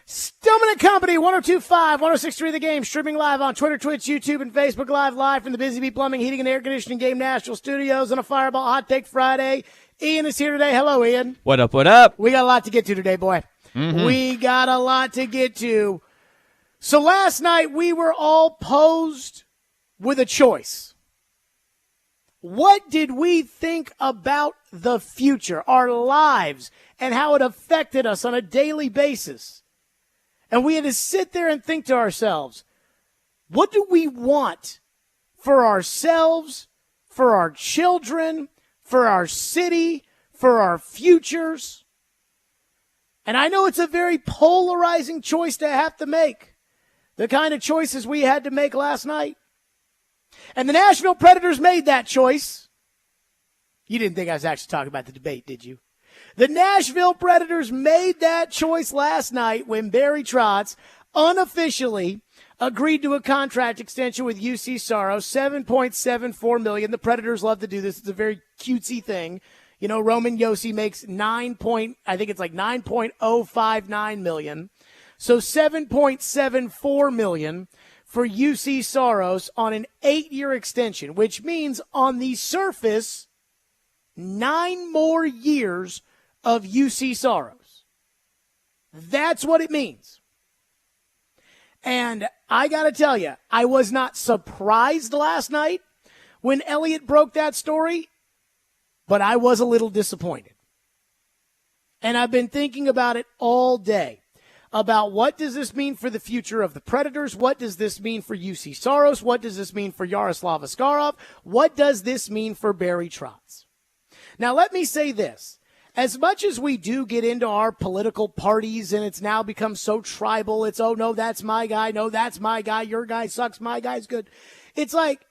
Stillman and Company, 102.5, 106.3 The Game, streaming live on Twitter, Twitch, YouTube, and Facebook live from the Busy Bee Plumbing, Heating, and Air Conditioning Game National Studios on a Fireball Hot Take Friday. Ian is here today. Hello, Ian. What up, what up? We got a lot to get to today, boy. We got a lot to get to. So last night, we were all posed with a choice. What did we think about the future, our lives, and how it affected us on a daily basis? And we had to sit there and think to ourselves, what do we want for ourselves, for our children, for our city, for our futures? And I know it's a very polarizing choice to have to make, the kind of choices we had to make last night. And the Nashville Predators made that choice. You didn't think I was actually talking about the debate, did you? The Nashville Predators made that choice last night when Barry Trotz unofficially agreed to a contract extension with UC Saros, $7.74 million. The Predators love to do this. It's a very cutesy thing. You know, Roman Josi makes $9.059 million. So $7.74 million for UC Saros on an 8-year extension, which means on the surface, 9 more years of UC Saros. That's what it means. And I got to tell you, I was not surprised last night when Elliott broke that story, but I was a little disappointed. And I've been thinking about it all day, about what does this mean for the future of the Predators? What does this mean for UC Saros? What does this mean for Yaroslav Askarov? What does this mean for Barry Trotz? Now, let me say this. As much as we do get into our political parties and it's now become so tribal, it's, oh, no, that's my guy. No, that's my guy. Your guy sucks. My guy's good. It's like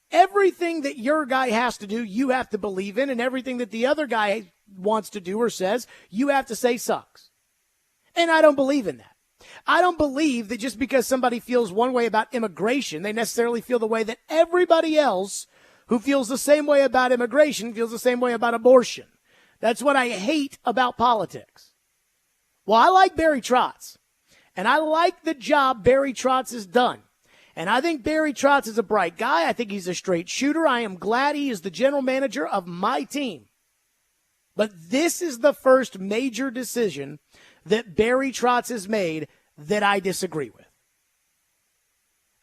everything that your guy has to do, you have to believe in, and everything that the other guy wants to do or says, you have to say sucks. And I don't believe in that. I don't believe that just because somebody feels one way about immigration, they necessarily feel the way that everybody else who feels the same way about immigration feels the same way about abortion. That's what I hate about politics. Well, I like Barry Trotz, and I like the job Barry Trotz has done. And I think Barry Trotz is a bright guy. I think he's a straight shooter. I am glad he is the general manager of my team. But this is the first major decision that Barry Trotz has made that I disagree with.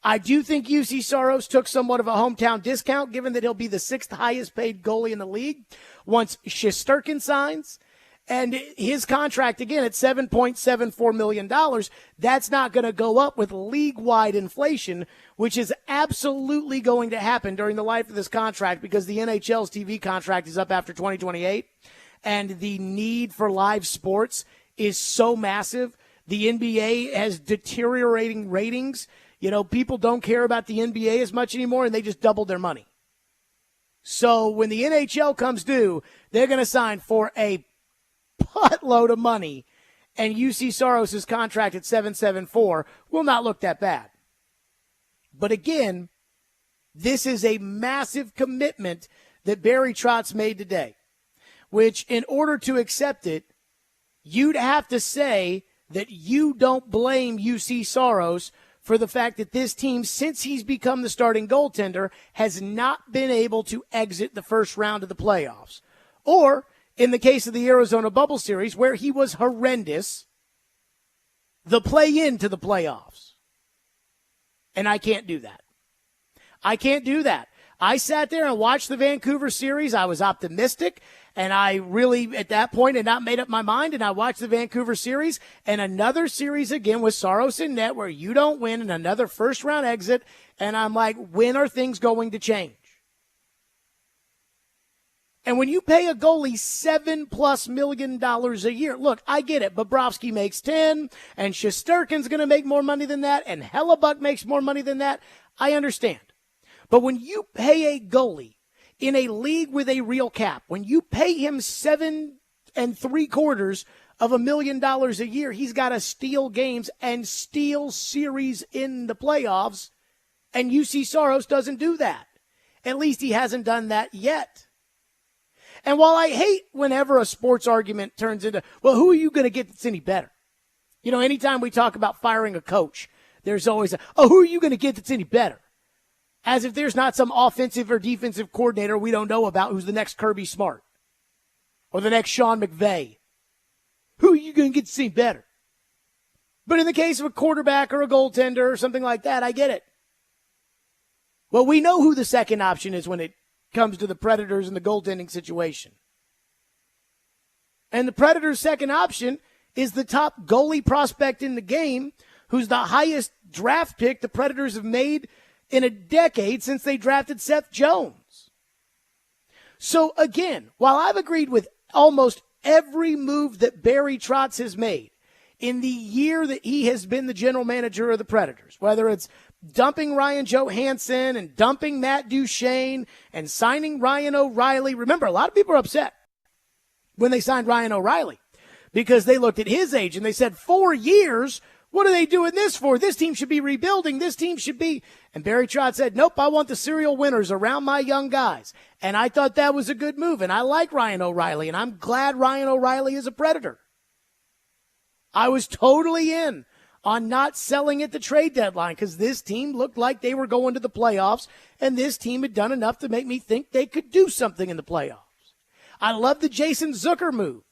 I do think UC Saros took somewhat of a hometown discount, given that he'll be the 6th highest paid goalie in the league once Shesterkin signs. And his contract, again, at $7.74 million, that's not going to go up with league-wide inflation, which is absolutely going to happen during the life of this contract because the NHL's TV contract is up after 2028, and the need for live sports is so massive. The NBA has deteriorating ratings. You know, people don't care about the NBA as much anymore, and they just doubled their money. So when the NHL comes due, they're going to sign for a buttload of money, and UC Saros' contract at $7.74 will not look that bad. But again, this is a massive commitment that Barry Trotz made today, which in order to accept it, you'd have to say that you don't blame UC Saros for the fact that this team, since he's become the starting goaltender, has not been able to exit the first round of the playoffs. Or, in the case of the Arizona Bubble Series, where he was horrendous, the play-in to the playoffs. And I can't do that. I can't do that. I sat there and watched the Vancouver series. I was optimistic, and I really, at that point, had not made up my mind, and I watched the Vancouver series, and another series again with Saros in net where you don't win and another first-round exit, and I'm like, when are things going to change? And when you pay a goalie $7+ million a year, look, I get it. Bobrovsky makes 10, and Shesterkin's going to make more money than that, and Hellebuck makes more money than that. I understand. But when you pay a goalie in a league with a real cap, when you pay him $7.75 million a year, he's got to steal games and steal series in the playoffs, and UC Saros doesn't do that. At least he hasn't done that yet. And while I hate whenever a sports argument turns into, well, who are you going to get that's any better? Anytime we talk about firing a coach, there's always who are you going to get that's any better? As if there's not some offensive or defensive coordinator we don't know about who's the next Kirby Smart or the next Sean McVay. Who are you going to get to see better? But in the case of a quarterback or a goaltender or something like that, I get it. Well, we know who the second option is when it comes to the Predators and the goaltending situation. And the Predators' second option is the top goalie prospect in the game, who's the highest draft pick the Predators have made in a decade since they drafted Seth Jones. So again, while I've agreed with almost every move that Barry Trotz has made in the year that he has been the general manager of the Predators, whether it's dumping Ryan Johansson and dumping Matt Duchene and signing Ryan O'Reilly. Remember, a lot of people are upset when they signed Ryan O'Reilly because they looked at his age and they said, 4 years? What are they doing this for? This team should be rebuilding. This team should be. And Barry Trotz said, nope, I want the serial winners around my young guys. And I thought that was a good move. And I like Ryan O'Reilly, and I'm glad Ryan O'Reilly is a Predator. I was totally in on not selling at the trade deadline because this team looked like they were going to the playoffs, and this team had done enough to make me think they could do something in the playoffs. I love the Jason Zucker move.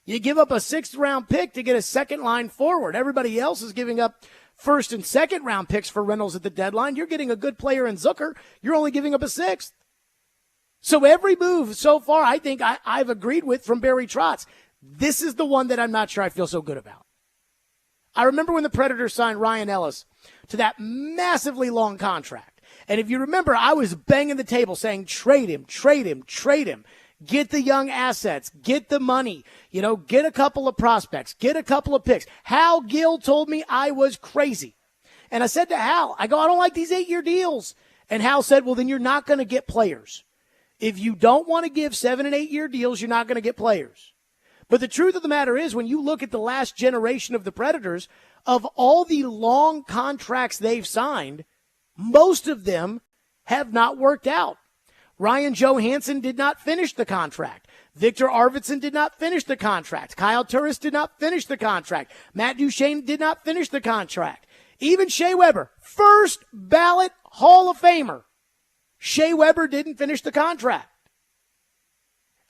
You give up a 6th-round pick to get a second-line forward. Everybody else is giving up first- and second-round picks for Reynolds at the deadline. You're getting a good player in Zucker. You're only giving up a 6th. So every move so far I think I've agreed with from Barry Trotz. This is the one that I'm not sure I feel so good about. I remember when the Predators signed Ryan Ellis to that massively long contract. And if you remember, I was banging the table saying, trade him, trade him, trade him. Get the young assets, get the money, get a couple of prospects, get a couple of picks. Hal Gill told me I was crazy. And I said to Hal, I don't like these 8-year deals. And Hal said, well, then you're not going to get players. If you don't want to give 7- and 8-year deals, you're not going to get players. But the truth of the matter is, when you look at the last generation of the Predators, of all the long contracts they've signed, most of them have not worked out. Ryan Johansson did not finish the contract. Victor Arvidsson did not finish the contract. Kyle Turris did not finish the contract. Matt Duchene did not finish the contract. Even Shea Weber, first ballot Hall of Famer. Shea Weber didn't finish the contract.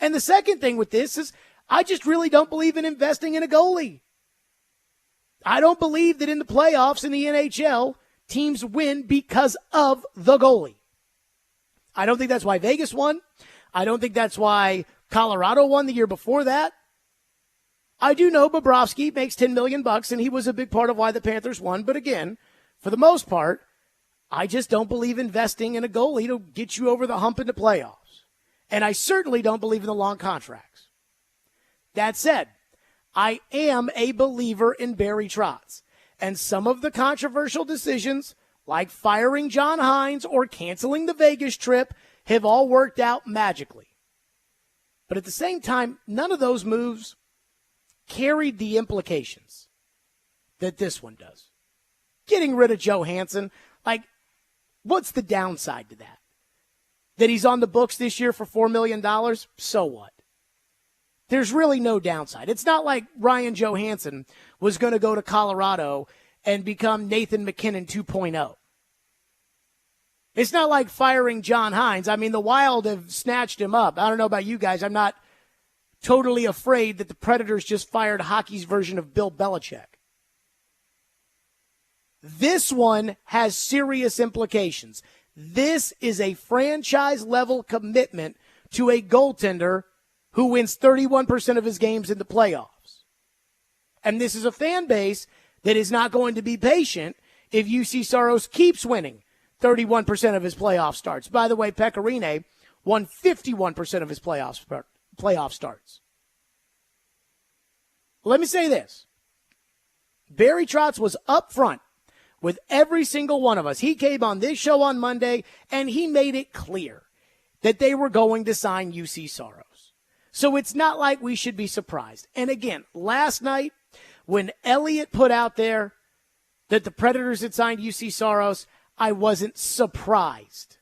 And the second thing with this is I just really don't believe in investing in a goalie. I don't believe that in the playoffs in the NHL, teams win because of the goalie. I don't think that's why Vegas won. I don't think that's why Colorado won the year before that. I do know Bobrovsky makes $10 million, and he was a big part of why the Panthers won. But again, for the most part, I just don't believe investing in a goalie to get you over the hump in the playoffs. And I certainly don't believe in the long contracts. That said, I am a believer in Barry Trotz. And some of the controversial decisions, like firing John Hines or canceling the Vegas trip, have all worked out magically. But at the same time, none of those moves carried the implications that this one does. Getting rid of Johansson, what's the downside to that? That he's on the books this year for $4 million? So what? There's really no downside. It's not like Ryan Johansson was going to go to Colorado and become Nathan McKinnon 2.0. It's not like firing John Hines. I mean, the Wild have snatched him up. I don't know about you guys. I'm not totally afraid that the Predators just fired hockey's version of Bill Belichick. This one has serious implications. This is a franchise-level commitment to a goaltender who wins 31% of his games in the playoffs. And this is a fan base that is not going to be patient if UC Saros keeps winning 31% of his playoff starts. By the way, Pecorine won 51% of his playoff starts. Let me say this. Barry Trotz was up front with every single one of us. He came on this show on Monday, and he made it clear that they were going to sign UC Saros. So it's not like we should be surprised. And again, last night, when Elliott put out there that the Predators had signed UC Saros, I wasn't surprised.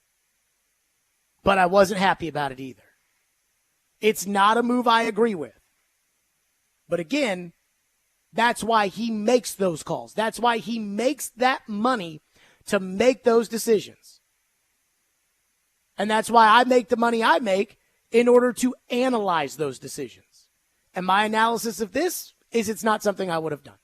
But I wasn't happy about it either. It's not a move I agree with. But again, That's why he makes those calls. That's why he makes that money to make those decisions. And that's why I make the money I make in order to analyze those decisions. And my analysis of this is it's not something I would have done.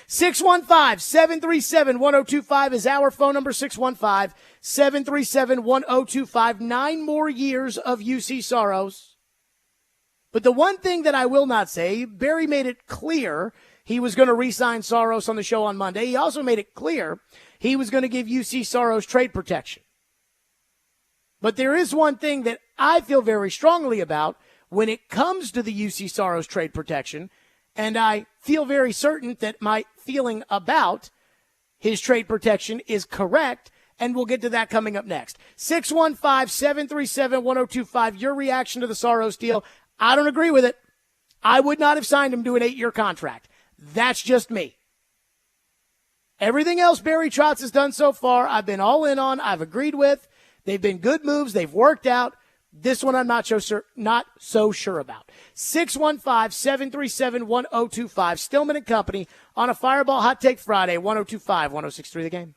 615-737-1025 is our phone number, 615-737-1025. 9 more years of UC Saros. But the one thing that I will not say, Barry made it clear he was going to re-sign Saros on the show on Monday. He also made it clear he was going to give UC Saros trade protection. But there is one thing that I feel very strongly about when it comes to the UC Saros trade protection, and I feel very certain that my feeling about his trade protection is correct, and we'll get to that coming up next. 615-737-1025, your reaction to the Saros deal. I don't agree with it. I would not have signed him to an 8-year contract. That's just me. Everything else Barry Trotz has done so far, I've been all in on. I've agreed with. They've been good moves. They've worked out. This one I'm not so sure about. 615-737-1025. Stillman and Company on a Fireball Hot Take Friday, 102.5, 106.3 The Game.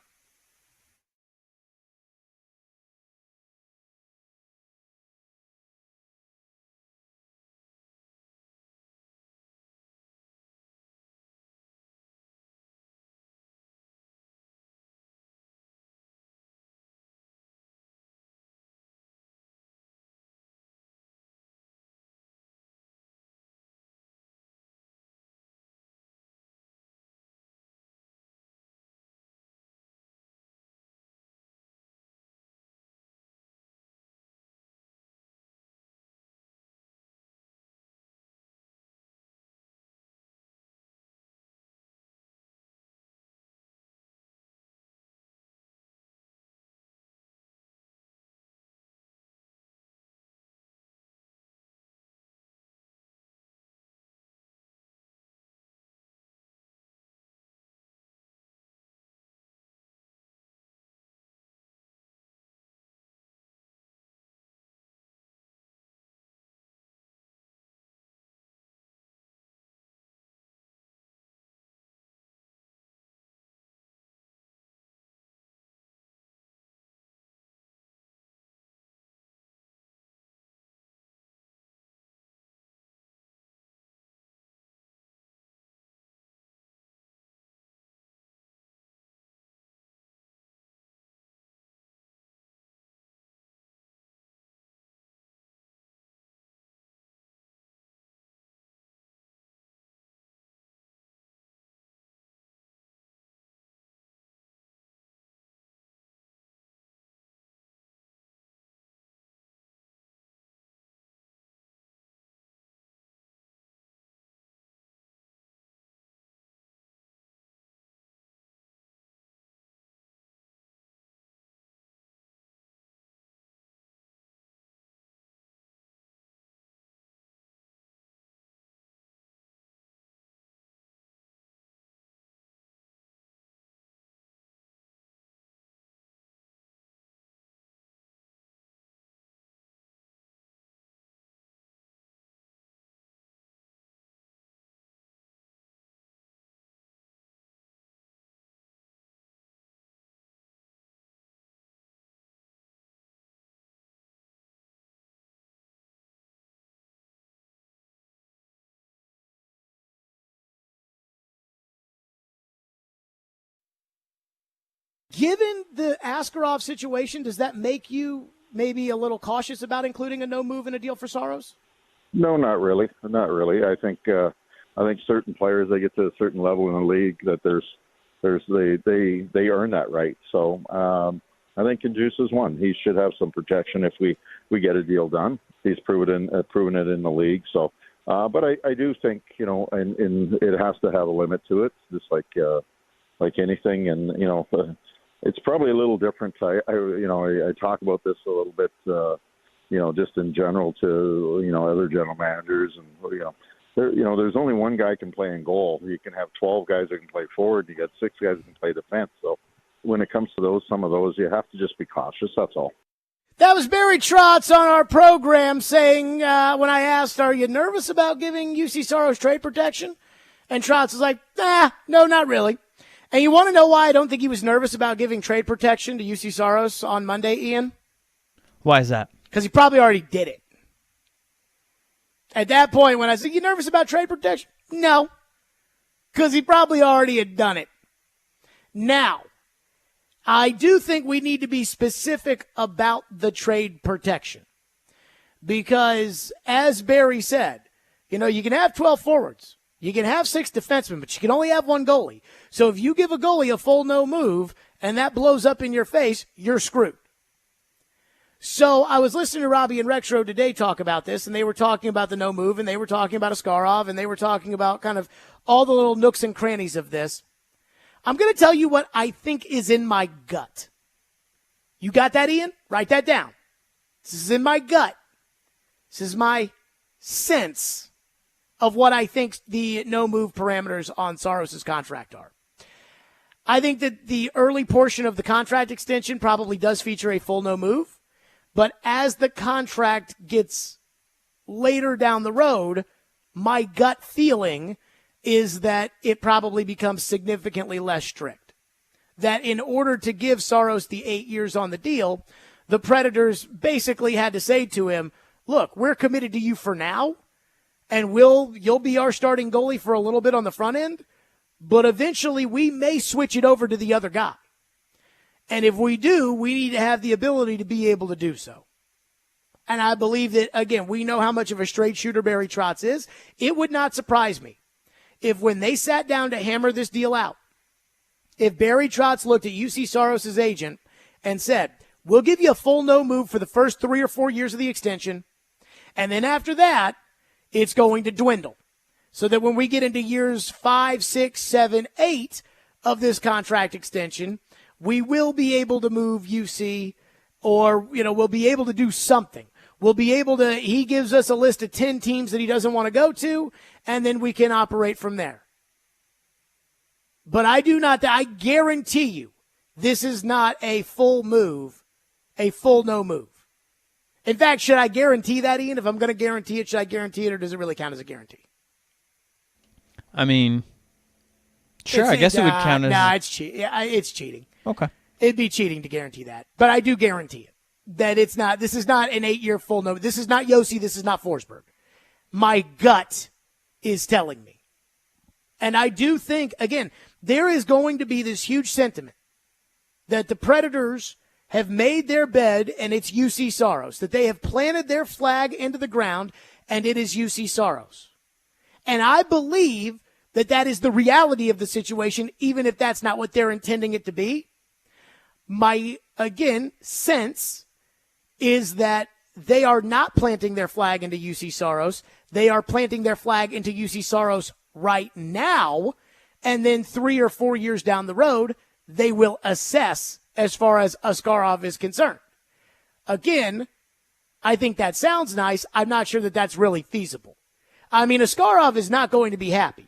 Given the Askarov situation, does that make you maybe a little cautious about including a no move in a deal for Saros? No, not really. Not really. I think certain players, they get to a certain level in the league that they earn that right. So I think Kajus is one. He should have some protection if we get a deal done. He's proven it in the league. So, but I do think, and it has to have a limit to it, just like anything, and it's probably a little different. I talk about this a little bit, just in general to other general managers, and there's only one guy can play in goal. You can have 12 guys that can play forward. You got 6 guys that can play defense. So when it comes to some of those, you have to just be cautious. That's all. That was Barry Trotz on our program saying, when I asked, are you nervous about giving UC Saros trade protection? And Trotz was like, no, not really. And you want to know why I don't think he was nervous about giving trade protection to UC Saros on Monday, Ian? Why is that? Because he probably already did it. At that point, when I said, you nervous about trade protection? No. Because he probably already had done it. Now, I do think we need to be specific about the trade protection. Because, as Barry said, you can have 12 forwards. You can have 6 defensemen, but you can only have 1 goalie. So if you give a goalie a full no move and that blows up in your face, you're screwed. So I was listening to Robbie and Rexroad today talk about this, and they were talking about the no move, and they were talking about Askarov, and they were talking about kind of all the little nooks and crannies of this. I'm going to tell you what I think is in my gut. You got that, Ian? Write that down. This is in my gut. This is my sense of what I think the no-move parameters on Saros' contract are. I think that the early portion of the contract extension probably does feature a full no-move, but as the contract gets later down the road, my gut feeling is that it probably becomes significantly less strict. That in order to give Saros the 8 years on the deal, the Predators basically had to say to him, look, we're committed to you for now, and you'll be our starting goalie for a little bit on the front end, but eventually we may switch it over to the other guy. And if we do, we need to have the ability to be able to do so. And I believe that, again, we know how much of a straight shooter Barry Trotz is. It would not surprise me if when they sat down to hammer this deal out, if Barry Trotz looked at UC Saros' agent and said, we'll give you a full no move for the first 3 or 4 years of the extension, and then after that, it's going to dwindle. So that when we get into years 5, 6, 7, 8 of this contract extension, we will be able to move UC, or, we'll be able to do something. We'll be able to, he gives us a list of 10 teams that he doesn't want to go to, and then we can operate from there. But I guarantee you, this is not a full move, a full no move. In fact, should I guarantee that, Ian? If I'm going to guarantee it, should I guarantee it, or does it really count as a guarantee? I mean, sure, I guess it would count as... Nah, it's cheating. Okay. It'd be cheating to guarantee that. But I do guarantee it. That this is not an 8-year full no. This is not Yossi. This is not Forsberg. My gut is telling me. And I do think, again, there is going to be this huge sentiment that the Predators have made their bed, and it's UC Saros, that they have planted their flag into the ground, and it is UC Saros. And I believe that that is the reality of the situation, even if that's not what they're intending it to be. My, again, sense is that they are not planting their flag into UC Saros. They are planting their flag into UC Saros right now, and then 3 or 4 years down the road, they will assess as far as Askarov is concerned. Again, I think that sounds nice. I'm not sure that that's really feasible. I mean, Askarov is not going to be happy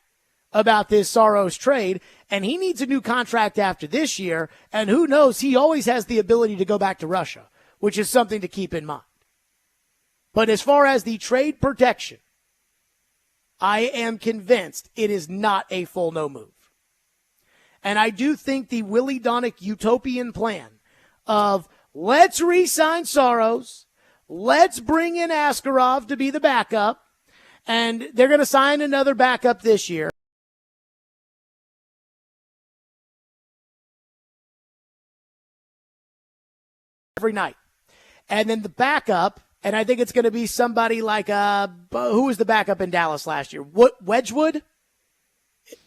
about this Saros trade, and he needs a new contract after this year, and who knows, he always has the ability to go back to Russia, which is something to keep in mind. But as far as the trade protection, I am convinced it is not a full no move. And I do think the Willie Donick utopian plan of let's re-sign Saros, let's bring in Askarov to be the backup, and they're going to sign another backup this year. Every night. And then the backup, and I think it's going to be somebody like, who was the backup in Dallas last year? Wedgwood?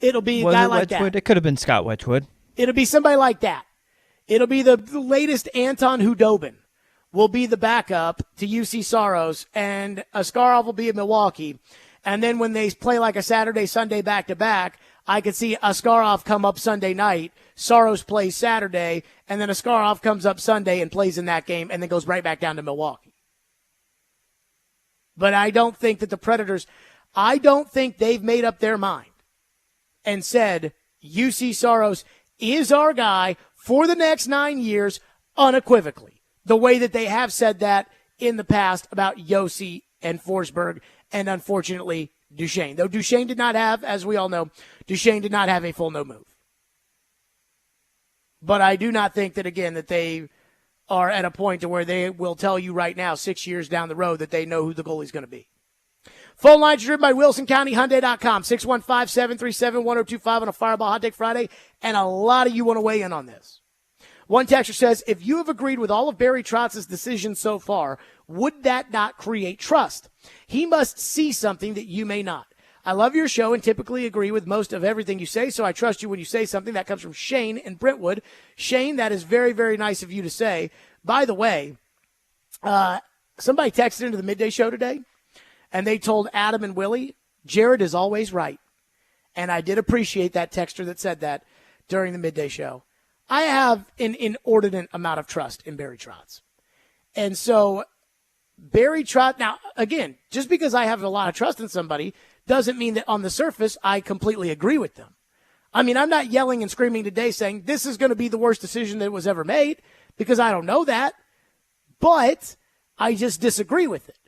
It'll be a guy like that. It could have been Scott Wedgwood. It'll be somebody like that. It'll be the latest Anton Hudobin will be the backup to UC Saros, and Askarov will be in Milwaukee. And then when they play like a Saturday, Sunday back-to-back, I could see Askarov come up Sunday night, Saros plays Saturday, and then Askarov comes up Sunday and plays in that game and then goes right back down to Milwaukee. But I don't think that the Predators, I don't think they've made up their mind and said, UC Saros is our guy for the next 9 years unequivocally, the way that they have said that in the past about Yossi and Forsberg and, unfortunately, Duchesne. Though Duchesne did not have, as we all know, Duchesne did not have a full no move. But I do not think that, again, that they are at a point to where they will tell you right now, 6 years down the road, that they know who the goalie's going to be. Phone lines are driven by WilsonCountyHyundai.com, 615-737-1025 on a Fireball Hot Take Friday, and a lot of you want to weigh in on this. One texter says, if you have agreed with all of Barry Trotz's decisions so far, would that not create trust? He must see something that you may not. I love your show and typically agree with most of everything you say, so I trust you when you say something. That comes from Shane in Brentwood. Shane, that is very, very nice of you to say. By the way, somebody texted into the midday show today, and they told Adam and Willie, Jared is always right. And I did appreciate that texter that said that during the midday show. I have an inordinate amount of trust in Barry Trotz. And so Barry Trotz, now, again, just because I have a lot of trust in somebody doesn't mean that on the surface I completely agree with them. I mean, I'm not yelling and screaming today saying this is going to be the worst decision that was ever made, because I don't know that. But I just disagree with it.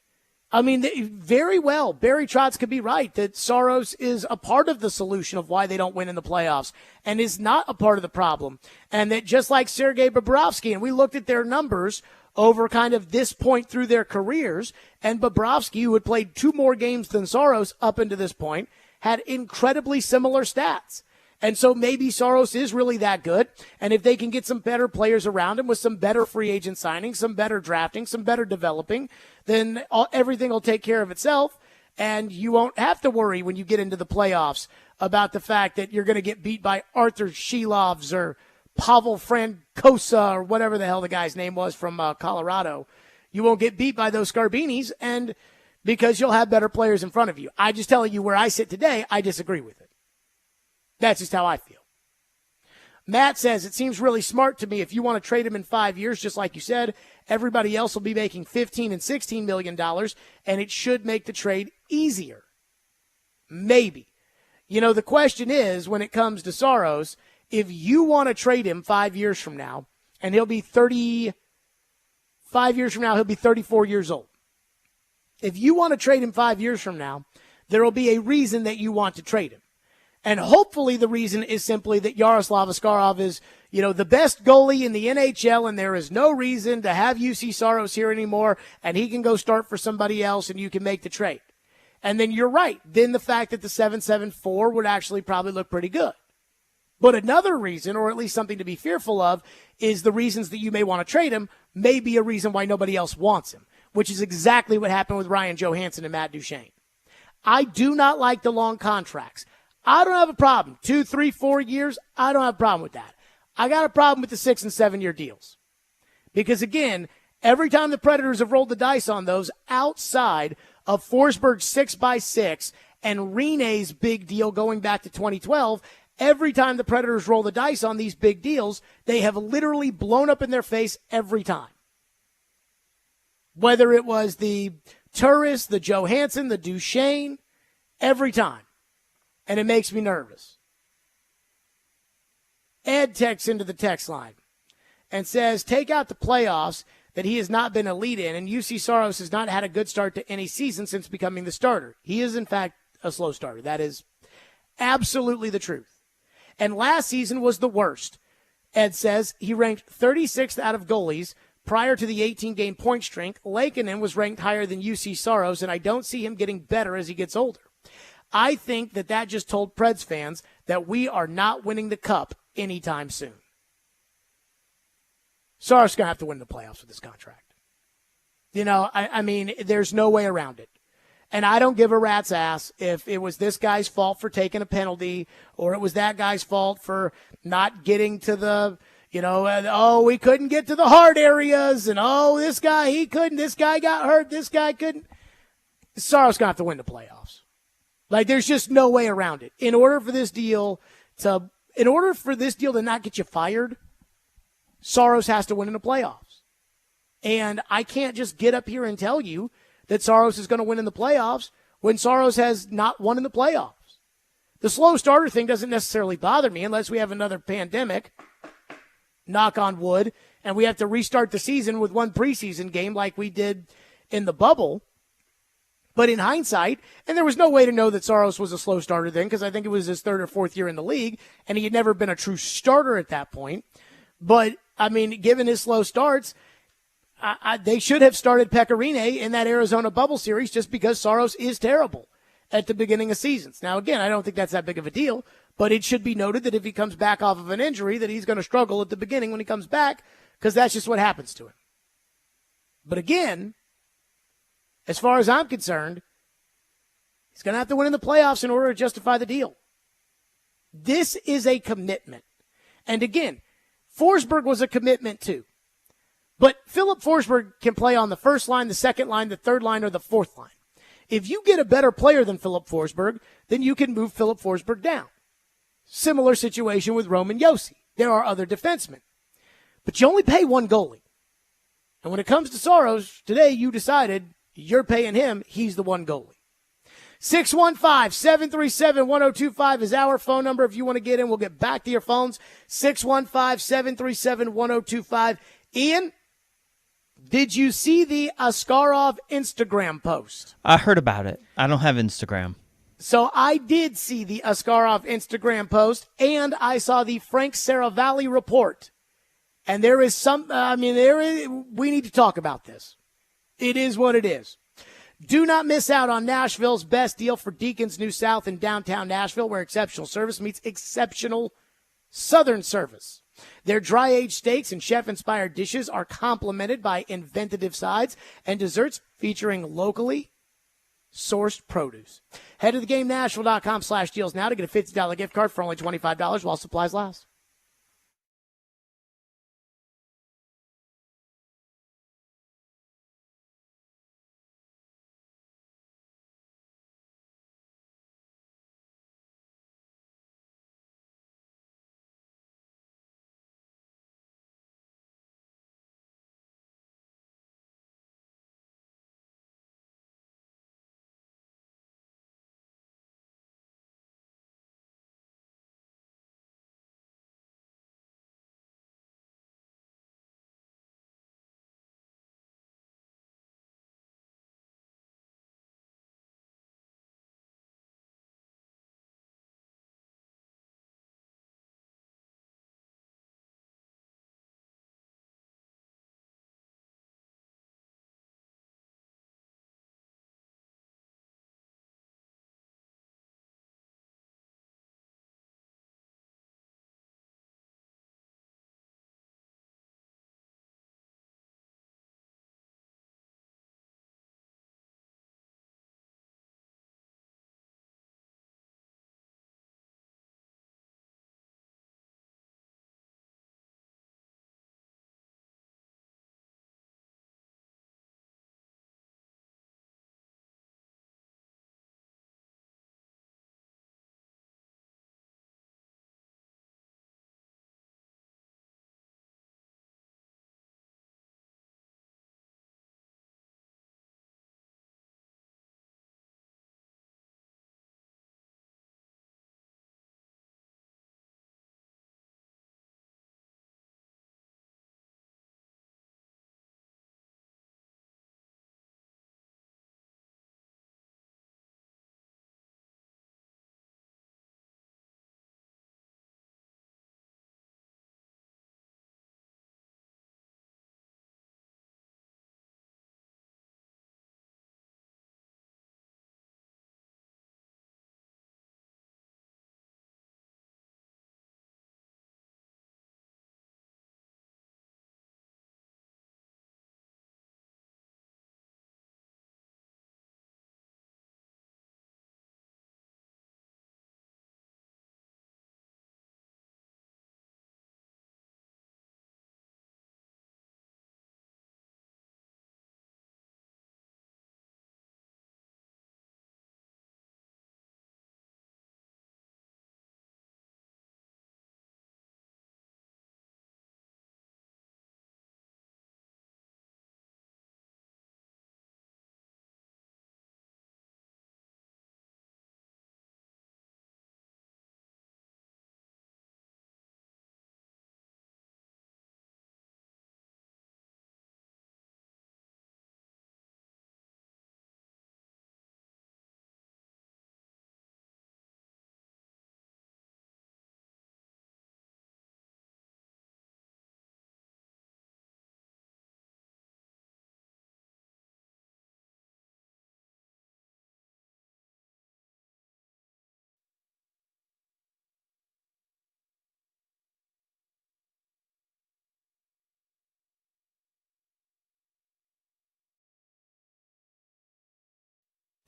I mean, very well, Barry Trotz could be right that Saros is a part of the solution of why they don't win in the playoffs and is not a part of the problem. And that just like Sergei Bobrovsky, and we looked at their numbers over kind of this point through their careers, and Bobrovsky, who had played 2 more games than Saros up into this point, had incredibly similar stats. And so maybe Saros is really that good. And if they can get some better players around him with some better free agent signings, some better drafting, some better developing, then everything will take care of itself. And you won't have to worry when you get into the playoffs about the fact that you're going to get beat by Arthur Shilovs or Pavel Francosa or whatever the hell the guy's name was from Colorado. You won't get beat by those Scarbinis, and because you'll have better players in front of you. I just telling you where I sit today, I disagree with it. That's just how I feel. Matt says, it seems really smart to me. If you want to trade him in 5 years, just like you said, everybody else will be making $15 and $16 million, and it should make the trade easier. Maybe. You know, the question is, when it comes to Saros, if you want to trade him 5 years from now, and he'll be 5 years from now, he'll be 34 years old. If you want to trade him 5 years from now, there will be a reason that you want to trade him. And hopefully the reason is simply that Yaroslav Askarov is, you know, the best goalie in the NHL, and there is no reason to have UC Saros here anymore, and he can go start for somebody else and you can make the trade. And then you're right. Then the fact that the 774 would actually probably look pretty good. But another reason, or at least something to be fearful of, is the reasons that you may want to trade him may be a reason why nobody else wants him, which is exactly what happened with Ryan Johansson and Matt Duchene. I do not like the long contracts. I don't have a problem. 2, 3, 4 years, I don't have a problem with that. I got a problem with the 6 and 7 year deals. Because again, every time the Predators have rolled the dice on those outside of Forsberg's 6x6 and Rene's big deal going back to 2012, every time the Predators roll the dice on these big deals, they have literally blown up in their face every time. Whether it was the Turris, the Johansson, the Duchene, every time. And it makes me nervous. Ed texts into the text line and says, take out the playoffs that he has not been a lead in, and UC Saros has not had a good start to any season since becoming the starter. He is, in fact, a slow starter. That is absolutely the truth. And last season was the worst. Ed says he ranked 36th out of goalies prior to the 18-game point streak. Lankinen was ranked higher than UC Saros, and I don't see him getting better as he gets older. I think that just told Preds fans that we are not winning the cup anytime soon. Saros is going to have to win the playoffs with this contract. You know, I mean, there's no way around it. And I don't give a rat's ass if it was this guy's fault for taking a penalty or it was that guy's fault for not getting to the, you know, we couldn't get to the hard areas, and this guy, he couldn't, this guy got hurt, this guy couldn't. Saros is going to have to win the playoffs. Like, there's just no way around it. In order for this deal to not get you fired, Saros has to win in the playoffs. And I can't just get up here and tell you that Saros is going to win in the playoffs when Saros has not won in the playoffs. The slow starter thing doesn't necessarily bother me unless we have another pandemic, knock on wood, and we have to restart the season with one preseason game like we did in the bubble. But in hindsight, and there was no way to know that Saros was a slow starter then because I think it was his third or fourth year in the league, and he had never been a true starter at that point. But, I mean, given his slow starts, they should have started Pecorine in that Arizona bubble series just because Saros is terrible at the beginning of seasons. Now, again, I don't think that's that big of a deal, but it should be noted that if he comes back off of an injury, that he's going to struggle at the beginning when he comes back because that's just what happens to him. But again, as far as I'm concerned, he's going to have to win in the playoffs in order to justify the deal. This is a commitment. And again, Forsberg was a commitment too. But Philip Forsberg can play on the first line, the second line, the third line, or the fourth line. If you get a better player than Philip Forsberg, then you can move Philip Forsberg down. Similar situation with Roman Josi. There are other defensemen. But you only pay one goalie. And when it comes to Saros, today you decided you're paying him. He's the one goalie. 615-737-1025 is our phone number. If you want to get in, we'll get back to your phones. 615-737-1025. Ian, did you see the Askarov Instagram post? I heard about it. I don't have Instagram. So I did see the Askarov Instagram post, and I saw the Frank Saravalli report. And there is we need to talk about this. It is what it is. Do not miss out on Nashville's best deal for Deacon's New South in downtown Nashville, where exceptional service meets exceptional Southern service. Their dry-aged steaks and chef-inspired dishes are complemented by inventive sides and desserts featuring locally sourced produce. Head to theGameNashville.com/deals now to get a $50 gift card for only $25 while supplies last.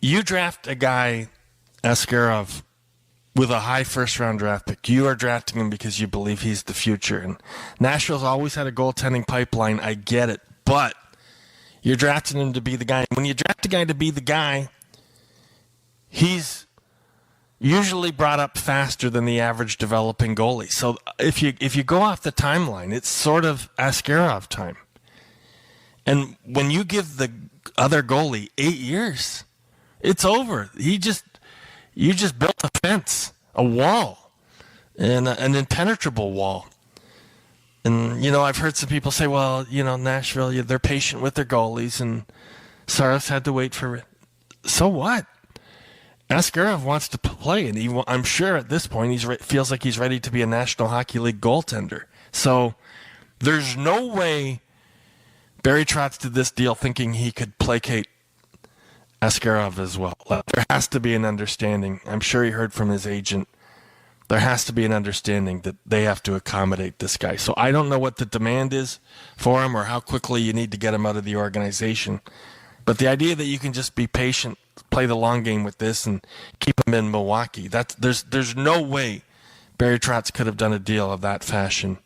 You draft a guy, Askarov, with a high first-round draft pick. You are drafting him because you believe he's the future. And Nashville's always had a goaltending pipeline. I get it. But you're drafting him to be the guy. When you draft a guy to be the guy, he's usually brought up faster than the average developing goalie. So if you go off the timeline, it's sort of Askarov time. And when you give the other goalie 8 years, it's over. You just built a fence, a wall, and an impenetrable wall. And, I've heard some people say, well, Nashville, they're patient with their goalies, and Saros had to wait for it. So what? Askarov wants to play, and I'm sure at this point he feels like he's ready to be a National Hockey League goaltender. So there's no way Barry Trotz did this deal thinking he could placate Askarov as well. There has to be an understanding. I'm sure he heard from his agent. There has to be an understanding that they have to accommodate this guy. So I don't know what the demand is for him or how quickly you need to get him out of the organization. But the idea that you can just be patient, play the long game with this, and keep him in Milwaukee, there's no way Barry Trotz could have done a deal of that fashion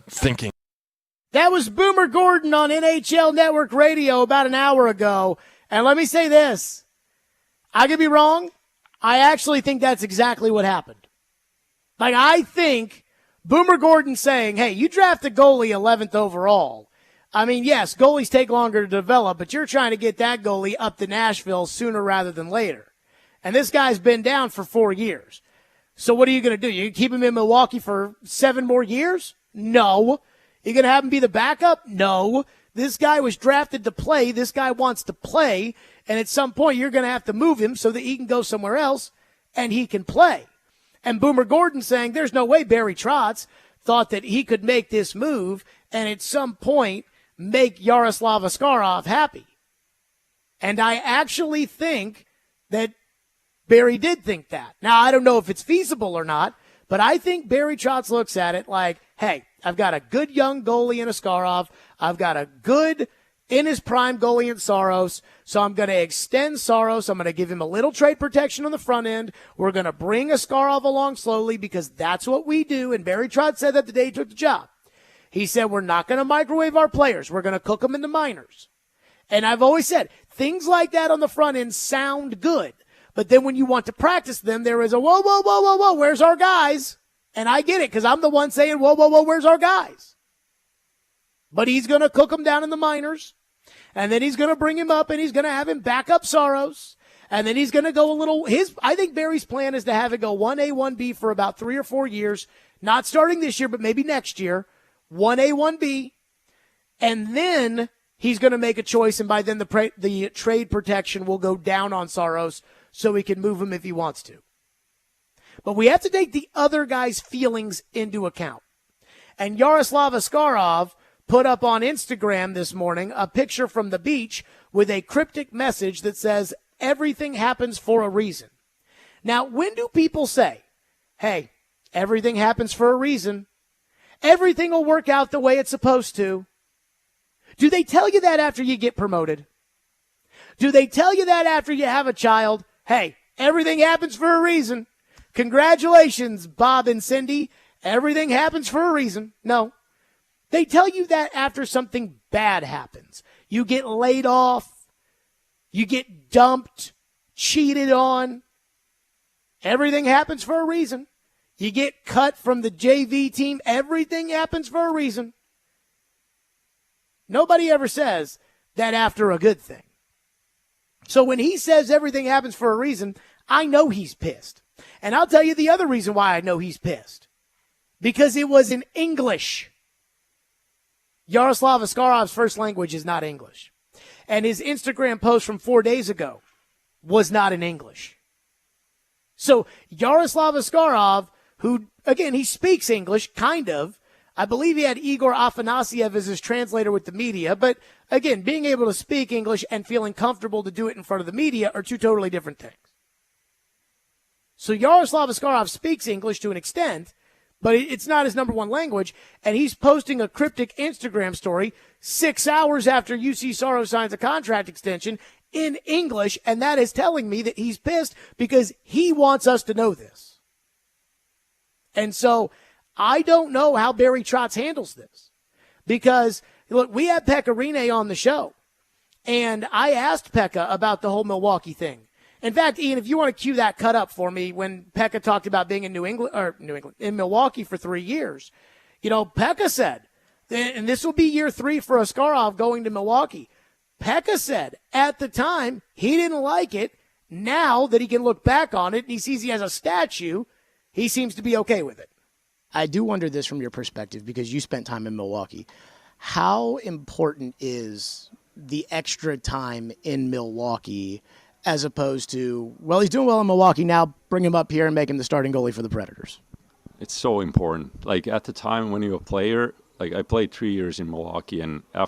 thinking. That was Boomer Gordon on NHL Network Radio about an hour ago. And let me say this. I could be wrong. I actually think that's exactly what happened. I think Boomer Gordon saying, hey, you draft a goalie 11th overall. I mean, yes, goalies take longer to develop, but you're trying to get that goalie up to Nashville sooner rather than later. And this guy's been down for 4 years. So what are you going to do? You keep him in Milwaukee for 7 more years? No. You going to have him be the backup? No. This guy was drafted to play. This guy wants to play. And at some point, you're going to have to move him so that he can go somewhere else and he can play. And Boomer Gordon saying there's no way Barry Trotz thought that he could make this move and at some point make Yaroslav Askarov happy. And I actually think that Barry did think that. Now, I don't know if it's feasible or not, but I think Barry Trotz looks at it like, hey, I've got a good young goalie in Askarov. I've got a good in his prime goalie in Saros. So I'm going to extend Saros. I'm going to give him a little trade protection on the front end. We're going to bring Askarov along slowly because that's what we do. And Barry Trotz said that the day he took the job. He said, we're not going to microwave our players. We're going to cook them in the minors. And I've always said, things like that on the front end sound good. But then when you want to practice them, there is a whoa, whoa, whoa, whoa, whoa, where's our guys? And I get it because I'm the one saying, whoa, whoa, whoa, where's our guys? But he's going to cook them down in the minors. And then he's going to bring him up and he's going to have him back up Saros. And then he's going to go a little, I think Barry's plan is to have it go 1A, 1B for about 3 or 4 years. Not starting this year, but maybe next year. 1A, 1B. And then he's going to make a choice. And by then the trade protection will go down on Saros so he can move him if he wants to. But we have to take the other guy's feelings into account. And Yaroslav Askarov put up on Instagram this morning a picture from the beach with a cryptic message that says, everything happens for a reason. Now, when do people say, hey, everything happens for a reason? Everything will work out the way it's supposed to. Do they tell you that after you get promoted? Do they tell you that after you have a child? Hey, everything happens for a reason. Congratulations, Bob and Cindy. Everything happens for a reason. No. They tell you that after something bad happens. You get laid off. You get dumped, cheated on. Everything happens for a reason. You get cut from the JV team. Everything happens for a reason. Nobody ever says that after a good thing. So when he says everything happens for a reason, I know he's pissed. And I'll tell you the other reason why I know he's pissed. Because it was in English. Yaroslav Askarov's first language is not English. And his Instagram post from 4 days ago was not in English. So Yaroslav Askarov, who, again, he speaks English, kind of. I believe he had Igor Afanasyev as his translator with the media. But, again, being able to speak English and feeling comfortable to do it in front of the media are two totally different things. So Yaroslav Askarov speaks English to an extent, but it's not his number one language, and he's posting a cryptic Instagram story 6 hours after UC Saros signs a contract extension in English, and that is telling me that he's pissed because he wants us to know this. And so I don't know how Barry Trotz handles this because, look, we had Pekka Rinne on the show, and I asked Pekka about the whole Milwaukee thing. In fact, Ian, if you want to cue that cut up for me when Pekka talked about being in in Milwaukee for 3 years, Pekka said, and this will be year 3 for Askarov going to Milwaukee. Pekka said at the time he didn't like it. Now that he can look back on it and he sees he has a statue, he seems to be okay with it. I do wonder this from your perspective because you spent time in Milwaukee. How important is the extra time in Milwaukee as opposed to, well, he's doing well in Milwaukee, now bring him up here and make him the starting goalie for the Predators? It's so important. Like at the time when you're a player, like I played 3 years in Milwaukee, and I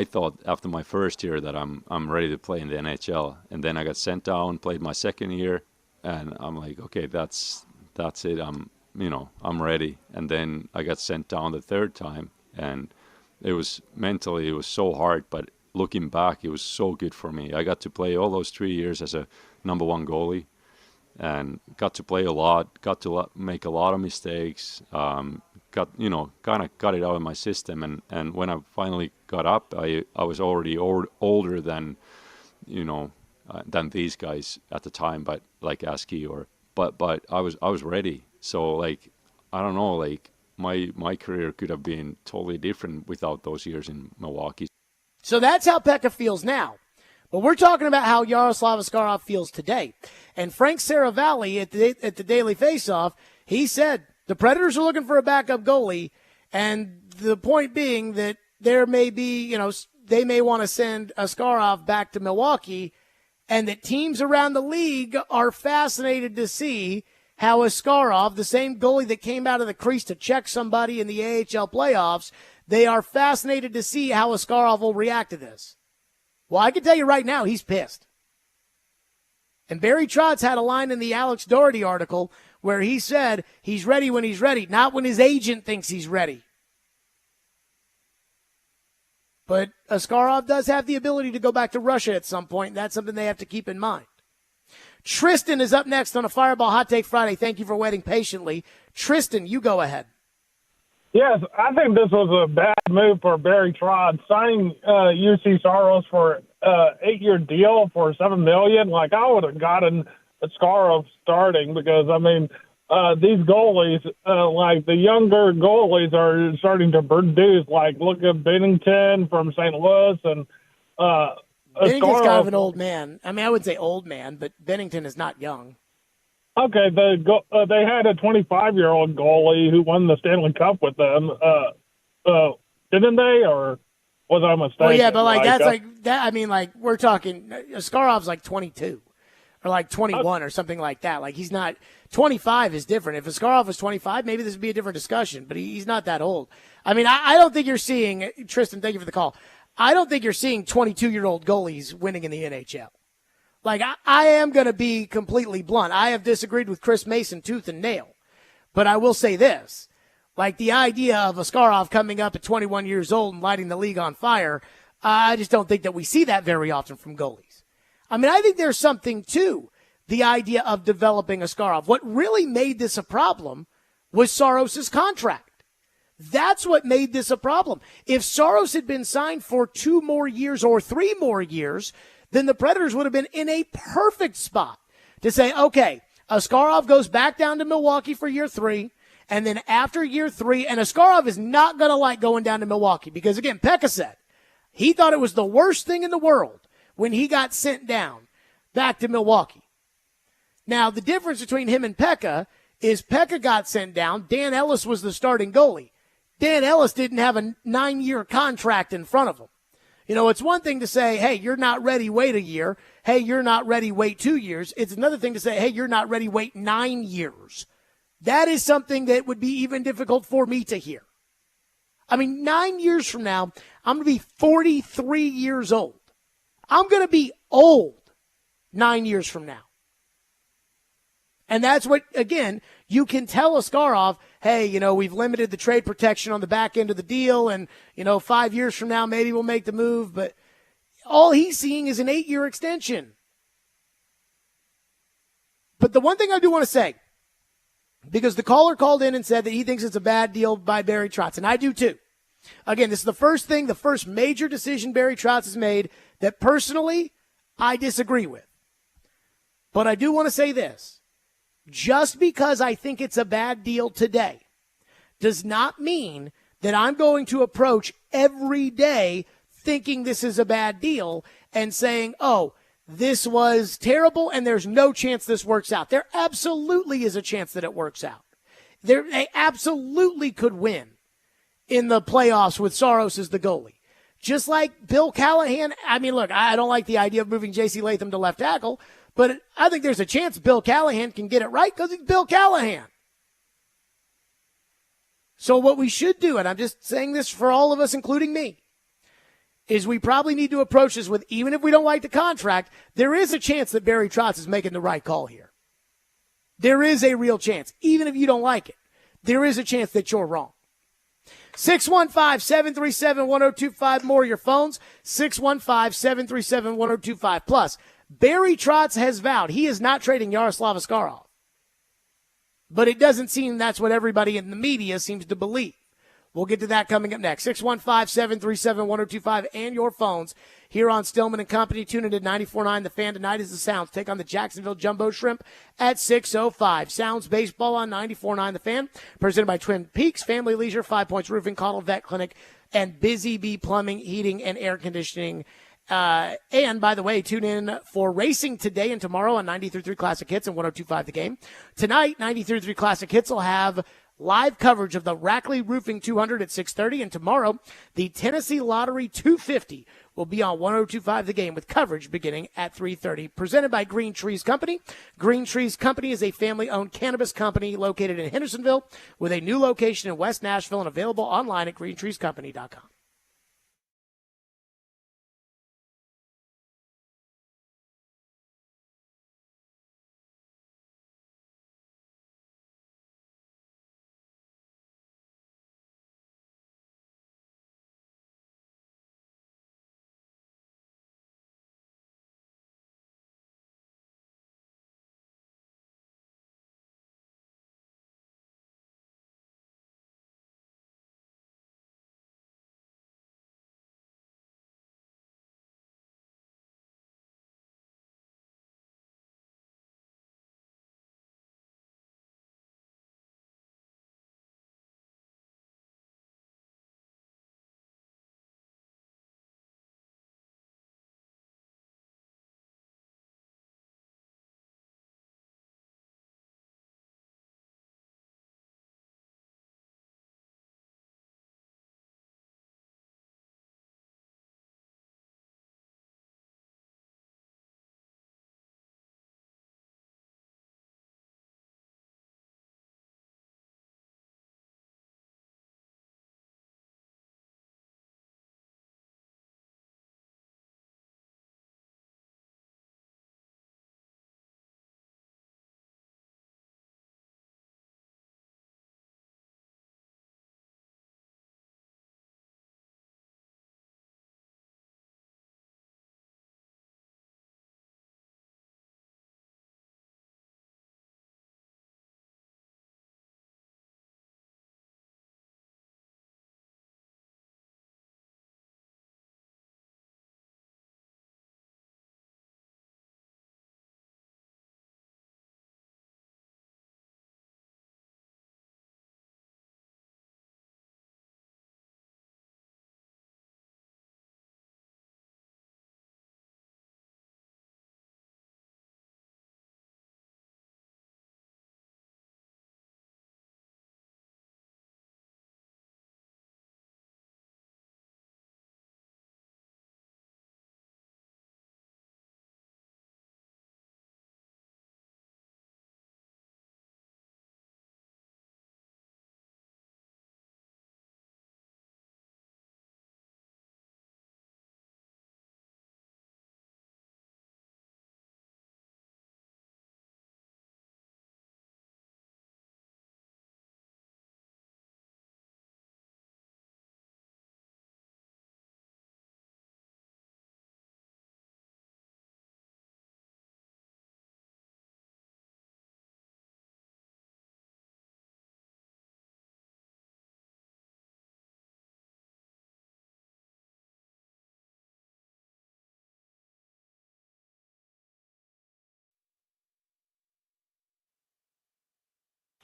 thought after my first year that I'm ready to play in the NHL, and then I got sent down, played my second year, and I'm like, okay, that's it. I'm ready. And then I got sent down the third time, and it was so hard, but looking back, it was so good for me. I got to play all those 3 years as a number one goalie, and got to play a lot, got to make a lot of mistakes, kind of got it out of my system. And when I finally got up, I was already older than, than these guys at the time, but like Askey but I was ready. So like, I don't know, like my career could have been totally different without those years in Milwaukee. So that's how Pekka feels now. But we're talking about how Yaroslav Askarov feels today. And Frank Saravalli at the Daily Faceoff, he said the Predators are looking for a backup goalie, and the point being that there may be, they may want to send Askarov back to Milwaukee, and that teams around the league are fascinated to see how Askarov, the same goalie that came out of the crease to check somebody in the AHL playoffs, they are fascinated to see how Askarov will react to this. Well, I can tell you right now, he's pissed. And Barry Trotz had a line in the Alex Doherty article where he said he's ready when he's ready, not when his agent thinks he's ready. But Askarov does have the ability to go back to Russia at some point, and that's something they have to keep in mind. Tristan is up next on a Fireball Hot Take Friday. Thank you for waiting patiently. Tristan, you go ahead. Yes, I think this was a bad move for Barry Trotz, signing UC Saros for an 8-year deal for $7 million. Like, I would have gotten Askarov starting because, these goalies, like the younger goalies are starting to produce. Like, look at Bennington from St. Louis and Bennington's kind of an old man. I wouldn't say old man, but Bennington is not young. Okay, they had a 25-year-old goalie who won the Stanley Cup with them, didn't they? Or was I mistaken? Well, yeah, but that's like that. We're talking Askarov's like 22 or like 21 or something like that. Like, he's not 25 is different. If Askarov was 25, maybe this would be a different discussion. But he's not that old. I don't think you're seeing Tristan. Thank you for the call. I don't think you're seeing 22-year-old goalies winning in the NHL. Like, I am going to be completely blunt. I have disagreed with Chris Mason tooth and nail. But I will say this. Like, the idea of Askarov coming up at 21 years old and lighting the league on fire, I just don't think that we see that very often from goalies. I think there's something to the idea of developing Askarov. What really made this a problem was Saros' contract. That's what made this a problem. If Saros had been signed for 2 more years or 3 more years, then the Predators would have been in a perfect spot to say, okay, Askarov goes back down to Milwaukee for year 3, and then after year 3, and Askarov is not going to like going down to Milwaukee because, again, Pekka said he thought it was the worst thing in the world when he got sent down back to Milwaukee. Now, the difference between him and Pekka is Pekka got sent down. Dan Ellis was the starting goalie. Dan Ellis didn't have a 9-year contract in front of him. It's one thing to say, hey, you're not ready, wait a year. Hey, you're not ready, wait 2 years. It's another thing to say, hey, you're not ready, wait 9 years. That is something that would be even difficult for me to hear. 9 years from now, I'm going to be 43 years old. I'm going to be old 9 years from now. And that's what, again, You can tell Askarov, hey, we've limited the trade protection on the back end of the deal, and, 5 years from now, maybe we'll make the move. But all he's seeing is an 8-year extension. But the one thing I do want to say, because the caller called in and said that he thinks it's a bad deal by Barry Trotz, and I do too. Again, this is the first major decision Barry Trotz has made that personally I disagree with. But I do want to say this. Just because I think it's a bad deal today does not mean that I'm going to approach every day thinking this is a bad deal and saying, oh, this was terrible and there's no chance this works out. There absolutely is a chance that it works out. They absolutely could win in the playoffs with Saros as the goalie. Just like Bill Callahan. I mean, look, I don't like the idea of moving J.C. Latham to left tackle, but I think there's a chance Bill Callahan can get it right because he's Bill Callahan. So what we should do, and I'm just saying this for all of us, including me, is we probably need to approach this with, even if we don't like the contract, there is a chance that Barry Trotz is making the right call here. There is a real chance. Even if you don't like it, there is a chance that you're wrong. 615-737-1025. More your phones. 615-737-1025. Plus, Barry Trotz has vowed he is not trading Yaroslav Askarov. But it doesn't seem that's what everybody in the media seems to believe. We'll get to that coming up next. 615-737-1025 and your phones here on Stillman and Company. Tune in to 94.9 The Fan tonight as the Sounds take on the Jacksonville Jumbo Shrimp at 6:05. Sounds baseball on 94.9 The Fan. Presented by Twin Peaks, Family Leisure, 5 Points Roofing, Cottle Vet Clinic, and Busy Bee Plumbing, Heating, and Air Conditioning. And by the way, tune in for racing today and tomorrow on 93.3 Classic Hits and 102.5 The Game. Tonight, 93.3 Classic Hits will have live coverage of the Rackley Roofing 200 at 6:30, and tomorrow the Tennessee Lottery 250 will be on 102.5 The Game with coverage beginning at 3:30. Presented by Green Trees Company. Green Trees Company is a family-owned cannabis company located in Hendersonville with a new location in West Nashville and available online at greentreescompany.com.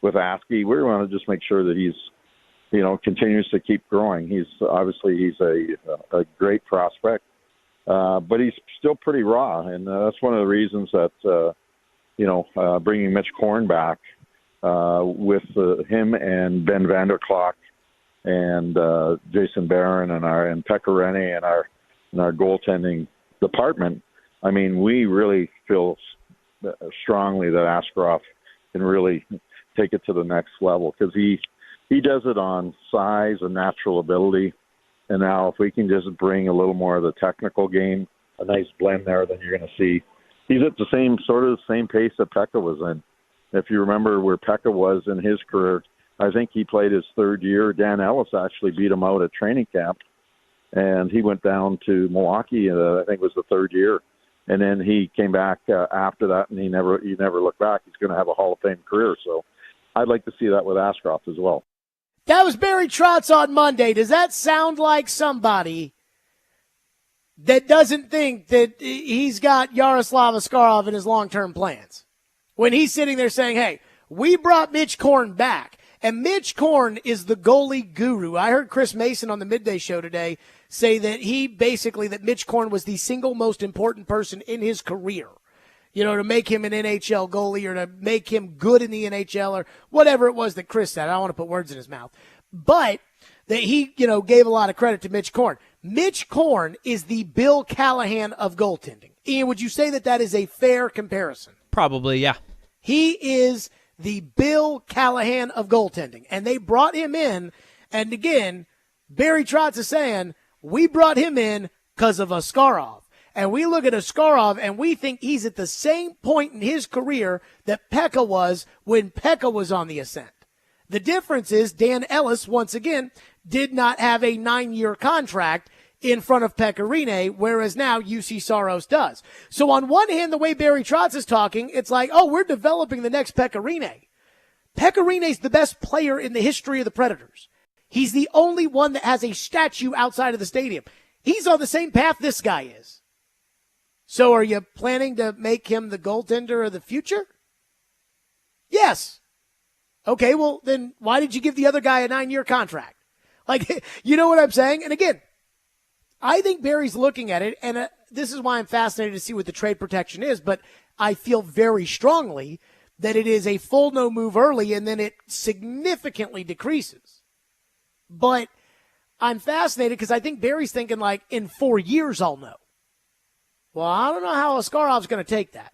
with Askey. We want to just make sure that he's, continues to keep growing. He's a great prospect, but he's still pretty raw, and that's one of the reasons that bringing Mitch Korn back with him and Ben Vanderklok and Jason Barron and Pekka Rinne and our goaltending department. I mean, we really feel strongly that Askarov can really take it to the next level, because he does it on size and natural ability. And now if we can just bring a little more of the technical game, a nice blend there, then you're going to see he's at the same pace that Pekka was in. If you remember where Pekka was in his career, I think he played his third year. Dan Ellis actually beat him out at training camp, and he went down to Milwaukee, I think it was the third year. And then he came back after that, and he never looked back. He's going to have a Hall of Fame career. So I'd like to see that with Askarov as well. That was Barry Trotz on Monday. Does that sound like somebody that doesn't think that he's got Yaroslav Askarov in his long-term plans? When he's sitting there saying, hey, we brought Mitch Korn back, and Mitch Korn is the goalie guru. I heard Chris Mason on the Midday Show today say that that Mitch Korn was the single most important person in his career, to make him an NHL goalie or to make him good in the NHL or whatever it was that Chris said. I don't want to put words in his mouth. But that he, gave a lot of credit to Mitch Korn. Mitch Korn is the Bill Callahan of goaltending. Ian, would you say that is a fair comparison? Probably, yeah. He is the Bill Callahan of goaltending. And they brought him in, and again, Barry Trotz is saying, we brought him in because of Askarov. And we look at Askarov, and we think he's at the same point in his career that Pekka was when Pekka was on the ascent. The difference is Dan Ellis, once again, did not have a 9-year contract in front of Pekka Rinne, whereas now UC Saros does. So on one hand, the way Barry Trotz is talking, it's like, oh, we're developing the next Pekka Rinne. Pekka Rinne's the best player in the history of the Predators. He's the only one that has a statue outside of the stadium. He's on the same path this guy is. So are you planning to make him the goaltender of the future? Yes. Okay, well, then why did you give the other guy a 9-year contract? Like, you know what I'm saying? And again, I think Barry's looking at it, and this is why I'm fascinated to see what the trade protection is, but I feel very strongly that it is a full no move early, and then it significantly decreases. But I'm fascinated because I think Barry's thinking, like, in 4 years I'll know. Well, I don't know how Askarov's going to take that.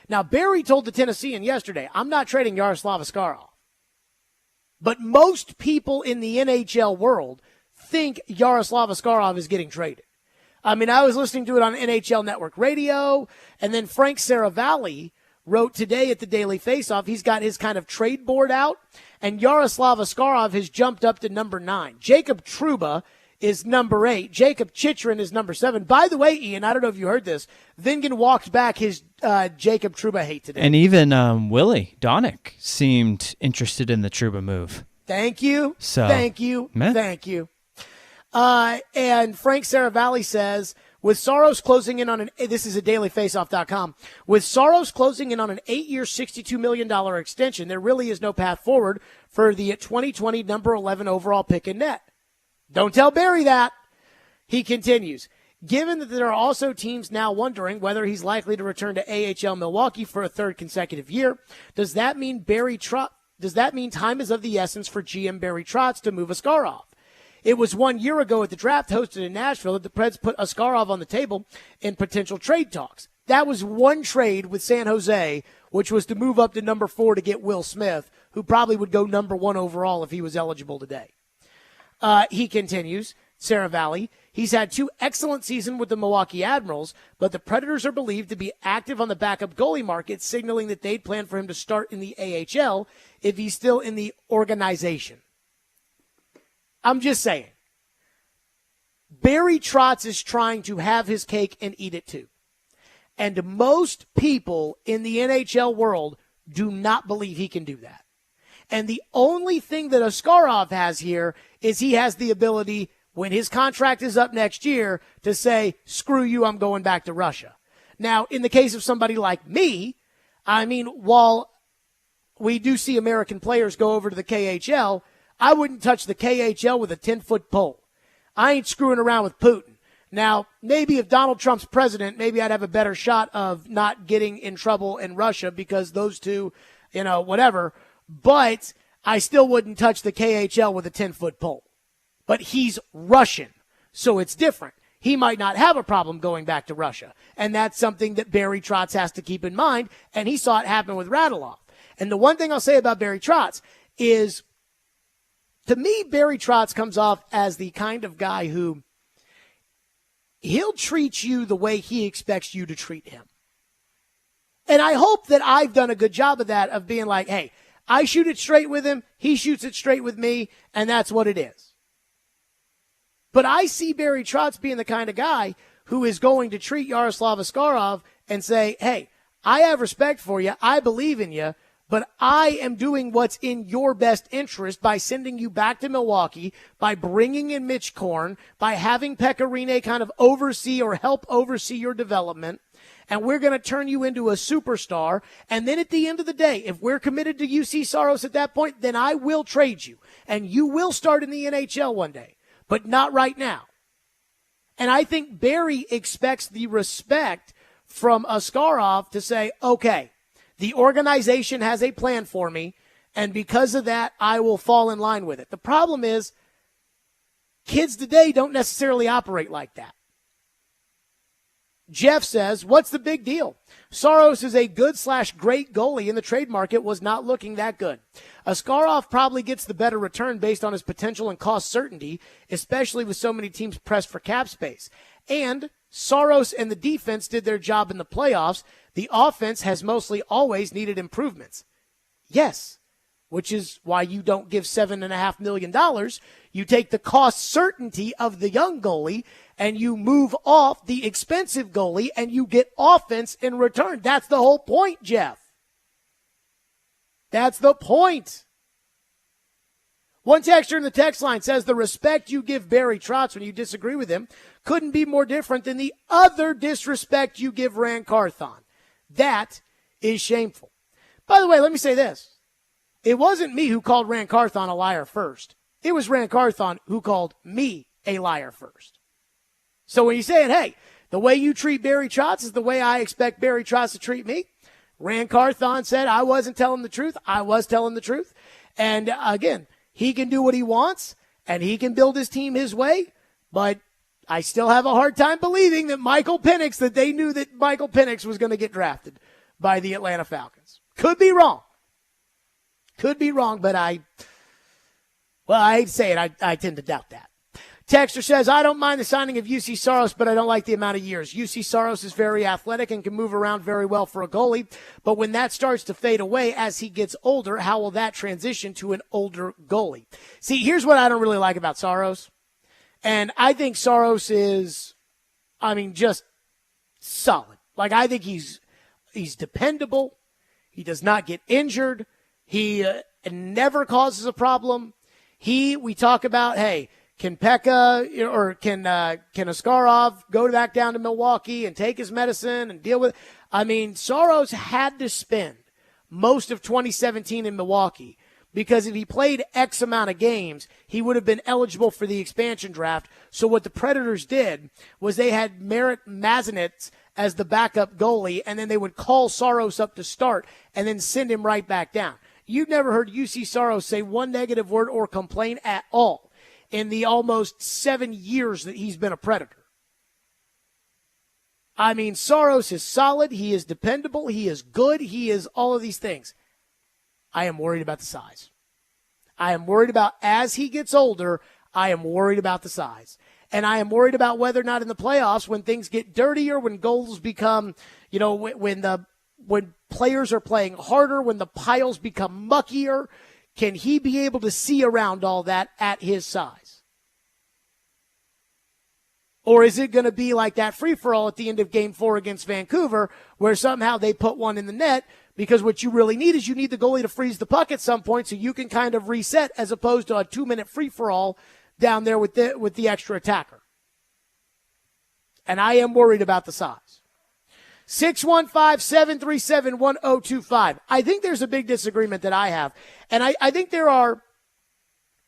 Now, Barry told the Tennessean yesterday, I'm not trading Yaroslav Askarov. But most people in the NHL world think Yaroslav Askarov is getting traded. I mean, I was listening to it on NHL Network Radio, and then Frank Saravalli wrote today at the Daily Faceoff, he's got his kind of trade board out, and Yaroslav Askarov has jumped up to number 9. Jacob Trouba is number 8. Jacob Chychrun is number 7. By the way, Ian, I don't know if you heard this, Vingan walked back his Jacob Trouba hate today. And even Willie Donick seemed interested in the Trouba move. Thank you. Thank you. And Frank Saravalli says, with Saros closing in on this is a dailyfaceoff.com, with Saros closing in on an 8-year, $62 million extension, there really is no path forward for the 2020 number 11 overall pick in net. Don't tell Barry that. He continues, given that there are also teams now wondering whether he's likely to return to AHL Milwaukee for a third consecutive year, does that mean time is of the essence for GM Barry Trotz to move Askarov? It was 1 year ago at the draft hosted in Nashville that the Preds put Askarov on the table in potential trade talks. That was one trade with San Jose, which was to move up to number 4 to get Will Smith, who probably would go number 1 overall if he was eligible today. He continues, Saravalli, he's had 2 excellent seasons with the Milwaukee Admirals, but the Predators are believed to be active on the backup goalie market, signaling that they'd plan for him to start in the AHL if he's still in the organization. I'm just saying. Barry Trotz is trying to have his cake and eat it too. And most people in the NHL world do not believe he can do that. And the only thing that Askarov has here is he has the ability, when his contract is up next year, to say, screw you, I'm going back to Russia. Now, in the case of somebody like me, I mean, while we do see American players go over to the KHL. I wouldn't touch the KHL with a 10-foot pole. I ain't screwing around with Putin. Now, maybe if Donald Trump's president, maybe I'd have a better shot of not getting in trouble in Russia because those two, whatever. But I still wouldn't touch the KHL with a 10-foot pole. But he's Russian, so it's different. He might not have a problem going back to Russia. And that's something that Barry Trotz has to keep in mind, and he saw it happen with Radulov. And the one thing I'll say about Barry Trotz is, to me, Barry Trotz comes off as the kind of guy who he'll treat you the way he expects you to treat him. And I hope that I've done a good job of that, of being like, hey, I shoot it straight with him, he shoots it straight with me, and that's what it is. But I see Barry Trotz being the kind of guy who is going to treat Yaroslav Askarov and say, hey, I have respect for you, I believe in you, but I am doing what's in your best interest by sending you back to Milwaukee, by bringing in Mitch Korn, by having Pekka Rinne kind of oversee or help oversee your development, and we're going to turn you into a superstar. And then at the end of the day, if we're committed to UC Saros at that point, then I will trade you, and you will start in the NHL one day, but not right now. And I think Barry expects the respect from Askarov to say, okay, the organization has a plan for me, and because of that, I will fall in line with it. The problem is, kids today don't necessarily operate like that. Jeff says, what's the big deal? Saros is a good/great goalie, and the trade market was not looking that good. Askarov probably gets the better return based on his potential and cost certainty, especially with so many teams pressed for cap space. And Saros and the defense did their job in the playoffs. The offense has mostly always needed improvements. Yes, which is why you don't give $7.5 million. You take the cost certainty of the young goalie and you move off the expensive goalie and you get offense in return. That's the whole point, Jeff. That's the point. One texter in the text line says the respect you give Barry Trotz when you disagree with him couldn't be more different than the other disrespect you give Rand Carthon. That is shameful. By the way, let me say this. It wasn't me who called Rand Carthon a liar first. It was Rand Carthon who called me a liar first. So when you're saying, hey, the way you treat Barry Trotz is the way I expect Barry Trotz to treat me, Rand Carthon said I wasn't telling the truth. I was telling the truth. And again, he can do what he wants, and he can build his team his way, but I still have a hard time believing that they knew that Michael Penix was going to get drafted by the Atlanta Falcons. Could be wrong. But I hate to say it, I tend to doubt that. Texter says, I don't mind the signing of UC Saros, but I don't like the amount of years. UC Saros is very athletic and can move around very well for a goalie, but when that starts to fade away as he gets older, how will that transition to an older goalie? See, here's what I don't really like about Saros. And I think Saros is, just solid. Like, I think he's dependable. He does not get injured. He never causes a problem. We talk about, hey, can Pekka or can Askarov go back down to Milwaukee and take his medicine and deal with it? Saros had to spend most of 2017 in Milwaukee because if he played X amount of games, he would have been eligible for the expansion draft. So what the Predators did was they had Merritt Mazinitz as the backup goalie, and then they would call Saros up to start and then send him right back down. You've never heard UC Saros say one negative word or complain at all in the almost 7 years that he's been a Predator. Saros is solid. He is dependable. He is good. He is all of these things. I am worried about the size. I am worried about, as he gets older, I am worried about the size. And I am worried about whether or not in the playoffs, when things get dirtier, when goals become, when players are playing harder, when the piles become muckier, can he be able to see around all that at his size? Or is it going to be like that free-for-all at the end of Game 4 against Vancouver, where somehow they put one in the net, because what you really need is you need the goalie to freeze the puck at some point so you can kind of reset, as opposed to a 2-minute free-for-all down there with the extra attacker. And I am worried about the size. 615-737-1025. I think there's a big disagreement that I have. And I think there are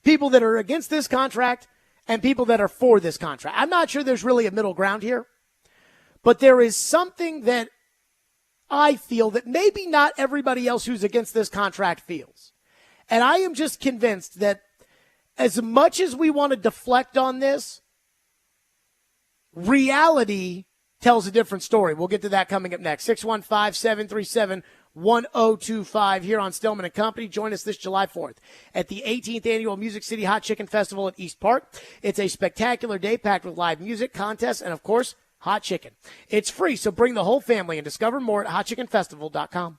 people that are against this contract and people that are for this contract. I'm not sure there's really a middle ground here. But there is something that I feel that maybe not everybody else who's against this contract feels. And I am just convinced that as much as we want to deflect on this, reality tells a different story. We'll get to that coming up next. 615-737-1025 here on Stillman & Company. Join us this July 4th at the 18th Annual Music City Hot Chicken Festival at East Park. It's a spectacular day packed with live music, contests, and, of course, hot chicken. It's free, so bring the whole family and discover more at hotchickenfestival.com.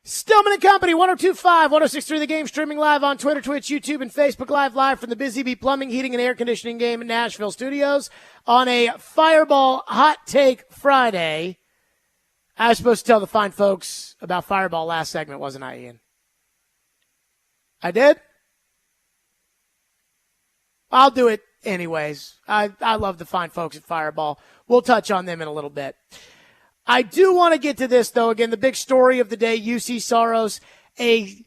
Stillman and Company, 102.5, 106.3 The Game, streaming live on Twitter, Twitch, YouTube, and Facebook live from the Busy Bee Plumbing, Heating, and Air Conditioning game in Nashville studios on a Fireball Hot Take Friday. I was supposed to tell the fine folks about Fireball last segment, wasn't I, Ian? I did? I'll do it anyways. I love the fine folks at Fireball. We'll touch on them in a little bit. I do want to get to this, though. Again, the big story of the day, UC Saros, an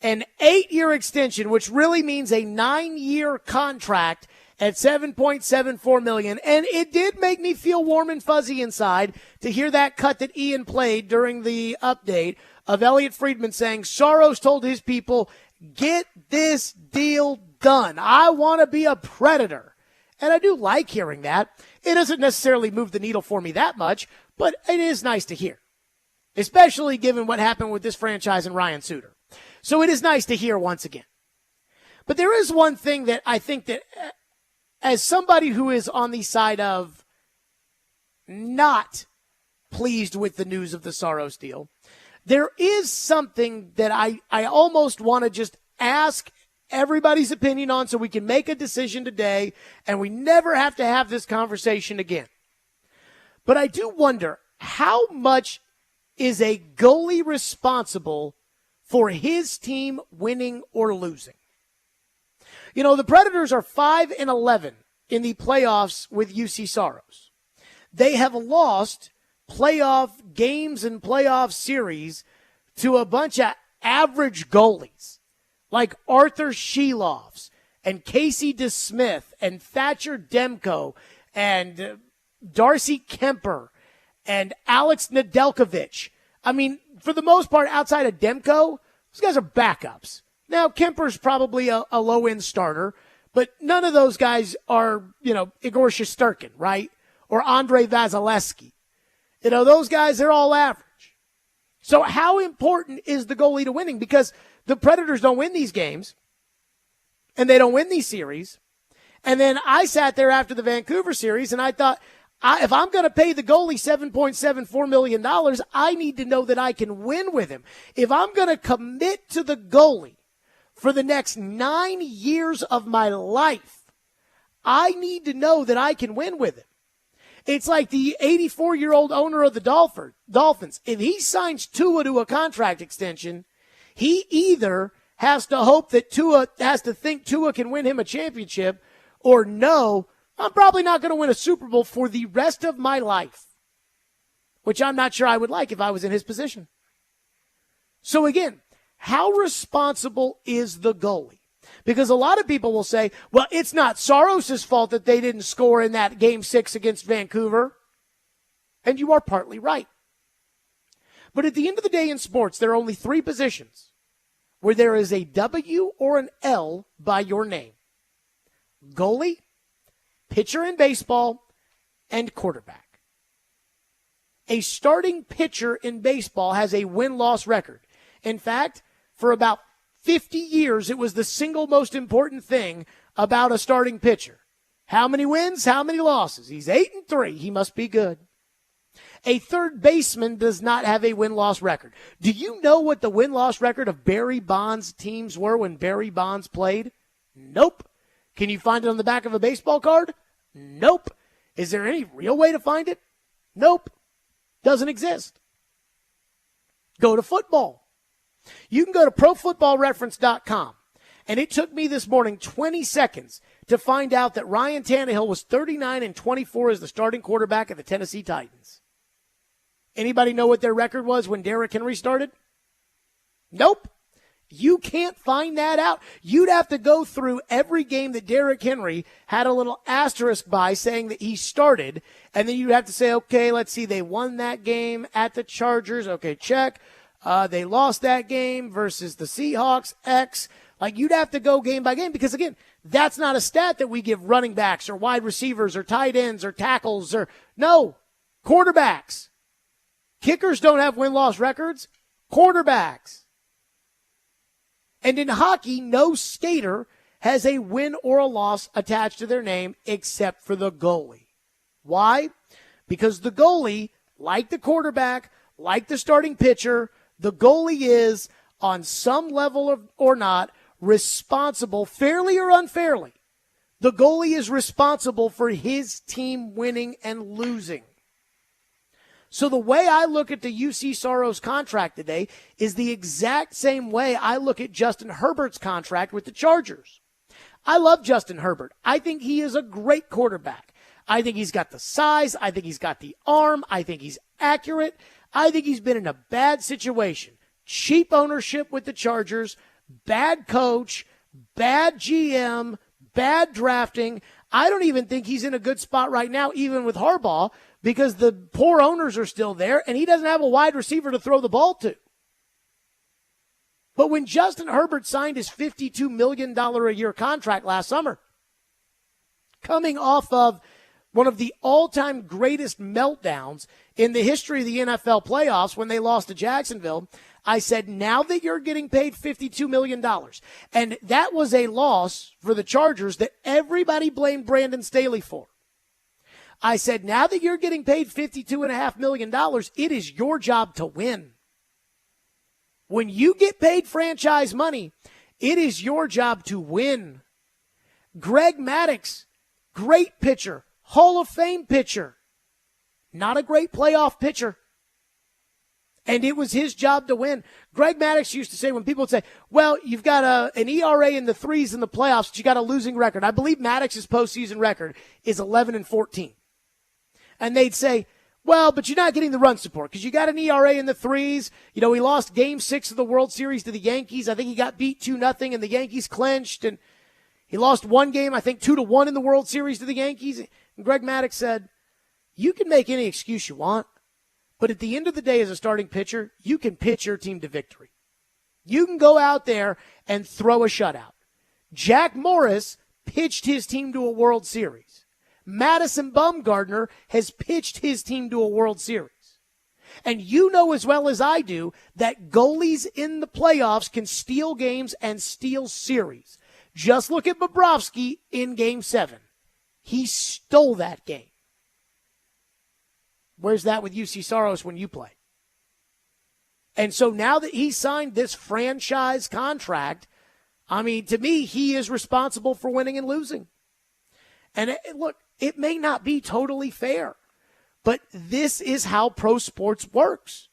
8-year extension, which really means a 9-year contract at $7.74 million. And it did make me feel warm and fuzzy inside to hear that cut that Ian played during the update of Elliot Friedman saying Saros told his people, get this deal done. I want to be a Predator. And I do like hearing that. It doesn't necessarily move the needle for me that much, but it is nice to hear, especially given what happened with this franchise and Ryan Suter. So it is nice to hear once again. But there is one thing that I think that as somebody who is on the side of not pleased with the news of the Saros deal, there is something that I almost want to just ask everybody's opinion on so we can make a decision today and we never have to have this conversation again. But I do wonder, how much is a goalie responsible for his team winning or losing? You know, the Predators are 5-11 in the playoffs with UC Saros. They have lost playoff games and playoff series to a bunch of average goalies like Arthur Sheloffs and Casey DeSmith and Thatcher Demko and Darcy Kemper and Alex Nedeljkovic. I mean, for the most part, outside of Demko, those guys are backups. Now, Kemper's probably a low-end starter, but none of those guys are, Igor Shesterkin, right? Or Andrei Vasilevsky. Those guys, they're all average. So how important is the goalie to winning? Because the Predators don't win these games, and they don't win these series. And then I sat there after the Vancouver series, and I thought, if I'm going to pay the goalie $7.74 million, I need to know that I can win with him. If I'm going to commit to the goalie for the next 9 years of my life, I need to know that I can win with him. It's like the 84-year-old owner of the Dolphins. If he signs Tua to a contract extension, he either has to hope that Tua has to think Tua can win him a championship, or no, I'm probably not going to win a Super Bowl for the rest of my life, which I'm not sure I would like if I was in his position. So again, how responsible is the goalie? Because a lot of people will say, well, it's not Saros' fault that they didn't score in that Game 6 against Vancouver. And you are partly right. But at the end of the day in sports, there are only 3 positions where there is a W or an L by your name. Goalie, pitcher in baseball, and quarterback. A starting pitcher in baseball has a win-loss record. In fact, for about 50 years, it was the single most important thing about a starting pitcher. How many wins? How many losses? He's 8-3. He must be good. A third baseman does not have a win-loss record. Do you know what the win-loss record of Barry Bonds' teams were when Barry Bonds played? Nope. Can you find it on the back of a baseball card? Nope. Is there any real way to find it? Nope. Doesn't exist. Go to football. You can go to ProFootballReference.com, and it took me this morning 20 seconds to find out that Ryan Tannehill was 39-24 as the starting quarterback of the Tennessee Titans. Anybody know what their record was when Derrick Henry started? Nope. You can't find that out. You'd have to go through every game that Derrick Henry had a little asterisk by saying that he started, and then you'd have to say, okay, let's see, they won that game at the Chargers. Okay, check. They lost that game versus the Seahawks, X. Like, you'd have to go game by game because, again, that's not a stat that we give running backs or wide receivers or tight ends or tackles or, no, quarterbacks. Kickers don't have win-loss records. Quarterbacks. And in hockey, no skater has a win or a loss attached to their name except for the goalie. Why? Because the goalie, like the quarterback, like the starting pitcher, The goalie is, on some level or not, responsible, fairly or unfairly. The goalie is responsible for his team winning and losing. So the way I look at the UC Soros contract today is the exact same way I look at Justin Herbert's contract with the Chargers. I love Justin Herbert. I think he is a great quarterback. I think he's got the size. I think he's got the arm. I think he's accurate. I think he's been in a bad situation. Cheap ownership with the Chargers, bad coach, bad GM, bad drafting. I don't even think he's in a good spot right now, even with Harbaugh, because the poor owners are still there, and he doesn't have a wide receiver to throw the ball to. But when Justin Herbert signed his $52 million a year contract last summer, coming off of one of the all-time greatest meltdowns in the history of the NFL playoffs when they lost to Jacksonville, I said, now that you're getting paid $52 million, and that was a loss for the Chargers that everybody blamed Brandon Staley for. I said, now that you're getting paid $52.5 million, it is your job to win. When you get paid franchise money, it is your job to win. Greg Maddux, great pitcher, Hall of Fame pitcher, not a great playoff pitcher. And it was his job to win. Greg Maddux used to say, when people would say, well, you've got an ERA in the threes in the playoffs, but you got a losing record. I believe Maddox's postseason record is 11-14. And they'd say, well, but you're not getting the run support because you got an ERA in the threes. You know, he lost Game 6 of the World Series to the Yankees. I think he got beat 2-0, and the Yankees clinched. And he lost one game, I think 2-1 in the World Series to the Yankees. And Greg Maddux said, you can make any excuse you want, but at the end of the day as a starting pitcher, you can pitch your team to victory. You can go out there and throw a shutout. Jack Morris pitched his team to a World Series. Madison Bumgarner has pitched his team to a World Series. And you know as well as I do that goalies in the playoffs can steal games and steal series. Just look at Bobrovsky in Game 7. He stole that game. Where's that with UC Soros when you play? And so now that he signed this franchise contract, I mean, to me, he is responsible for winning and losing. And look, it may not be totally fair, but this is how pro sports works.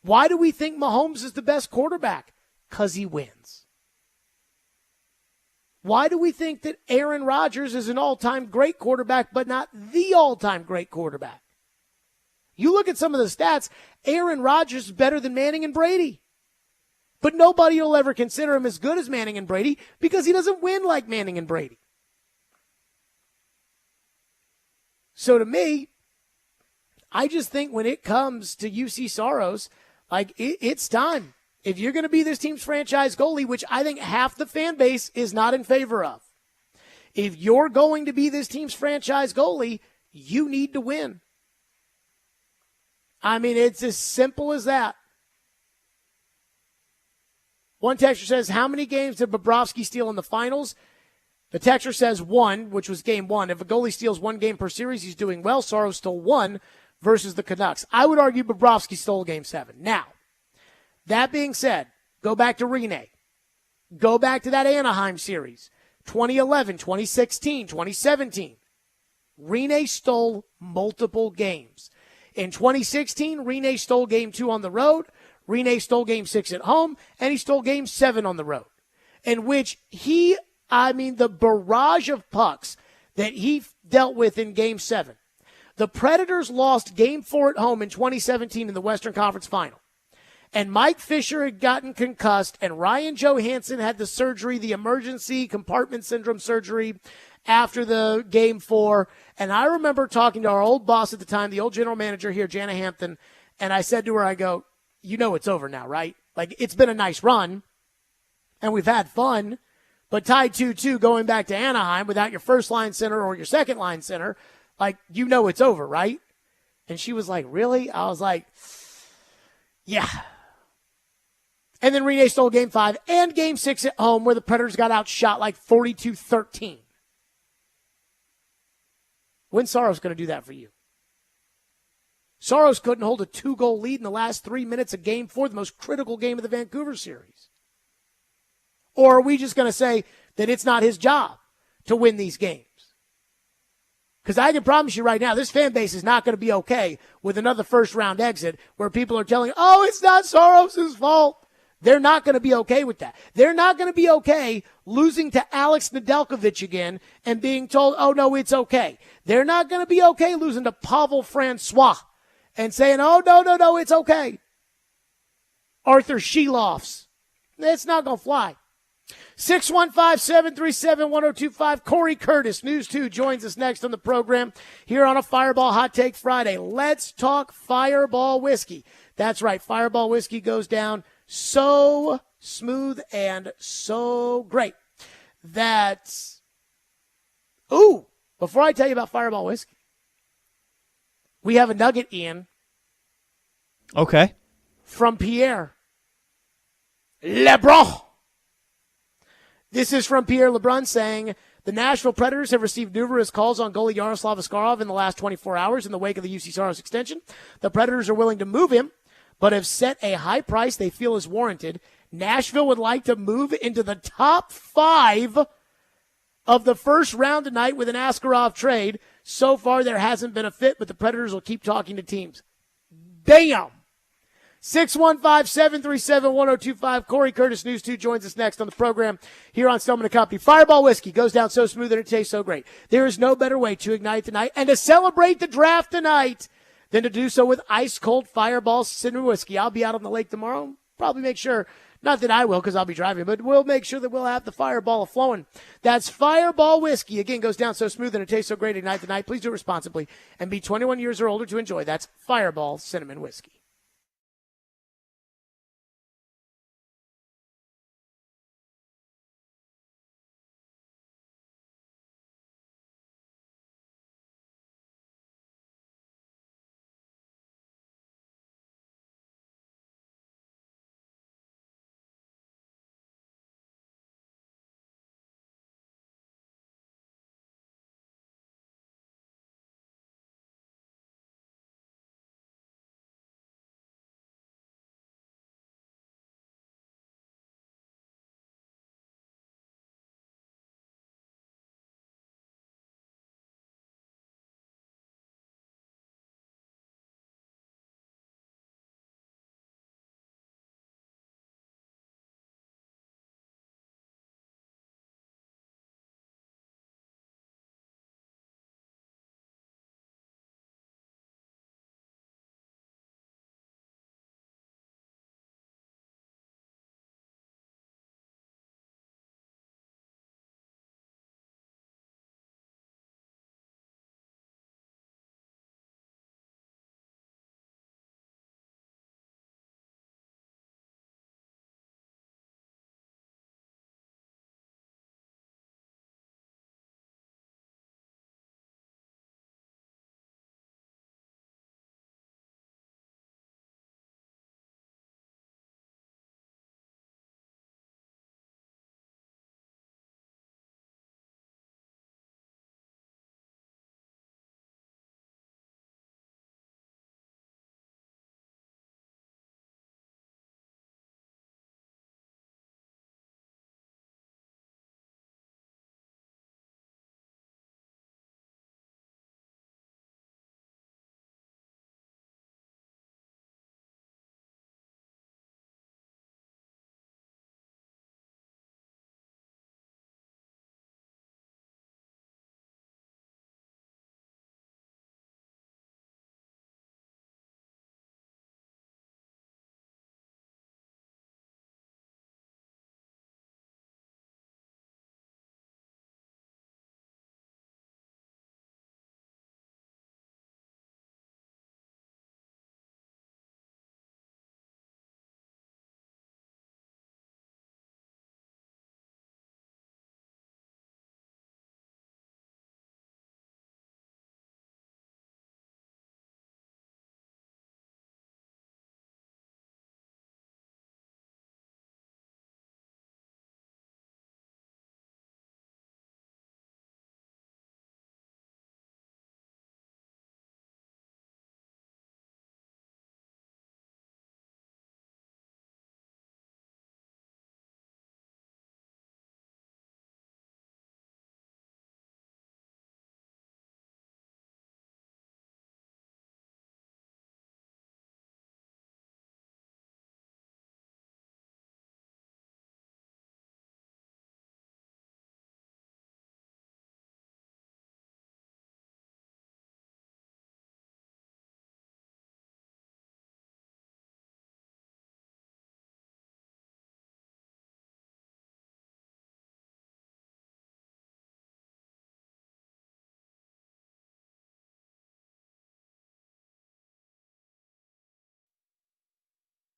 Why do we think Mahomes is the best quarterback? Because he wins. Why do we think that Aaron Rodgers is an all-time great quarterback, but not the all-time great quarterback? You look at some of the stats, Aaron Rodgers is better than Manning and Brady. But nobody will ever consider him as good as Manning and Brady because he doesn't win like Manning and Brady. So to me, I just think when it comes to UC Soros, like it's time. If you're going to be this team's franchise goalie, which I think half the fan base is not in favor of, if you're going to be this team's franchise goalie, you need to win. I mean, it's as simple as that. One texter says, how many games did Bobrovsky steal in the finals? The texter says 1, which was Game 1. If a goalie steals 1 game per series, he's doing well. Soros stole 1 versus the Canucks. I would argue Bobrovsky stole Game 7. Now, that being said, go back to Rene. Go back to that Anaheim series. 2011, 2016, 2017. Rene stole multiple games. In 2016, Rene stole Game 2 on the road. Rene stole Game 6 at home. And he stole Game 7 on the road. In which the barrage of pucks that he dealt with in Game 7. The Predators lost Game 4 at home in 2017 in the Western Conference Final. And Mike Fisher had gotten concussed, and Ryan Johansson had the surgery, the emergency compartment syndrome surgery after the Game 4. And I remember talking to our old boss at the time, the old general manager here, Jana Hampton, and I said to her, I go, you know it's over now, right? Like, it's been a nice run, and we've had fun, but tied 2-2 going back to Anaheim without your first-line center or your second-line center, like, you know it's over, right? And she was like, really? I was like, yeah. And then Rene stole Game 5 and Game 6 at home where the Predators got outshot like 42-13. When's Soros going to do that for you? Saros couldn't hold a 2-goal lead in the last 3 minutes of game 4, the most critical game of the Vancouver series. Or are we just going to say that it's not his job to win these games? Because I can promise you right now, this fan base is not going to be okay with another first-round exit where people are telling, oh, it's not Saros' fault. They're not going to be okay with that. They're not going to be okay losing to Alex Nedeljkovic again and being told, oh, no, it's okay. They're not going to be okay losing to Pavel Francois and saying, oh, no, it's okay. Arthur Sheloffs. It's not going to fly. 615-737-1025. Corey Curtis, News 2, joins us next on the program here on a Fireball Hot Take Friday. Let's talk Fireball whiskey. That's right, Fireball whiskey goes down so smooth and so great that, before I tell you about Fireball whiskey, we have a nugget, Ian. Okay. From Pierre LeBrun. This is from Pierre LeBrun saying, the Nashville Predators have received numerous calls on goalie Yaroslav Askarov in the last 24 hours in the wake of the UC Saros extension. The Predators are willing to move him, but have set a high price they feel is warranted. Nashville would like to move into the top 5 of the first round tonight with an Askarov trade. So far, there hasn't been a fit, but the Predators will keep talking to teams. Damn! 615-737-1025. Corey Curtis, News 2, joins us next on the program here on Stillman & Company. Fireball whiskey goes down so smooth and it tastes so great. There is no better way to ignite the night and to celebrate the draft tonight than to do so with ice-cold Fireball Cinnamon whiskey. I'll be out on the lake tomorrow. Probably make sure, not that I will because I'll be driving, but we'll make sure that we'll have the Fireball flowing. That's Fireball whiskey. Again, goes down so smooth and it tastes so great. Ignite the night. Please do it responsibly and be 21 years or older to enjoy. That's Fireball Cinnamon whiskey.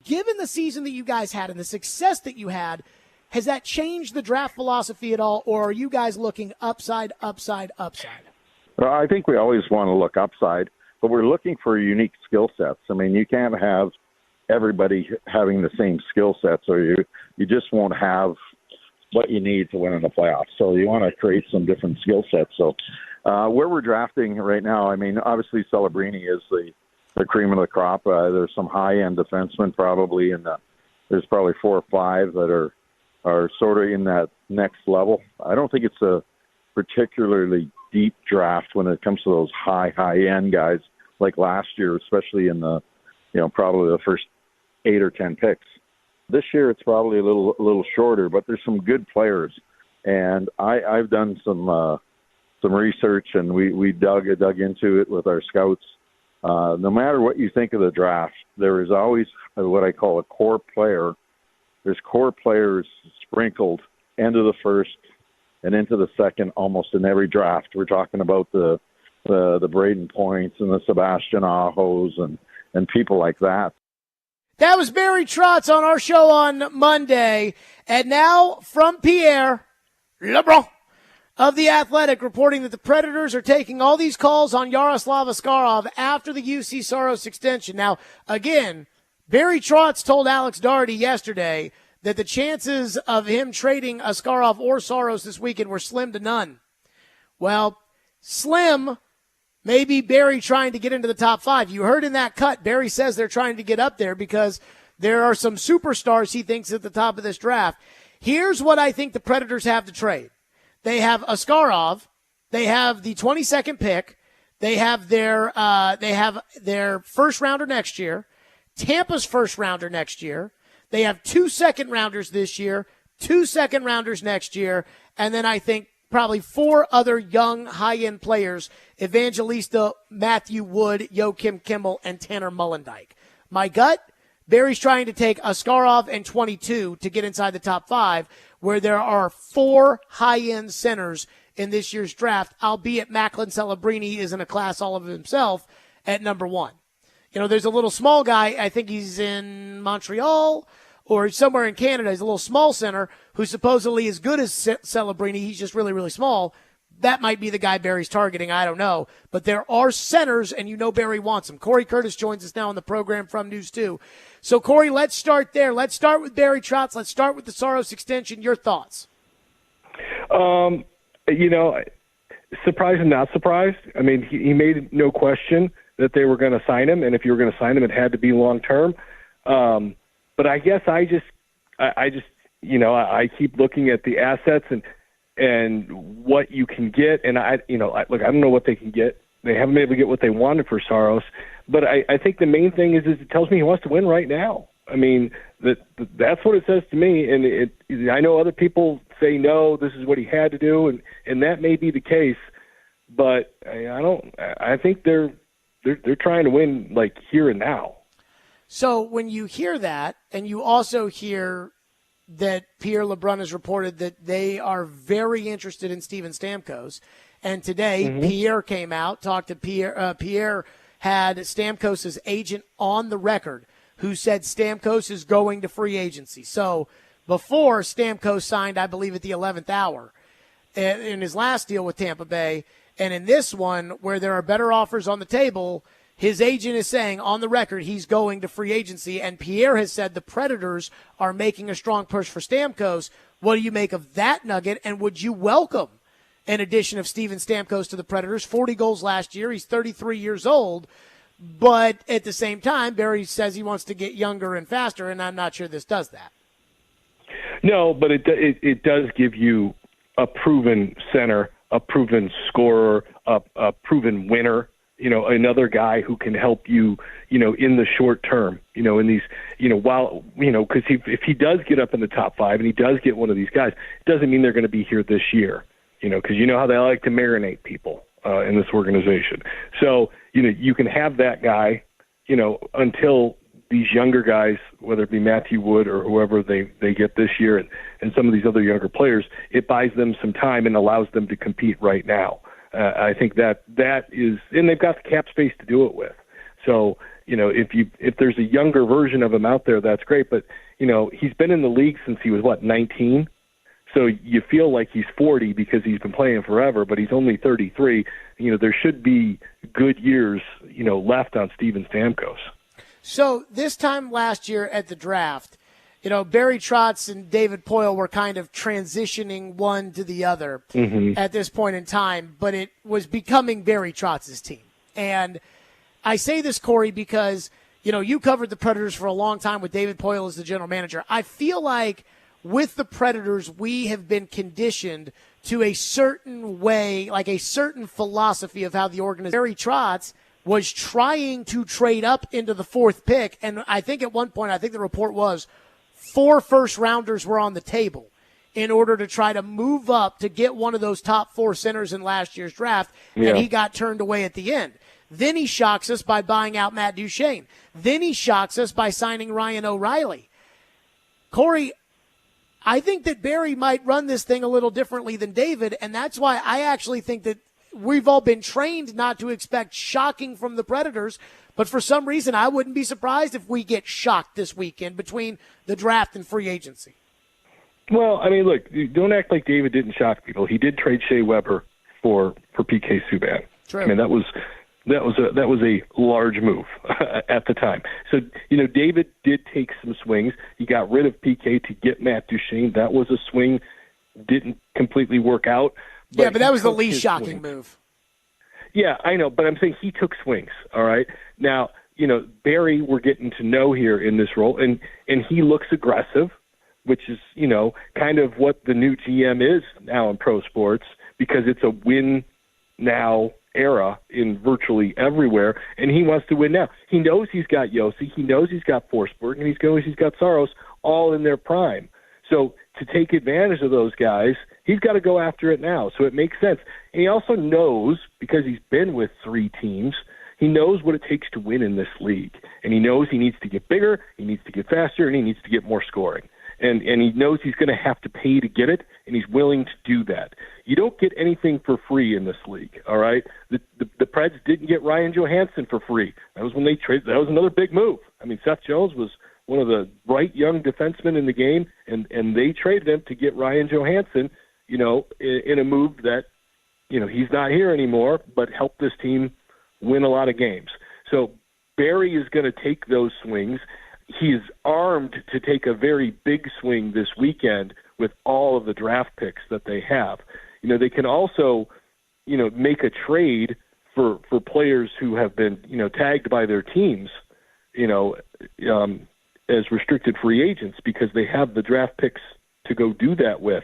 given the season that you guys had and the success that you had, has that changed the draft philosophy at all, or are you guys looking upside, upside, upside? Well, I think we always want to look upside, but we're looking for unique skill sets. I mean, you can't have everybody having the same skill sets, or you just won't have what you need to win in the playoffs. So you want to create some different skill sets. So where we're drafting right now, I mean, obviously Celebrini is the cream of the crop. There's some high-end defensemen probably, and there's probably 4 or 5 that are sort of in that next level. I don't think it's a particularly deep draft when it comes to those high-end guys like last year, especially in the, probably the first 8 or 10 picks. This year it's probably a little shorter, but there's some good players, and I've done some research, and we dug into it with our scouts. No matter what you think of the draft, there is always what I call a core player. There's core players sprinkled into the first and into the second almost in every draft. We're talking about the Braden Points and the Sebastian Ahos and people like that. That was Barry Trotz on our show on Monday. And now from Pierre LeBrun of The Athletic, reporting that the Predators are taking all these calls on Yaroslav Askarov after the UC Saros extension. Now, again, Barry Trotz told Alex Doherty yesterday that the chances of him trading Askarov or Saros this weekend were slim to none. Well, slim may be Barry trying to get into the top 5. You heard in that cut, Barry says they're trying to get up there because there are some superstars he thinks at the top of this draft. Here's what I think the Predators have to trade. They have Askarov. They have the 22nd pick. They have their first rounder next year. Tampa's first rounder next year. They have 2 second rounders this year, 2 second rounders next year, and then I think probably 4 other young high-end players: Evangelista, Matthew Wood, Joakim Kimmel, and Tanner Mullendijk. My gut, Barry's trying to take Askarov and 22 to get inside the top 5, where there are 4 high-end centers in this year's draft, albeit Macklin Celebrini is in a class all of himself at number 1. There's a little small guy, I think he's in Montreal or somewhere in Canada. He's a little small center who supposedly is good as Celebrini. He's just really, really small. That might be the guy Barry's targeting. I don't know. But there are centers, and Barry wants them. Corey Curtis joins us now on the program from News 2. So, Corey, let's start there. Let's start with Barry Trotz. Let's start with the Saros extension. Your thoughts? Surprised and not surprised. I mean, he made no question that they were going to sign him, and if you were going to sign him, it had to be long term. But I guess I keep looking at the assets and what you can get, and I don't know what they can get. They haven't been able to get what they wanted for Saros, but I think the main thing is it tells me he wants to win right now. I mean, that's what it says to me, and I know other people say no, this is what he had to do, and that may be the case, but I think they're trying to win like here and now. So when you hear that, and you also hear that Pierre LeBrun has reported that they are very interested in Steven Stamkos, and today Pierre came out, talked to Pierre. Pierre had Stamkos' agent on the record who said Stamkos is going to free agency. So before Stamkos signed, I believe, at the 11th hour in his last deal with Tampa Bay, and in this one where there are better offers on the table, his agent is saying on the record he's going to free agency, and Pierre has said the Predators are making a strong push for Stamkos. What do you make of that nugget, and would you welcome an addition of Steven Stamkos to the Predators? 40 goals last year. He's 33 years old, but at the same time, Barry says he wants to get younger and faster, and I'm not sure this does that. No, but it does give you a proven center, a proven scorer, a proven winner. Another guy who can help you, in the short term, in these, because if he does get up in the top 5 and he does get one of these guys, it doesn't mean they're going to be here this year, because how they like to marinate people in this organization. So, you can have that guy, until these younger guys, whether it be Matthew Wood or whoever they get this year and some of these other younger players, it buys them some time and allows them to compete right now. I think that is, and they've got the cap space to do it with. So, if there's a younger version of him out there, that's great. But, he's been in the league since he was, 19? So you feel like he's 40 because he's been playing forever, but he's only 33. There should be good years, left on Steven Stamkos. So this time last year at the draft, Barry Trotz and David Poile were kind of transitioning one to the other at this point in time, but it was becoming Barry Trotz's team. And I say this, Corey, because, you covered the Predators for a long time with David Poile as the general manager. I feel like with the Predators, we have been conditioned to a certain way, like a certain philosophy of how the organization. Barry Trotz was trying to trade up into the fourth pick, and I think at one point, the report was 4 first-rounders were on the table in order to try to move up to get one of those top 4 centers in last year's draft, and he got turned away at the end. Then he shocks us by buying out Matt Duchene. Then he shocks us by signing Ryan O'Reilly. Corey, I think that Barry might run this thing a little differently than David, and that's why I actually think that we've all been trained not to expect shocking from the Predators, but for some reason I wouldn't be surprised if we get shocked this weekend between the draft and free agency. Well, look, don't act like David didn't shock people. He did trade Shea Weber for PK Subban. True. That was a large move at the time. So, David did take some swings. He got rid of PK to get Matt Duchene. That was a swing, didn't completely work out. But that was the least shocking move. Yeah, I know, but I'm saying he took swings, all right? Now, Barry we're getting to know here in this role, and he looks aggressive, which is, kind of what the new GM is now in pro sports, because it's a win now era in virtually everywhere, and he wants to win now. He knows he's got Yossi, he knows he's got Forsberg, and he knows he's got Saros all in their prime. So to take advantage of those guys, he's got to go after it now. So it makes sense. And he also knows, because he's been with 3 teams, he knows what it takes to win in this league. And he knows he needs to get bigger, he needs to get faster, and he needs to get more scoring. And he knows he's going to have to pay to get it, and he's willing to do that. You don't get anything for free in this league, all right? The Preds didn't get Ryan Johansson for free. That was when they traded. That was another big move. Seth Jones was one of the bright young defensemen in the game, and they traded him to get Ryan Johansson, in a move that, he's not here anymore, but helped this team win a lot of games. So Barry is going to take those swings. He's armed to take a very big swing this weekend with all of the draft picks that they have. They can also, make a trade for players who have been, tagged by their teams, as restricted free agents, because they have the draft picks to go do that with.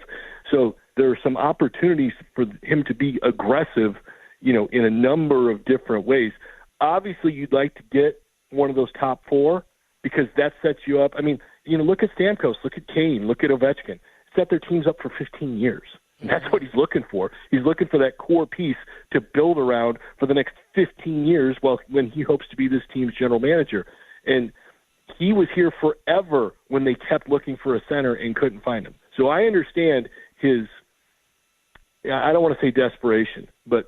So there are some opportunities for him to be aggressive, in a number of different ways. Obviously, you'd like to get one of those top 4, because that sets you up. Look at Stamkos, look at Kane, look at Ovechkin. Set their teams up for 15 years. And that's what he's looking for. He's looking for that core piece to build around for the next 15 years when he hopes to be this team's general manager. And he was here forever when they kept looking for a center and couldn't find him. So I understand his, I don't want to say desperation, but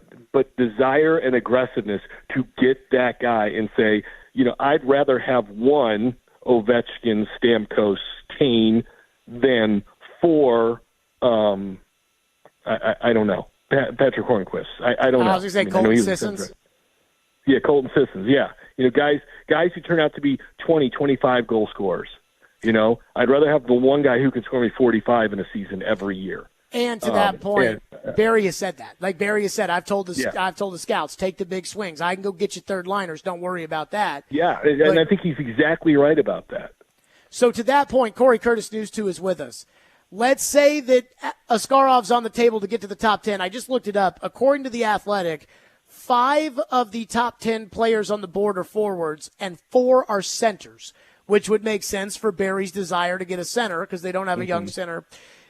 desire and aggressiveness to get that guy and say, I'd rather have 1 Ovechkin, Stamkos, Kane than 4, I don't know, Patrick Hornquist. I don't know. I was going to say Colton Sissons. Yeah, Colton Sissons, yeah. Guys who turn out to be 20, 25 goal scorers. I'd rather have the one guy who can score me 45 in a season every year. And to that point, Barry has said that. Like Barry has said, I've told the scouts, take the big swings. I can go get you third liners. Don't worry about that. Yeah, and I think he's exactly right about that. So to that point, Corey Curtis, News 2, is with us. Let's say that Askarov's on the table to get to the top 10. I just looked it up. According to The Athletic, 5 of the top 10 players on the board are forwards and 4 are centers, which would make sense for Barry's desire to get a center because they don't have a young center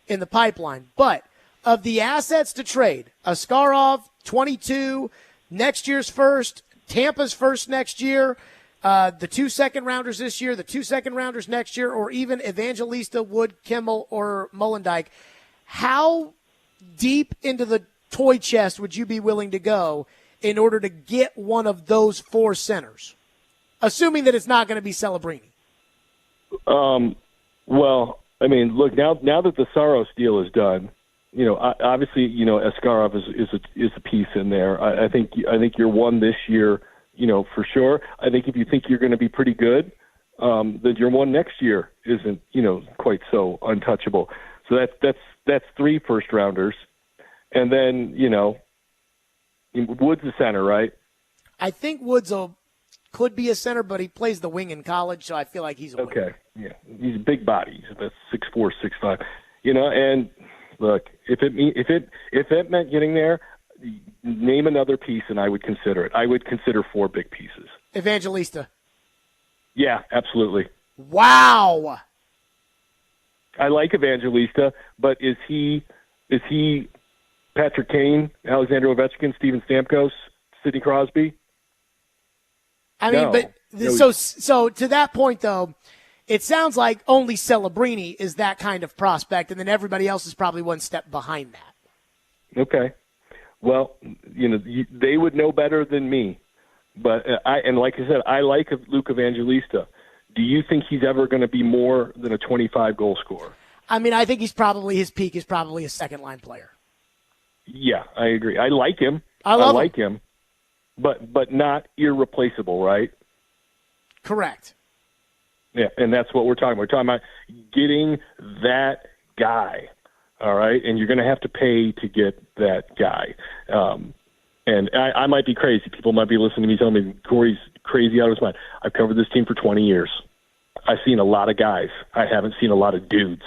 in the pipeline. But of the assets to trade, Askarov, 22, next year's first, Tampa's first next year, the 2 second-rounders this year, the 2 second-rounders next year, or even Evangelista, Wood, Kimmel, or Mullendijk, how deep into the toy chest would you be willing to go in order to get one of those 4 centers? assuming that it's not going to be Celebrini. Well, I mean, look, now that the Saros deal is done, obviously, Askarov is a piece in there. I think you're one this year, for sure. I think if you think you're going to be pretty good, then your one next year isn't, quite so untouchable. So that's 3 first-rounders. And then, Wood's the center, right? I think Woods could be a center, but he plays the wing in college, so I feel like he's a winger. Okay, yeah. He's a big body. He's about 6'4", 6'5". And look, if it meant getting there, name another piece and I would consider it. I would consider 4 big pieces. Evangelista. Yeah, absolutely. Wow. I like Evangelista, but is he Patrick Kane, Alexander Ovechkin, Steven Stamkos, Sidney Crosby? I mean, No. but so to that point, though, it sounds like only Celebrini is that kind of prospect, and then everybody else is probably one step behind that. Okay. Well, they would know better than me. But like I said, I like Luke Evangelista. Do you think he's ever going to be more than a 25-goal scorer? I mean, I think his peak is probably a second-line player. Yeah, I agree. I like him. I like him. But not irreplaceable, right? Correct. Yeah, and that's what we're talking about. We're talking about getting that guy, all right? And you're going to have to pay to get that guy. And I might be crazy. People might be listening to me telling me Corey's crazy out of his mind. I've covered this team for 20 years. I've seen a lot of guys. I haven't seen a lot of dudes.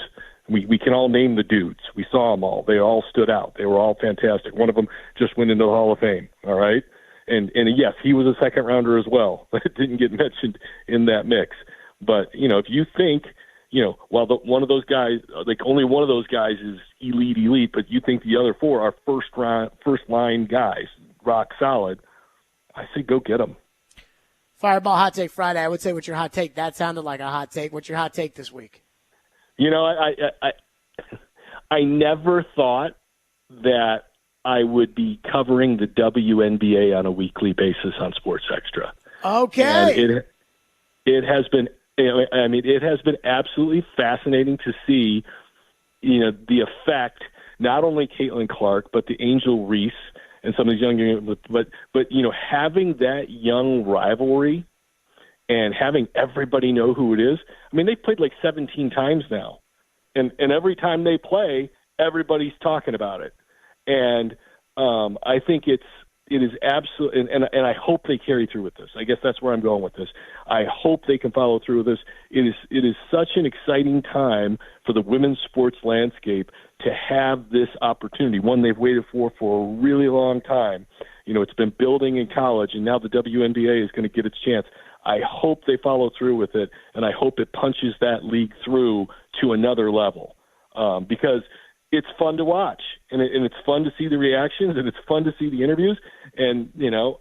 We can all name the dudes. We saw them all. They all stood out. They were all fantastic. One of them just went into the Hall of Fame, all right? And yes, he was a second-rounder as well, but it didn't get mentioned in that mix. But, if you think, while one of those guys, like only one of those guys is elite, but you think the other 4 are first-line guys, rock solid, I say go get them. Fireball Hot Take Friday. I would say, what's your hot take? That sounded like a hot take. What's your hot take this week? I never thought that I would be covering the WNBA on a weekly basis on Sports Extra. Okay. And it has been, it has been absolutely fascinating to see, the effect, not only Caitlin Clark, but the Angel Reese and some of these young, but having that young rivalry and having everybody know who it is. I mean, they played like 17 times now, and every time they play, everybody's talking about it. And I think it is absolutely, and I hope they carry through with this. I guess that's where I'm going with this. I hope they can follow through with this. It is such an exciting time for the women's sports landscape to have this opportunity, one they've waited for a really long time. It's been building in college, and now the WNBA is going to get its chance. I hope they follow through with it, and I hope it punches that league through to another level because it's fun to watch, and it's fun to see the reactions, and it's fun to see the interviews. And,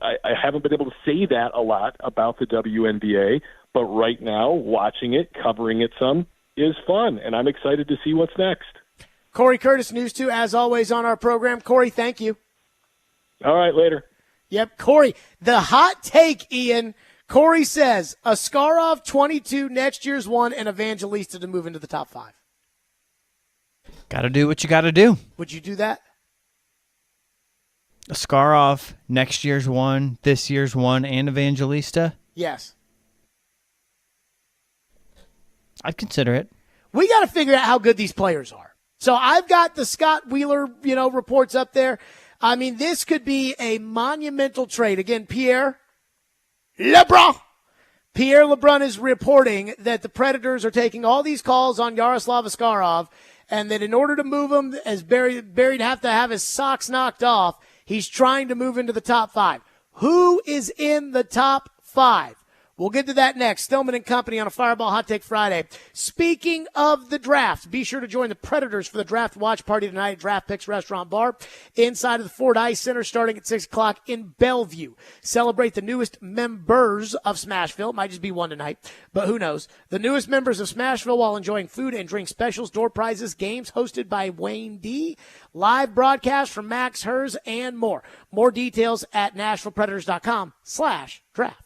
I haven't been able to say that a lot about the WNBA, but right now, watching it, covering it some, is fun, and I'm excited to see what's next. Corey Curtis, News 2, as always on our program. Corey, thank you. All right, later. Yep, Corey, the hot take, Ian. Corey says, Askarov 22, next year's 1, and Evangelista to move into the top 5. Got to do what you got to do. Would you do that? Askarov, next year's 1, this year's 1, and Evangelista? Yes. I'd consider it. We got to figure out how good these players are. So I've got the Scott Wheeler, reports up there. I mean, this could be a monumental trade. Again, Pierre LeBrun is reporting that the Predators are taking all these calls on Yaroslav Askarov, and that in order to move him, as Barry'd have to have his socks knocked off, he's trying to move into the top 5. Who is in the top 5? We'll get to that next. Stillman and Company on a Fireball Hot Take Friday. Speaking of the draft, be sure to join the Predators for the draft watch party tonight at Draft Picks Restaurant Bar inside of the Ford Ice Center starting at 6 o'clock in Bellevue. Celebrate the newest members of Smashville. Might just be one tonight, but who knows. The newest members of Smashville while enjoying food and drink specials, door prizes, games hosted by Wayne D., live broadcast from Max Hers, and more. More details at NashvillePredators.com/draft.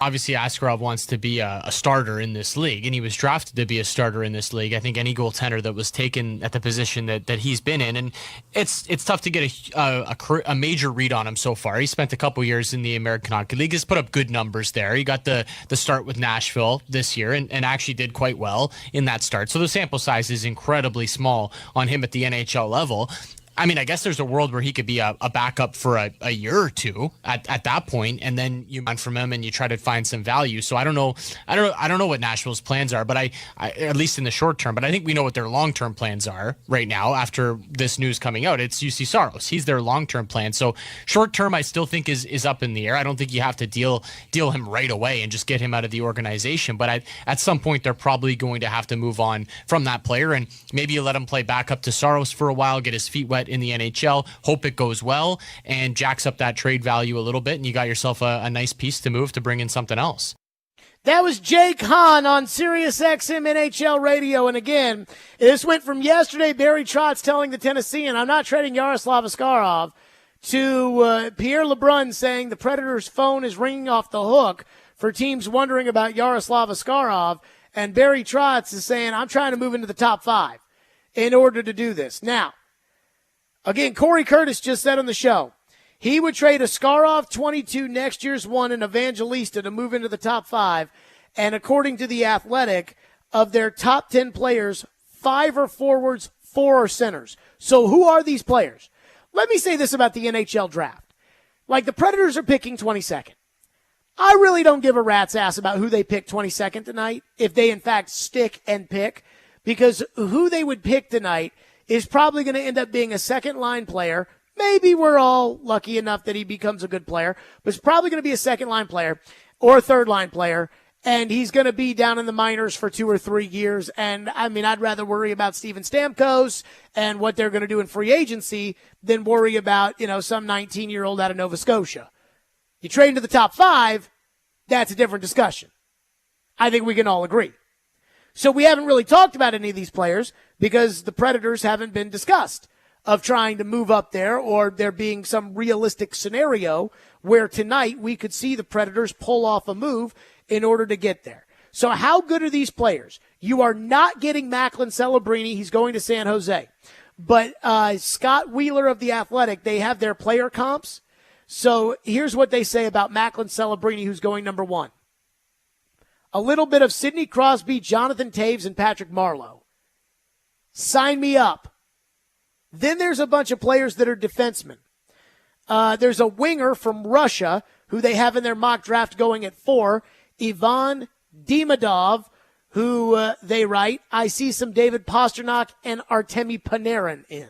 Obviously, Askarov wants to be a starter in this league, and he was drafted to be a starter in this league. I think any goaltender that was taken at the position that he's been in, and it's tough to get a major read on him so far. He spent a couple years in the American Hockey League. He's put up good numbers there. He got the start with Nashville this year and actually did quite well in that start. So the sample size is incredibly small on him at the NHL level. I mean, I guess there's a world where he could be a backup for a year or two at that point, and then you run from him and you try to find some value. So I don't know what Nashville's plans are, but I at least in the short term. But I think we know what their long term plans are right now. After this news coming out, it's UC Saros. He's their long term plan. So short term, I still think is up in the air. I don't think you have to deal him right away and just get him out of the organization. But at some point, they're probably going to have to move on from that player, and maybe you let him play back up to Saros for a while, get his feet wet in the NHL, hope it goes well, and jacks up that trade value a little bit, and you got yourself a nice piece to move to bring in something else. That was Jake Hahn on Sirius XM NHL Radio. And again, this went from yesterday, Barry Trotz telling the Tennessean, I'm not trading Yaroslav Askarov, to Pierre LeBrun saying the Predators' phone is ringing off the hook for teams wondering about Yaroslav Askarov. And Barry Trotz is saying, I'm trying to move into the top 5 in order to do this. Now, again, Corey Curtis just said on the show, he would trade Askarov 22 next year's 1 and Evangelista to move into the top 5. And according to The Athletic, of their top 10 players, 5 are forwards, 4 are centers. So who are these players? Let me say this about the NHL draft. Like, the Predators are picking 22nd. I really don't give a rat's ass about who they pick 22nd tonight, if they in fact stick and pick, because who they would pick tonight is probably going to end up being a second-line player. Maybe we're all lucky enough that he becomes a good player, but it's probably going to be a second-line player or a third-line player, and he's going to be down in the minors for 2 or 3 years. And, I mean, I'd rather worry about Steven Stamkos and what they're going to do in free agency than worry about, some 19-year-old out of Nova Scotia. You trade into the top 5, that's a different discussion. I think we can all agree. So we haven't really talked about any of these players because the Predators haven't been discussed of trying to move up there, or there being some realistic scenario where tonight we could see the Predators pull off a move in order to get there. So how good are these players? You are not getting Macklin Celebrini. He's going to San Jose. But Scott Wheeler of The Athletic, they have their player comps. So here's what they say about Macklin Celebrini, who's going number 1. A little bit of Sidney Crosby, Jonathan Taves, and Patrick Marleau. Sign me up. Then there's a bunch of players that are defensemen. There's a winger from Russia who they have in their mock draft going at 4, Ivan Demidov, who they write, I see some David Pastrnak and Artemi Panarin in.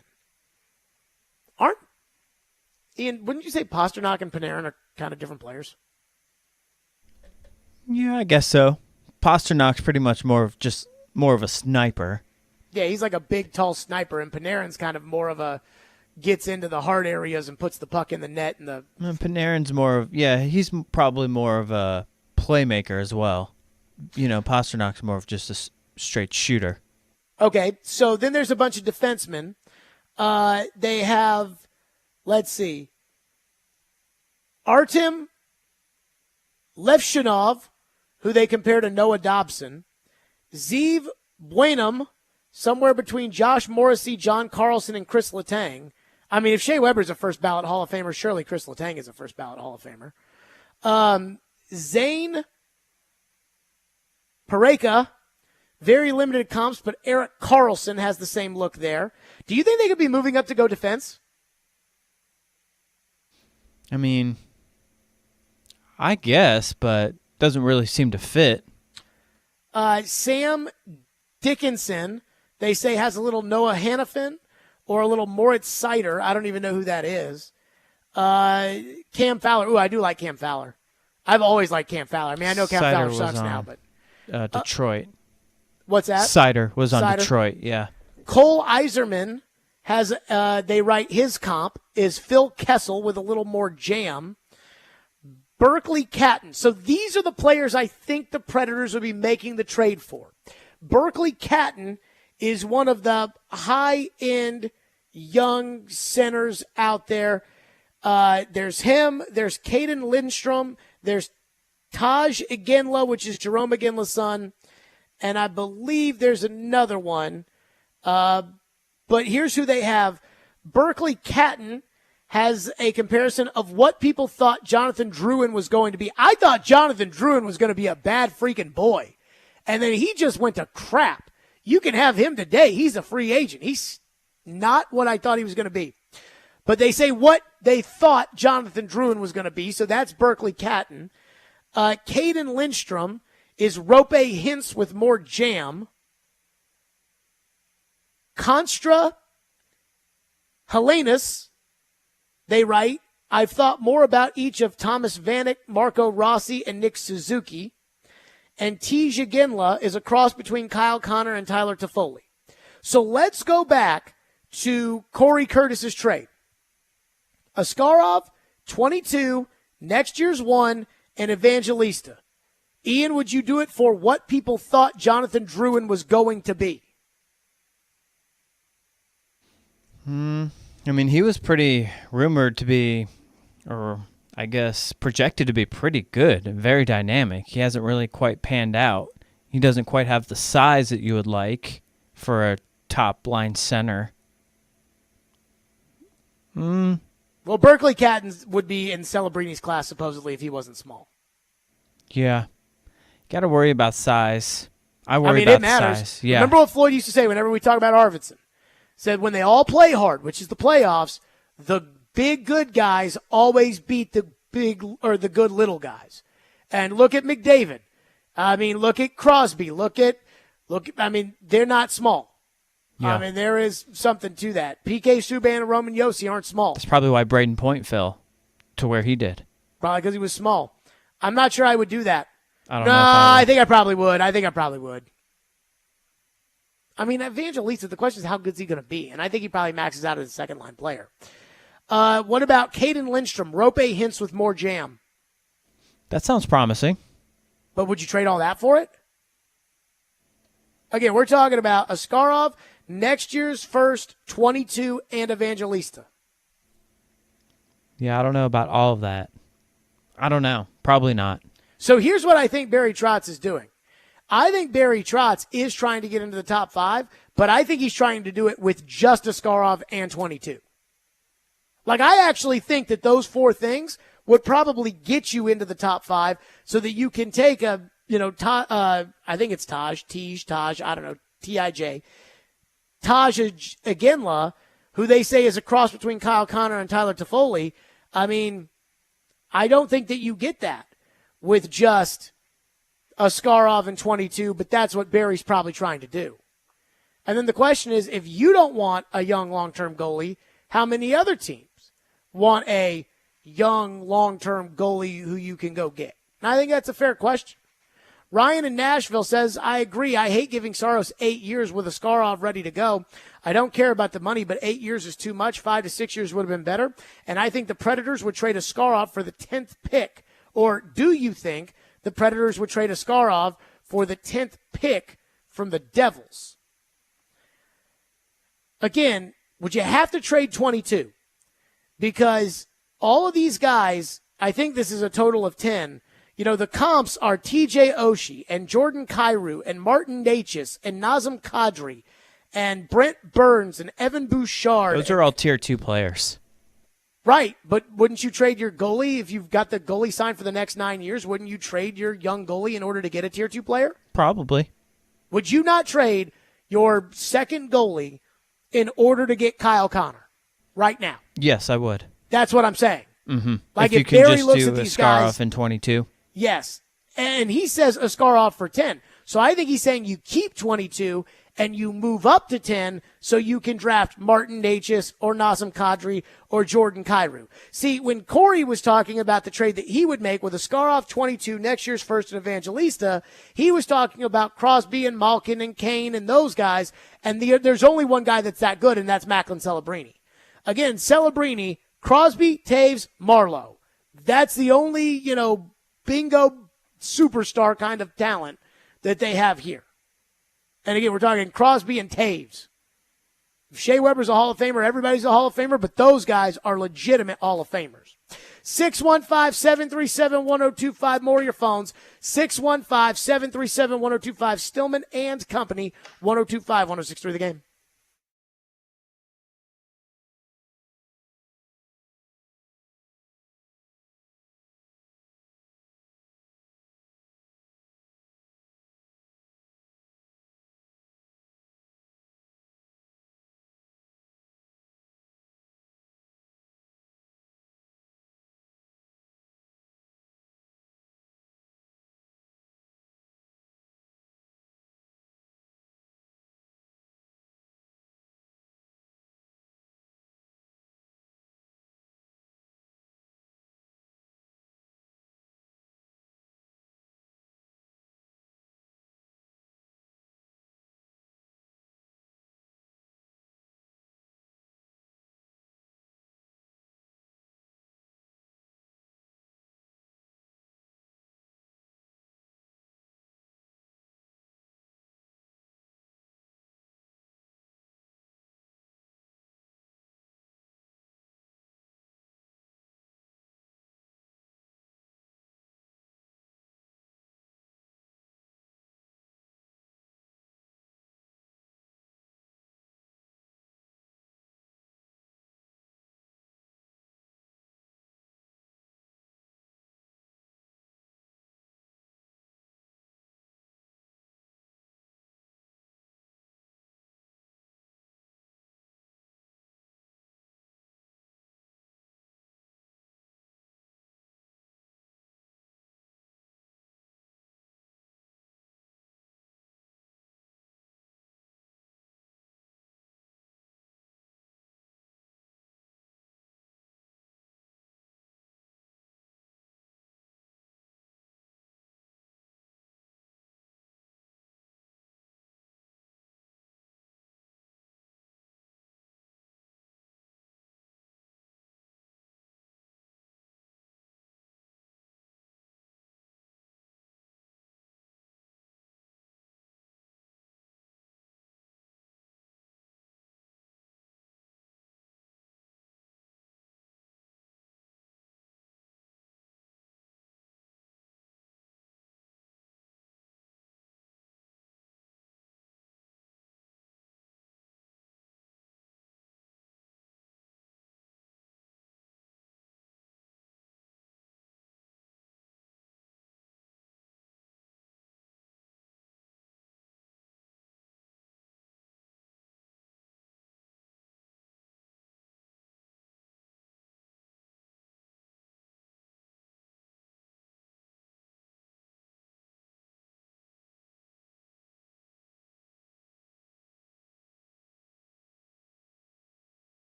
Ian, wouldn't you say Pastrnak and Panarin are kind of different players? Yeah, I guess so. Pasternak's pretty much more of a sniper. Yeah, he's like a big, tall sniper, and Panarin's kind of more of a gets into the hard areas and puts the puck in the net. And Panarin's he's probably more of a playmaker as well. Pasternak's more of just a straight shooter. Okay, so then there's a bunch of defensemen. They have, let's see, Artem Levshunov, who they compare to Noah Dobson, Zeev Buenum, somewhere between Josh Morrissey, John Carlson, and Chris Letang. I mean, if Shea Weber's a first-ballot Hall of Famer, surely Chris Letang is a first-ballot Hall of Famer. Zane Pareka, very limited comps, but Eric Carlson has the same look there. Do you think they could be moving up to go defense? I mean, I guess, but doesn't really seem to fit. Sam Dickinson, they say, has a little Noah Hannafin or a little Moritz Seider. I don't even know who that is. Cam Fowler. Ooh, I do like Cam Fowler. I've always liked Cam Fowler. I mean, I know Cam Fowler sucks now, but Detroit. What's that? Seider was on Detroit, yeah. Cole Iserman has, they write his comp is Phil Kessel with a little more jam. Berkeley Catton. So these are the players I think the Predators will be making the trade for. Berkeley Catton is one of the high-end young centers out there. There's him. There's Caden Lindstrom. There's Taj Iginla, which is Jerome Iginla's son, and I believe there's another one. But here's who they have. Berkeley Catton has a comparison of what people thought Jonathan Drouin was going to be. I thought Jonathan Drouin was going to be a bad freaking boy, and then he just went to crap. You can have him today. He's a free agent. He's not what I thought he was going to be. But they say what they thought Jonathan Drouin was going to be, so that's Berkeley Catton. Caden Lindstrom is Rope Hintz with more jam. Constra Helenas, they write, I've thought more about each of Thomas Vanek, Marco Rossi, and Nick Suzuki. And Tej Iginla is a cross between Kyle Connor and Tyler Toffoli. So let's go back to Corey Curtis's trade. Askarov, 22, next year's 1, and Evangelista. Ian, would you do it for what people thought Jonathan Drouin was going to be? I mean, he was pretty rumored to be, or I guess projected to be pretty good and very dynamic. He hasn't really quite panned out. He doesn't quite have the size that you would like for a top-line center. Well, Berkeley Catton would be in Celebrini's class, supposedly, if he wasn't small. Yeah. Got to worry about size. I worry about it matters. size. Yeah. Remember what Floyd used to say whenever we talk about Arvidsson? Said when they all play hard, which is the playoffs, the big good guys always beat the big or the good little guys. And look at McDavid. I mean, look at Crosby. They're not small. Yeah. I mean, there is something to that. PK Subban and Roman Josi aren't small. That's probably why Braden Point fell to where he did. Probably because he was small. I'm not sure I would do that. I don't know if I would. I think I probably would. I mean, Evangelista, the question is how good is he going to be? And I think he probably maxes out as a second-line player. What about Caden Lindstrom? Rope Hintz with more jam. That sounds promising. But would you trade all that for it? Again, we're talking about Askarov, next year's first, 22, and Evangelista. Yeah, I don't know about all of that. I don't know. Probably not. So here's what I think Barry Trotz is doing. I think Barry Trotz is trying to get into the top 5, but I think he's trying to do it with just Askarov and 22. Like, I actually think that those 4 things would probably get you into the top 5 so that you can take I think it's Taj, I don't know, T-I-J. Taj Iginla, who they say is a cross between Kyle Connor and Tyler Toffoli. I mean, I don't think that you get that with just Askarov and 22, but that's what Barry's probably trying to do. And then the question is, if you don't want a young long-term goalie, how many other teams want a young long-term goalie who you can go get? And I think that's a fair question. Ryan in Nashville says, I agree. I hate giving Saros 8 years with Askarov ready to go. I don't care about the money, but 8 years is too much. 5 to 6 years would have been better. And I think the Predators would trade Askarov for the 10th pick. Or do you think the Predators would trade Askarov for the 10th pick from the Devils? Again, would you have to trade 22? Because all of these guys, I think this is a total of 10. You know, the comps are TJ Oshie and Jordan Kyrou and Martin Necas and Nazem Kadri and Brent Burns and Evan Bouchard. Those are all tier 2 players. Right, but wouldn't you trade your goalie if you've got the goalie signed for the next 9 years? Wouldn't you trade your young goalie in order to get a tier 2 player? Probably. Would you not trade your second goalie in order to get Kyle Connor right now? Yes, I would. That's what I'm saying. Mm-hmm. Like if you if can Barry just looks do at these Askarov guys, in 22. yes, and he says Askarov for 10. So I think he's saying you keep 22 and you move up to 10 so you can draft Martin Necas or Nazem Kadri or Jordan Kyrou. See, when Corey was talking about the trade that he would make with Askarov 22, next year's first and Evangelista, he was talking about Crosby and Malkin and Kane and those guys, and there's only one guy that's that good, and that's Macklin Celebrini. Again, Celebrini, Crosby, Taves, Marlowe. That's the only, bingo superstar kind of talent that they have here. And again, we're talking Crosby and Taves. Shea Weber's a Hall of Famer. Everybody's a Hall of Famer, but those guys are legitimate Hall of Famers. 615-737-1025. More of your phones. 615-737-1025. Stillman and Company, 1025, 1063 The Game.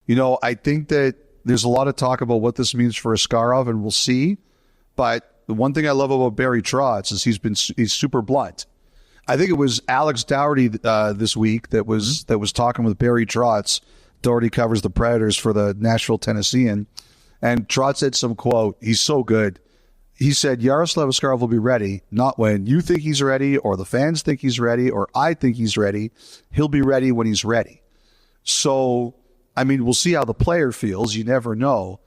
You know, I think that there's a lot of talk about what this means for Askarov, and we'll see. But the one thing I love about Barry Trotz is he's super blunt. I think it was Alex Dougherty this week that was talking with Barry Trotz. Dougherty covers the Predators for the Nashville Tennessean, and Trotz said some quote. He's so good. He said, Yaroslav Askarov will be ready, not when you think he's ready or the fans think he's ready or I think he's ready. He'll be ready when he's ready. So I mean, we'll see how the player feels. You never know.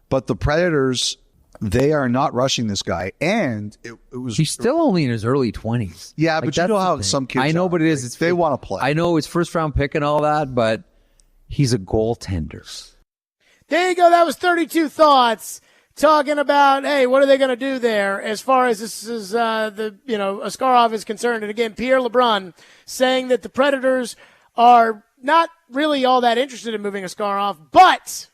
But the Predators, they are not rushing this guy. And it was. He's still only in his early 20s. Yeah, but you know how some kids I know, are. but it is. Like, they want to play. I know it's first round pick and all that, but he's a goaltender. There you go. That was 32 thoughts talking about, hey, what are they going to do there as far as this is Askarov is concerned. And again, Pierre LeBrun saying that the Predators are not really all that interested in moving Askarov, but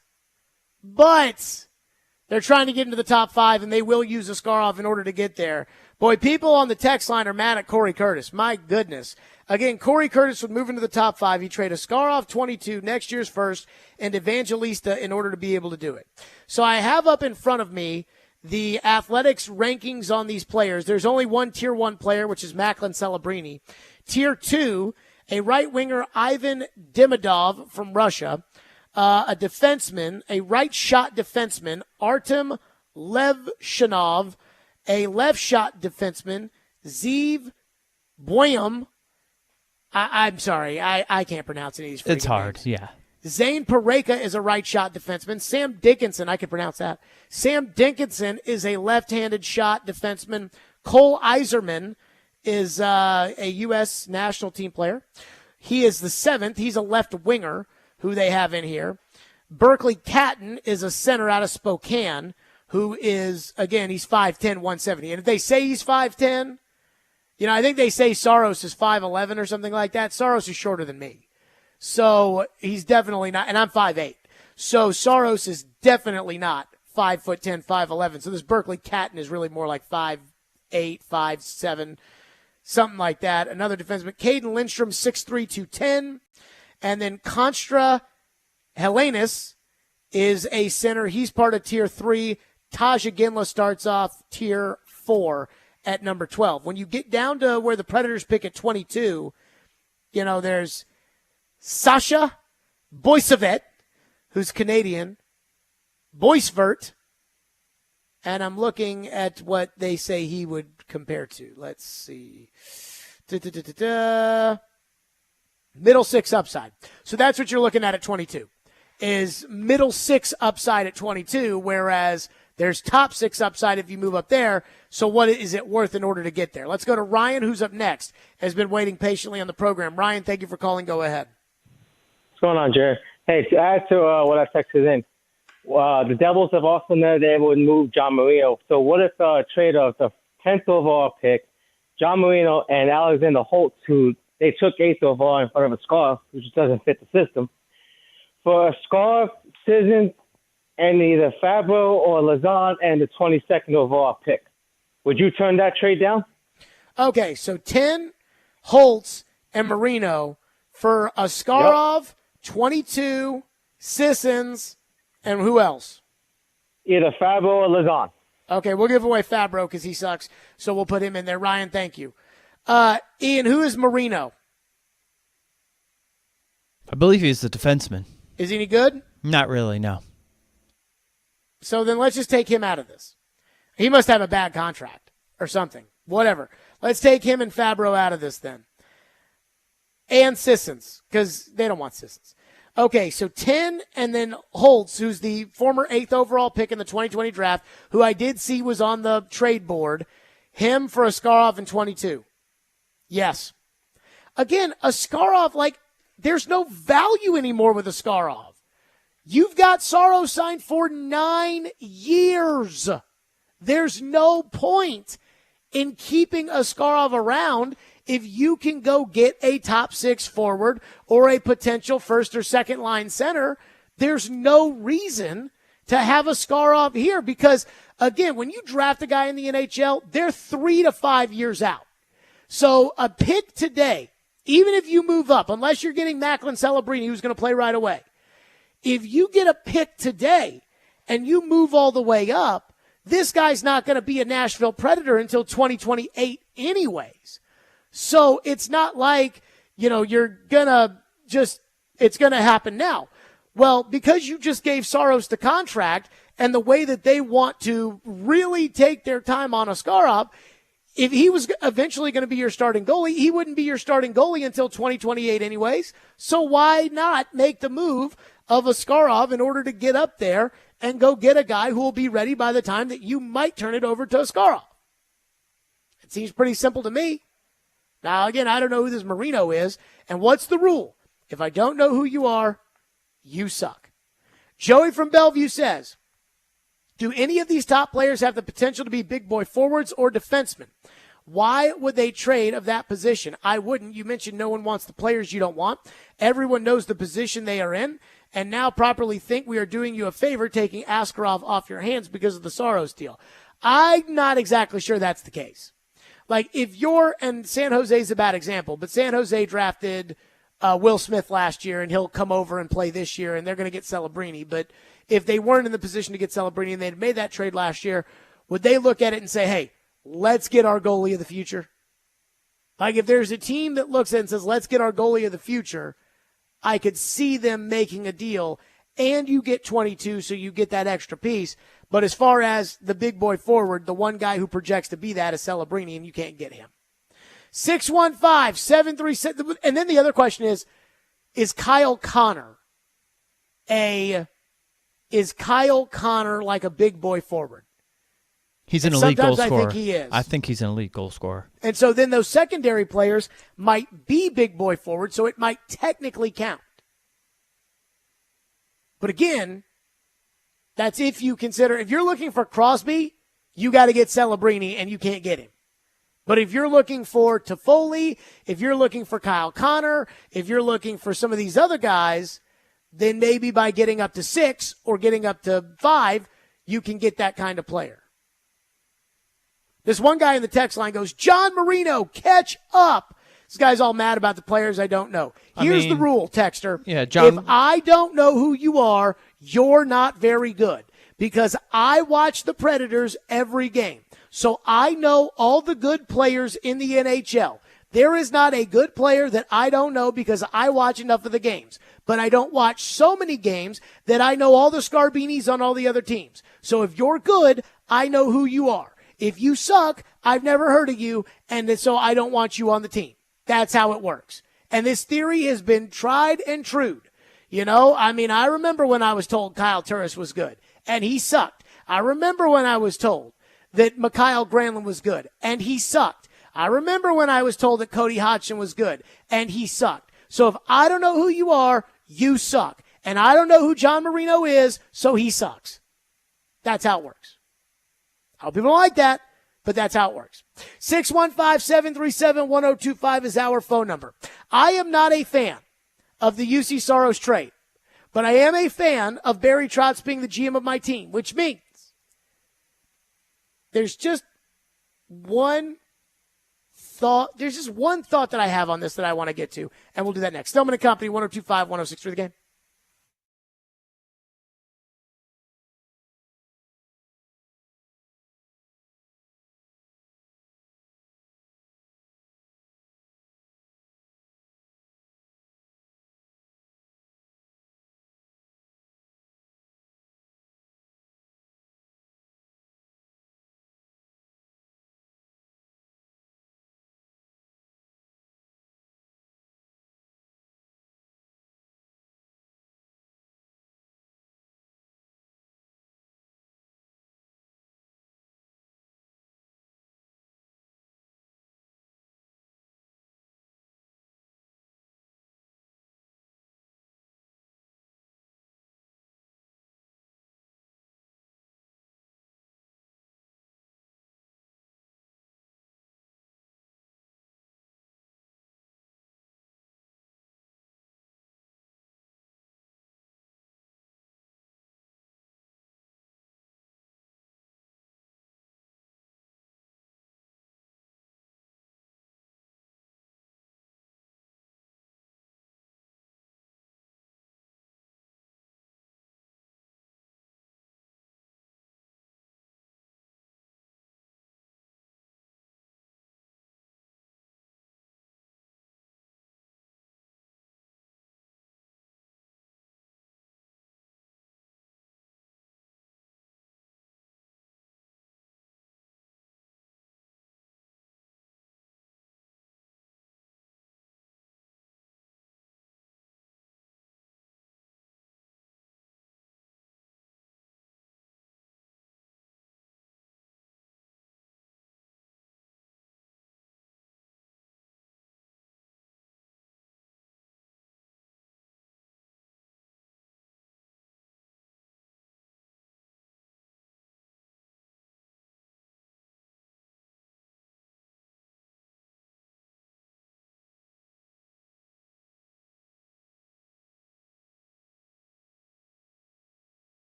they're trying to get into the top 5, and they will use Askarov in order to get there. Boy, people on the text line are mad at Corey Curtis. My goodness. Again, Corey Curtis would move into the top 5. He'd trade Askarov, 22, next year's first, and Evangelista in order to be able to do it. So I have up in front of me the Athletics rankings on these players. There's only one Tier 1 player, which is Macklin Celebrini. Tier 2, a right winger, Ivan Demidov from Russia. A defenseman, a right shot defenseman, Artem Levshanov. A left shot defenseman, Zeev Boyum. I'm sorry, I can't pronounce any of these. It's hard, names. yeah. Zane Pareka is a right shot defenseman. Sam Dickinson, I can pronounce that. Sam Dickinson is a left-handed shot defenseman. Cole Iserman is a U.S. national team player. He is the 7th. He's a left winger who they have in here. Berkeley Catton is a center out of Spokane who is, again, he's 5'10", 170. And if they say he's 5'10", I think they say Saros is 5'11" or something like that. Saros is shorter than me. So he's definitely not, and I'm 5'8". So Saros is definitely not 5'10", 5'11". So this Berkeley Catton is really more like 5'8", 5'7", something like that. Another defenseman, Caden Lindstrom, 6'3", 210. And then Constra Helenis is a center. He's part of Tier 3. Taja Ginla starts off Tier 4 at number 12. When you get down to where the Predators pick at 22, there's Sasha Boysevet, who's Canadian, Boisvert, and I'm looking at what they say he would compare to. Let's see. Middle 6 upside. So that's what you're looking at 22, is middle 6 upside at 22, whereas there's top 6 upside if you move up there. So what is it worth in order to get there? Let's go to Ryan, who's up next, has been waiting patiently on the program. Ryan, thank you for calling. Go ahead. What's going on, Jerry? Hey, to add to what I texted in, the Devils have also known they would move John Marino. So what if a trade of the 10th overall pick, John Marino and Alexander Holtz, who they took 8th overall in front of a Scarf, which doesn't fit the system, for a Scarf, Sissons, and either Fabro or Lazan and the 22nd overall pick. Would you turn that trade down? Okay, so 10, Holtz, and Marino for Askarov, 22, Sissons, and who else? Either Fabro or Lazan. Okay, we'll give away Fabro because he sucks, so we'll put him in there. Ryan, thank you. Ian, who is Marino? I believe he's the defenseman. Is he any good? Not really, no. So then let's just take him out of this. He must have a bad contract or something. Whatever. Let's take him and Fabro out of this then. And Sissons, because they don't want Sissons. Okay, so 10 and then Holtz, who's the former 8th overall pick in the 2020 draft, who I did see was on the trade board. Him for Askarov in 22. Yes. Again, Askarov, there's no value anymore with Askarov. You've got Saros signed for 9 years. There's no point in keeping Askarov around if you can go get a top 6 forward or a potential first or second line center. There's no reason to have Askarov here because, again, when you draft a guy in the NHL, they're 3 to 5 years out. So a pick today, even if you move up, unless you're getting Macklin Celebrini, who's going to play right away, if you get a pick today and you move all the way up, this guy's not going to be a Nashville Predator until 2028 anyways. So it's not like, you're going to it's going to happen now. Well, because you just gave Saros the contract and the way that they want to really take their time on Askarov, if he was eventually going to be your starting goalie, he wouldn't be your starting goalie until 2028 anyways. So why not make the move of Askarov in order to get up there and go get a guy who will be ready by the time that you might turn it over to Askarov. It seems pretty simple to me. Now, again, I don't know who this Marino is, and what's the rule? If I don't know who you are, you suck. Joey from Bellevue says, do any of these top players have the potential to be big boy forwards or defensemen? Why would they trade of that position? I wouldn't. You mentioned no one wants the players you don't want. Everyone knows the position they are in, and now properly think we are doing you a favor taking Askarov off your hands because of the Saros deal. I'm not exactly sure that's the case. Like, if you're, and San Jose's a bad example, but San Jose drafted Will Smith last year, and he'll come over and play this year, and they're going to get Celebrini. But if they weren't in the position to get Celebrini and they'd made that trade last year, would they look at it and say, hey, let's get our goalie of the future? Like, if there's a team that looks at it and says, let's get our goalie of the future, I could see them making a deal, and you get 22, so you get that extra piece. But as far as the big boy forward, the one guy who projects to be that is Celebrini, and you can't get him. 615-737. And then the other question is Kyle Connor like a big boy forward? He's an elite goal scorer. I think he is. I think he's an elite goal scorer. And so then those secondary players might be big boy forward, so it might technically count. But again, that's if you consider, if you're looking for Crosby, you got to get Celebrini, and you can't get him. But if you're looking for Toffoli, if you're looking for Kyle Connor, if you're looking for some of these other guys, then maybe by getting up to 6 or getting up to 5, you can get that kind of player. This one guy in the text line goes, John Marino, catch up. This guy's all mad about the players I don't know. Here's the rule, texter. Yeah, John. If I don't know who you are, you're not very good. Because I watch the Predators every game. So I know all the good players in the NHL. There is not a good player that I don't know because I watch enough of the games. But I don't watch so many games that I know all the Scarbinis on all the other teams. So if you're good, I know who you are. If you suck, I've never heard of you, and so I don't want you on the team. That's how it works. And this theory has been tried and true. You know, I mean, I remember when I was told Kyle Turris was good, and he sucked. I remember when I was told that Mikhail Granlund was good, and he sucked. I remember when I was told that Cody Hodgson was good, and he sucked. So if I don't know who you are, you suck. And I don't know who John Marino is, so he sucks. That's how it works. I hope people don't like that, but that's how it works. 615-737-1025 is our phone number. I am not a fan of the UC Saros trade, but I am a fan of Barry Trotz being the GM of my team, which means there's just one thought. There's just one thought that I have on this that I want to get to, and we'll do that next. Stillman & Company, 102.5, 106.3 The Game.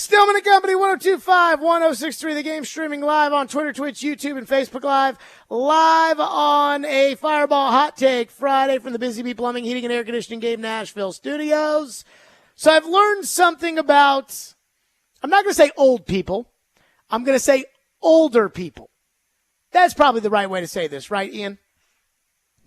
Stillman and Company, 102.5-1063. The Game streaming live on Twitter, Twitch, YouTube, and Facebook Live. Live on a Fireball Hot Take Friday from the Busy Bee Plumbing, Heating, and Air Conditioning Game Nashville studios. So I've learned something about, I'm not going to say old people. I'm going to say older people. That's probably the right way to say this, right, Ian?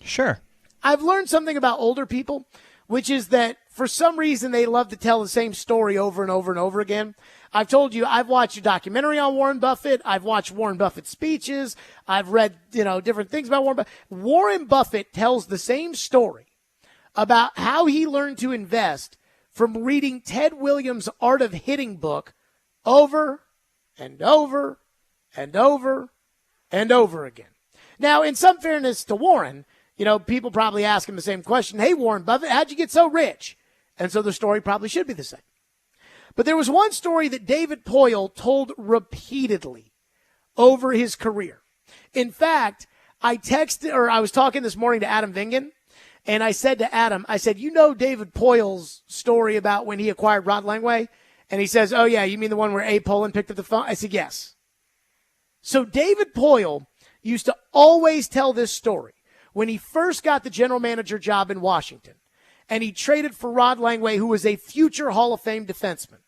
Sure. I've learned something about older people, which is that for some reason they love to tell the same story over and over and over again. I've told you I've watched a documentary on Warren Buffett. I've watched Warren Buffett's speeches. I've read, different things about Warren Buffett. Warren Buffett tells the same story about how he learned to invest from reading Ted Williams' Art of Hitting book over and over and over and over again. Now, in some fairness to Warren, people probably ask him the same question. Hey, Warren Buffett, how'd you get so rich? And so the story probably should be the same. But there was one story that David Poyle told repeatedly over his career. In fact, I was talking this morning to Adam Vingan, and I said to Adam, David Poyle's story about when he acquired Rod Langway? And he says, oh, yeah, you mean the one where Abe Pollin picked up the phone? I said, yes. So David Poyle used to always tell this story when he first got the general manager job in Washington, and he traded for Rod Langway, who was a future Hall of Fame defenseman.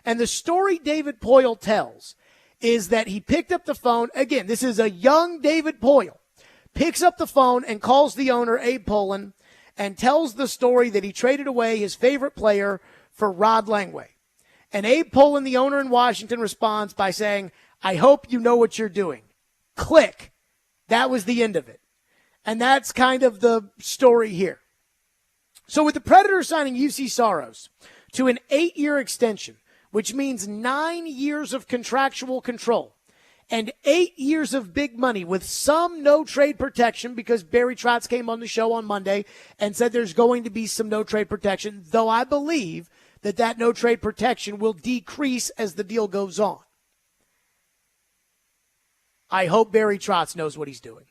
And the story David Poyle tells is that he picked up the phone. Again, this is a young David Poyle. Picks up the phone and calls the owner, Abe Pollin, and tells the story that he traded away his favorite player for Rod Langway. And Abe Pollin, the owner in Washington, responds by saying, I hope you know what you're doing. Click. That was the end of it. And that's kind of the story here. So with the Predators signing UC Saros to an 8-year extension, which means 9 years of contractual control and 8 years of big money with some no-trade protection, because Barry Trotz came on the show on Monday and said there's going to be some no-trade protection, though I believe that no-trade protection will decrease as the deal goes on. I hope Barry Trotz knows what he's doing.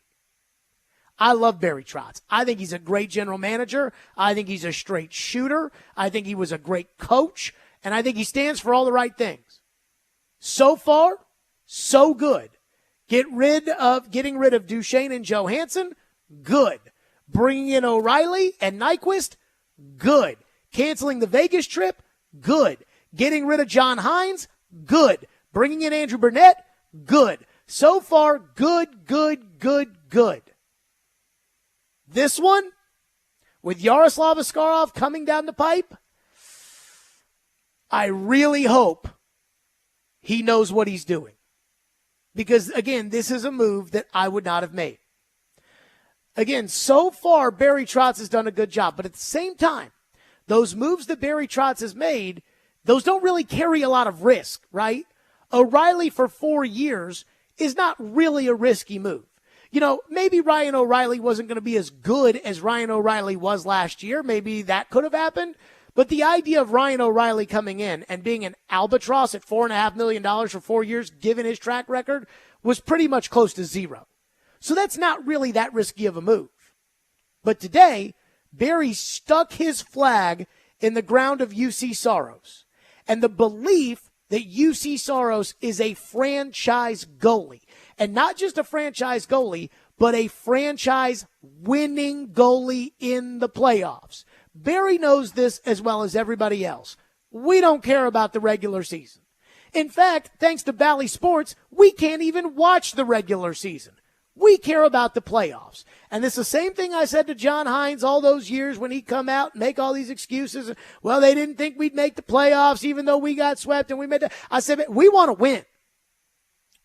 I love Barry Trotz. I think he's a great general manager. I think he's a straight shooter. I think he was a great coach. And I think he stands for all the right things. So far, so good. Getting rid of Duchesne and Johansson, good. Bringing in O'Reilly and Nyquist, good. Canceling the Vegas trip, good. Getting rid of John Hines, good. Bringing in Andrew Burnett, good. So far, good, good, good, good. This one, with Yaroslav Askarov coming down the pipe, I really hope he knows what he's doing. Because, again, this is a move that I would not have made. Again, so far, Barry Trotz has done a good job. But at the same time, those moves that Barry Trotz has made, those don't really carry a lot of risk, right? O'Reilly for 4 years is not really a risky move. Maybe Ryan O'Reilly wasn't going to be as good as Ryan O'Reilly was last year. Maybe that could have happened. But the idea of Ryan O'Reilly coming in and being an albatross at $4.5 million for 4 years, given his track record, was pretty much close to zero. So that's not really that risky of a move. But today, Barry stuck his flag in the ground of UC Saros. And the belief that UC Saros is a franchise goalie. And not just a franchise goalie, but a franchise winning goalie in the playoffs. Barry knows this as well as everybody else. We don't care about the regular season. In fact, thanks to Bally Sports, we can't even watch the regular season. We care about the playoffs. And it's the same thing I said to John Hines all those years when he'd come out and make all these excuses. Well, they didn't think we'd make the playoffs even though we got swept and we made it. I said, we want to win.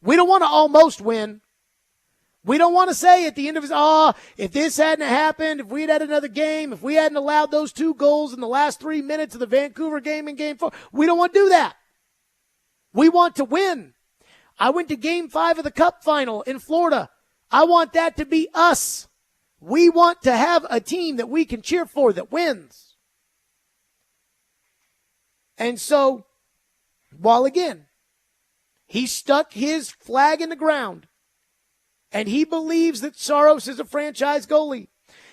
We don't want to almost win. We don't want to say at the end of it, if this hadn't happened, if we'd had another game, if we hadn't allowed those 2 goals in the last 3 minutes of the Vancouver game in Game 4, we don't want to do that. We want to win. I went to Game 5 of the Cup final in Florida. I want that to be us. We want to have a team that we can cheer for that wins. And so, while again, he stuck his flag in the ground, and he believes that Saros is a franchise goalie,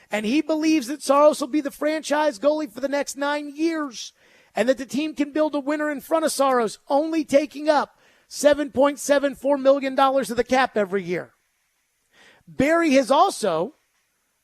and he believes that Saros will be the franchise goalie for the next 9 years, and that the team can build a winner in front of Saros, only taking up $7.74 million of the cap every year. Barry has also,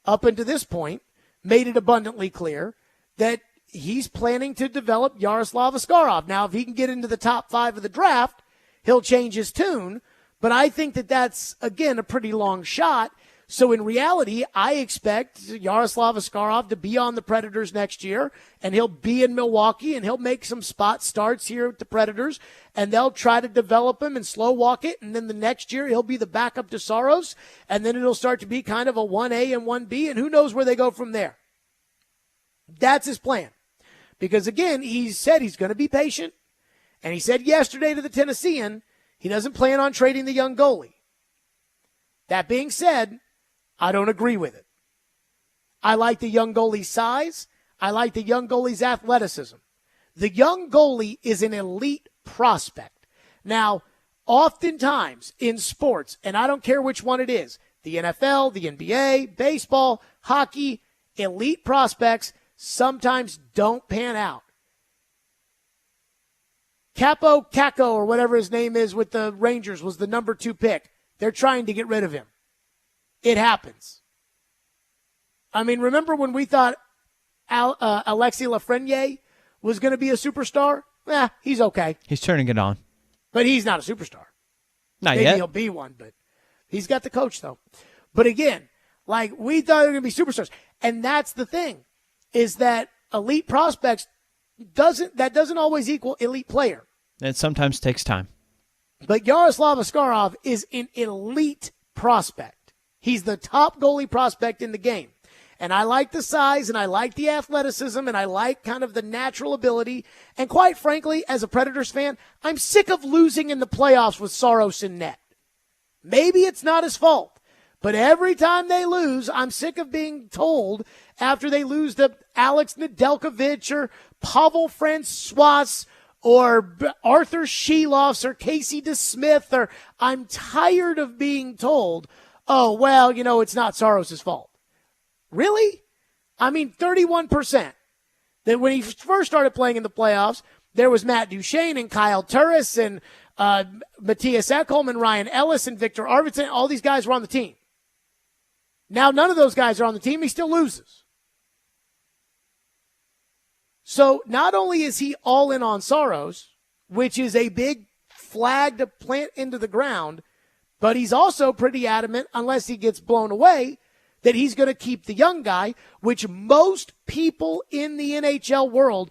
up until this point, made it abundantly clear that he's planning to develop Yaroslav Askarov. Now, if he can get into the top 5 of the draft, he'll change his tune. But I think that that's, again, a pretty long shot. So in reality, I expect Yaroslav Askarov to be on the Predators next year, and he'll be in Milwaukee, and he'll make some spot starts here with the Predators, and they'll try to develop him and slow walk it, and then the next year he'll be the backup to Saros, and then it'll start to be kind of a 1A and 1B, and who knows where they go from there. That's his plan. Because, again, he said he's going to be patient, and he said yesterday to the Tennessean he doesn't plan on trading the young goalie. That being said, I don't agree with it. I like the young goalie's size. I like the young goalie's athleticism. The young goalie is an elite prospect. Now, oftentimes in sports, and I don't care which one it is, the NFL, the NBA, baseball, hockey, elite prospects sometimes don't pan out. Kako, or whatever his name is with the Rangers, was the number 2 pick. They're trying to get rid of him. It happens. I mean, remember when we thought Alexis Lafreniere was going to be a superstar? He's okay. He's turning it on. But he's not a superstar. Not Maybe yet. he'll be one, but he's got the coach, though. But again, like, we thought they were going to be superstars. And that's the thing, is that elite prospects doesn't always equal elite player. It sometimes takes time. But Yaroslav Askarov is an elite prospect. He's the top goalie prospect in the game. And I like the size, and I like the athleticism, and I like kind of the natural ability. And quite frankly, as a Predators fan, I'm sick of losing in the playoffs with Saros in net. Maybe it's not his fault, but every time they lose, I'm sick of being told after they lose to Alex Nedeljkovic or Pavel Francois or Arthur Sheloffs or Casey DeSmith, or I'm tired of being told, oh, well, it's not Saros' fault. Really? I mean, 31%. That when he first started playing in the playoffs, there was Matt Duchene and Kyle Turris and Matthias Ekholm and Ryan Ellis and Victor Arvidsson. All these guys were on the team. Now none of those guys are on the team. He still loses. So not only is he all in on Saros, which is a big flag to plant into the ground, but he's also pretty adamant, unless he gets blown away, that he's going to keep the young guy, which most people in the NHL world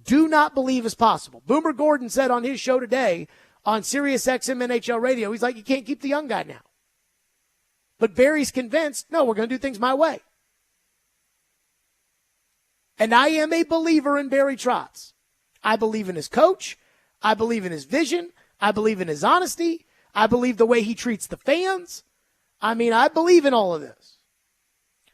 do not believe is possible. Boomer Gordon said on his show today on SiriusXM NHL Radio, he's like, you can't keep the young guy now. But Barry's convinced, no, we're going to do things my way. And I am a believer in Barry Trotz. I believe in his coach. I believe in his vision. I believe in his honesty. I believe the way he treats the fans. I mean, I believe in all of this.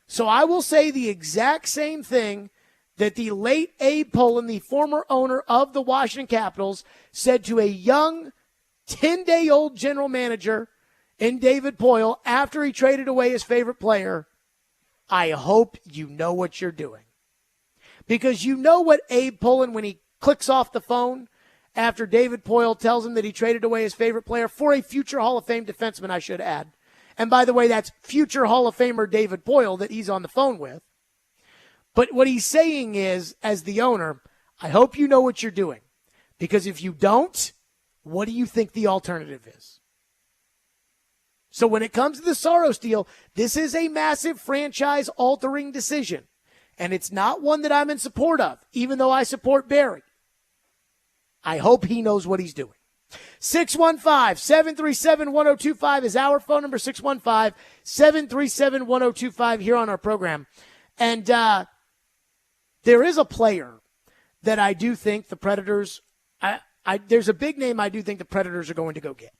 So I will say the exact same thing that the late Abe Pollin, the former owner of the Washington Capitals, said to a young 10-day-old general manager in David Poile after he traded away his favorite player. I hope you know what you're doing. Because you know what Abe Pollin, when he clicks off the phone after David Poile tells him that he traded away his favorite player for a future Hall of Fame defenseman, I should add. And by the way, that's future Hall of Famer David Poile that he's on the phone with. But what he's saying is, as the owner, I hope you know what you're doing. Because if you don't, what do you think the alternative is? So when it comes to the Saros deal, this is a massive franchise-altering decision. And it's not one that I'm in support of, even though I support Barry. I hope he knows what he's doing. 615-737-1025 is our phone number, 615-737-1025 here on our program. And there is a player that I do think the Predators, there's a big name I do think the Predators are going to go get.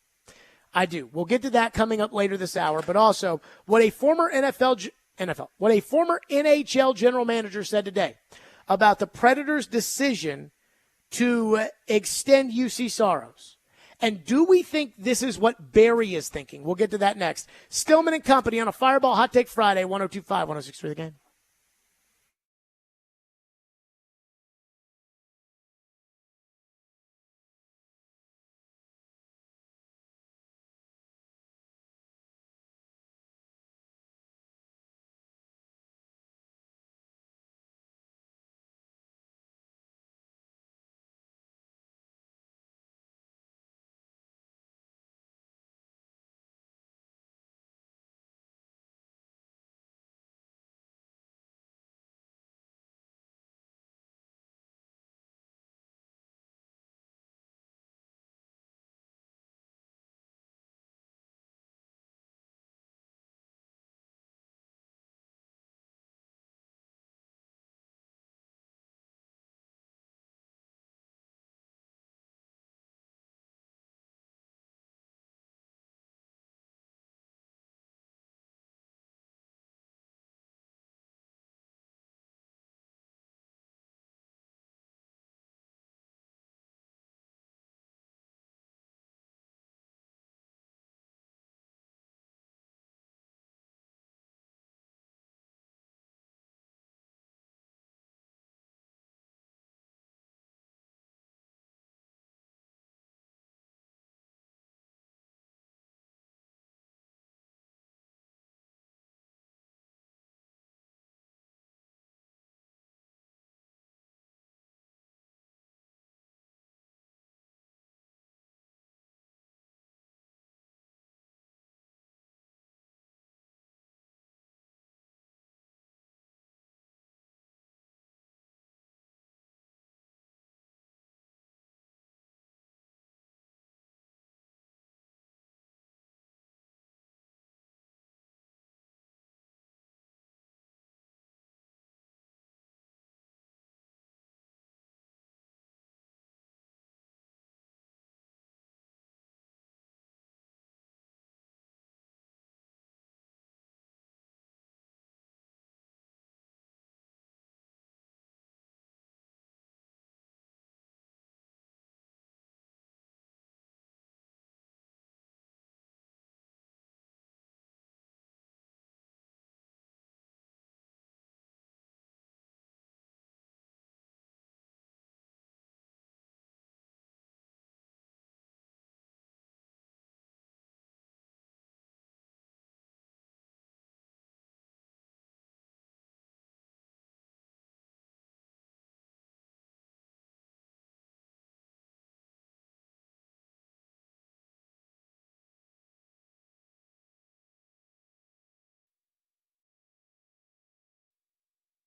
I do. We'll get to that coming up later this hour, but also what a former NHL general manager said today about the Predators' decision to extend UC Saros. And do we think this is what Barry is thinking? We'll get to that next. Stillman and Company on a Fireball Hot Take Friday, 102.5, 106.3 The Game.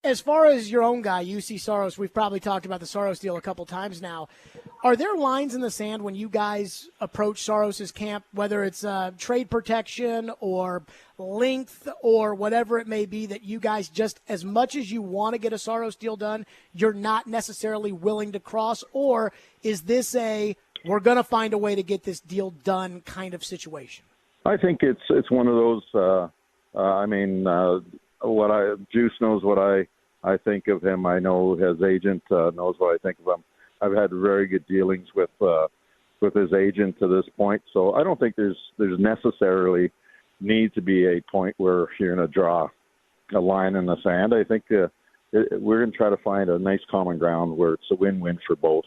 As far as your own guy, UC Saros, we've probably talked about the Saros deal a couple times now. Are there lines in the sand when you guys approach Saros' camp, whether it's trade protection or length or whatever it may be, that you guys, just as much as you want to get a Saros deal done, you're not necessarily willing to cross? Or is this we're going to find a way to get this deal done kind of situation? I think it's one of those. Juice knows what I think of him. I know his agent knows what I think of him. I've had very good dealings with his agent to this point, so I don't think there's necessarily need to be a point where you're going to draw a line in the sand. I think we're going to try to find a nice common ground where it's a win-win for both.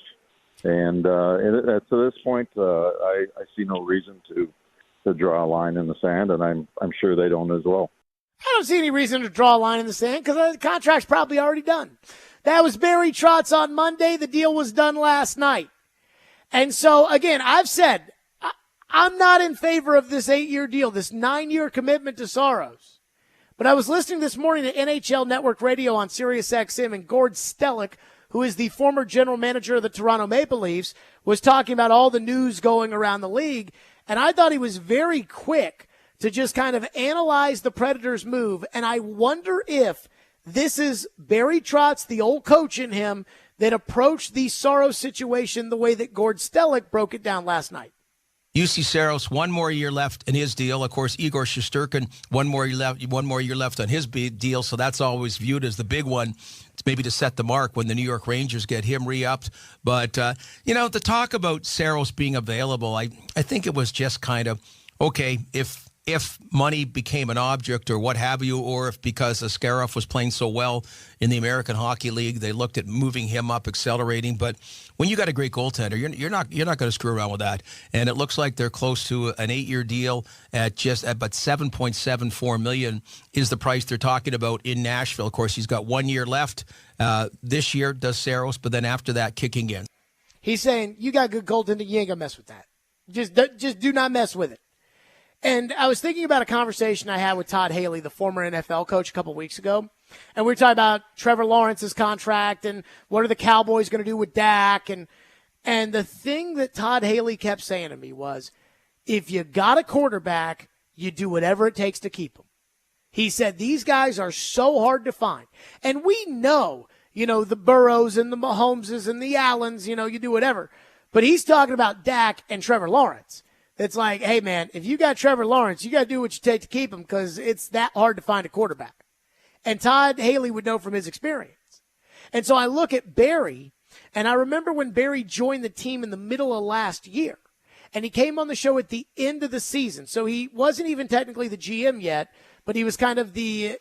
And to this point, I see no reason to draw a line in the sand, and I'm sure they don't as well. I don't see any reason to draw a line in the sand because the contract's probably already done. That was Barry Trotz on Monday. The deal was done last night. And so, again, I've said I'm not in favor of this 8-year deal, this 9-year commitment to Saros. But I was listening this morning to NHL Network Radio on Sirius XM, and Gord Stellick, who is the former general manager of the Toronto Maple Leafs, was talking about all the news going around the league. And I thought he was very quick to just kind of analyze the Predators' move. And I wonder if this is Barry Trotz, the old coach in him, that approached the Saros situation the way that Gord Stellick broke it down last night. UC Saros, one more year left in his deal. Of course, Igor Shesterkin, one more year left on his deal. So that's always viewed as the big one. It's maybe to set the mark when the New York Rangers get him re-upped. But, the talk about Saros being available, I think it was just kind of, okay, if money became an object or what have you, or if because Askarov was playing so well in the American Hockey League, they looked at moving him up, accelerating. But when you got a great goaltender, you're not going to screw around with that. And it looks like they're close to an 8-year deal at about $7.74 million is the price they're talking about in Nashville. Of course, he's got 1 year left this year, does Saros, but then after that, kicking in. He's saying, you got good goaltending, you ain't going to mess with that. Just do not mess with it. And I was thinking about a conversation I had with Todd Haley, the former NFL coach, a couple weeks ago. And we were talking about Trevor Lawrence's contract and what are the Cowboys going to do with Dak. And the thing that Todd Haley kept saying to me was, if you got a quarterback, you do whatever it takes to keep him. He said, these guys are so hard to find. And we know, the Burrows and the Mahomeses and the Allens, you do whatever. But he's talking about Dak and Trevor Lawrence. It's like, hey, man, if you got Trevor Lawrence, you got to do what you take to keep him because it's that hard to find a quarterback. And Todd Haley would know from his experience. And so I look at Barry, and I remember when Barry joined the team in the middle of last year, and he came on the show at the end of the season. So he wasn't even technically the GM yet, but he was kind of the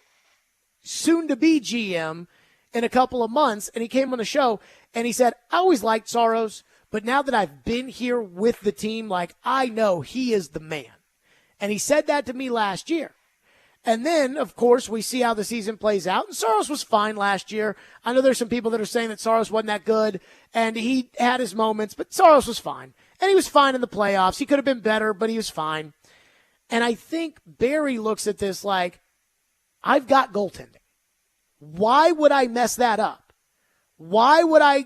soon-to-be GM in a couple of months, and he came on the show, and he said, I always liked Saros, but now that I've been here with the team, I know he is the man. And he said that to me last year. And then, of course, we see how the season plays out. And Saros was fine last year. I know there's some people that are saying that Saros wasn't that good, and he had his moments, but Saros was fine. And he was fine in the playoffs. He could have been better, but he was fine. And I think Barry looks at this like, I've got goaltending. Why would I mess that up? Why would I,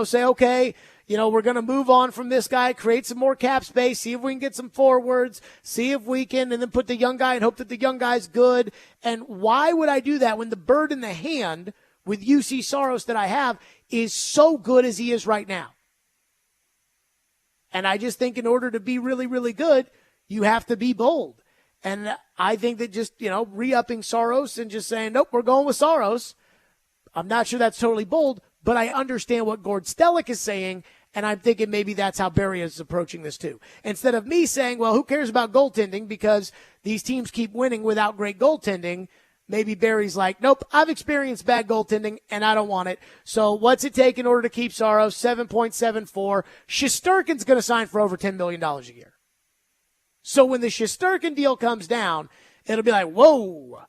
say, okay, we're going to move on from this guy, create some more cap space, see if we can get some forwards, see if we can, and then put the young guy and hope that the young guy's good. And why would I do that when the bird in the hand with UC Saros that I have is so good as he is right now? And I just think in order to be really, really good, you have to be bold. And I think that just, re-upping Saros and just saying, nope, we're going with Saros, I'm not sure that's totally bold, but I understand what Gord Stellick is saying, and I'm thinking maybe that's how Barry is approaching this too. Instead of me saying, well, who cares about goaltending because these teams keep winning without great goaltending, maybe Barry's like, nope, I've experienced bad goaltending, and I don't want it. So what's it take in order to keep Saros? 7.74. Shesterkin's going to sign for over $10 million a year. So when the Shesterkin deal comes down, it'll be like, whoa.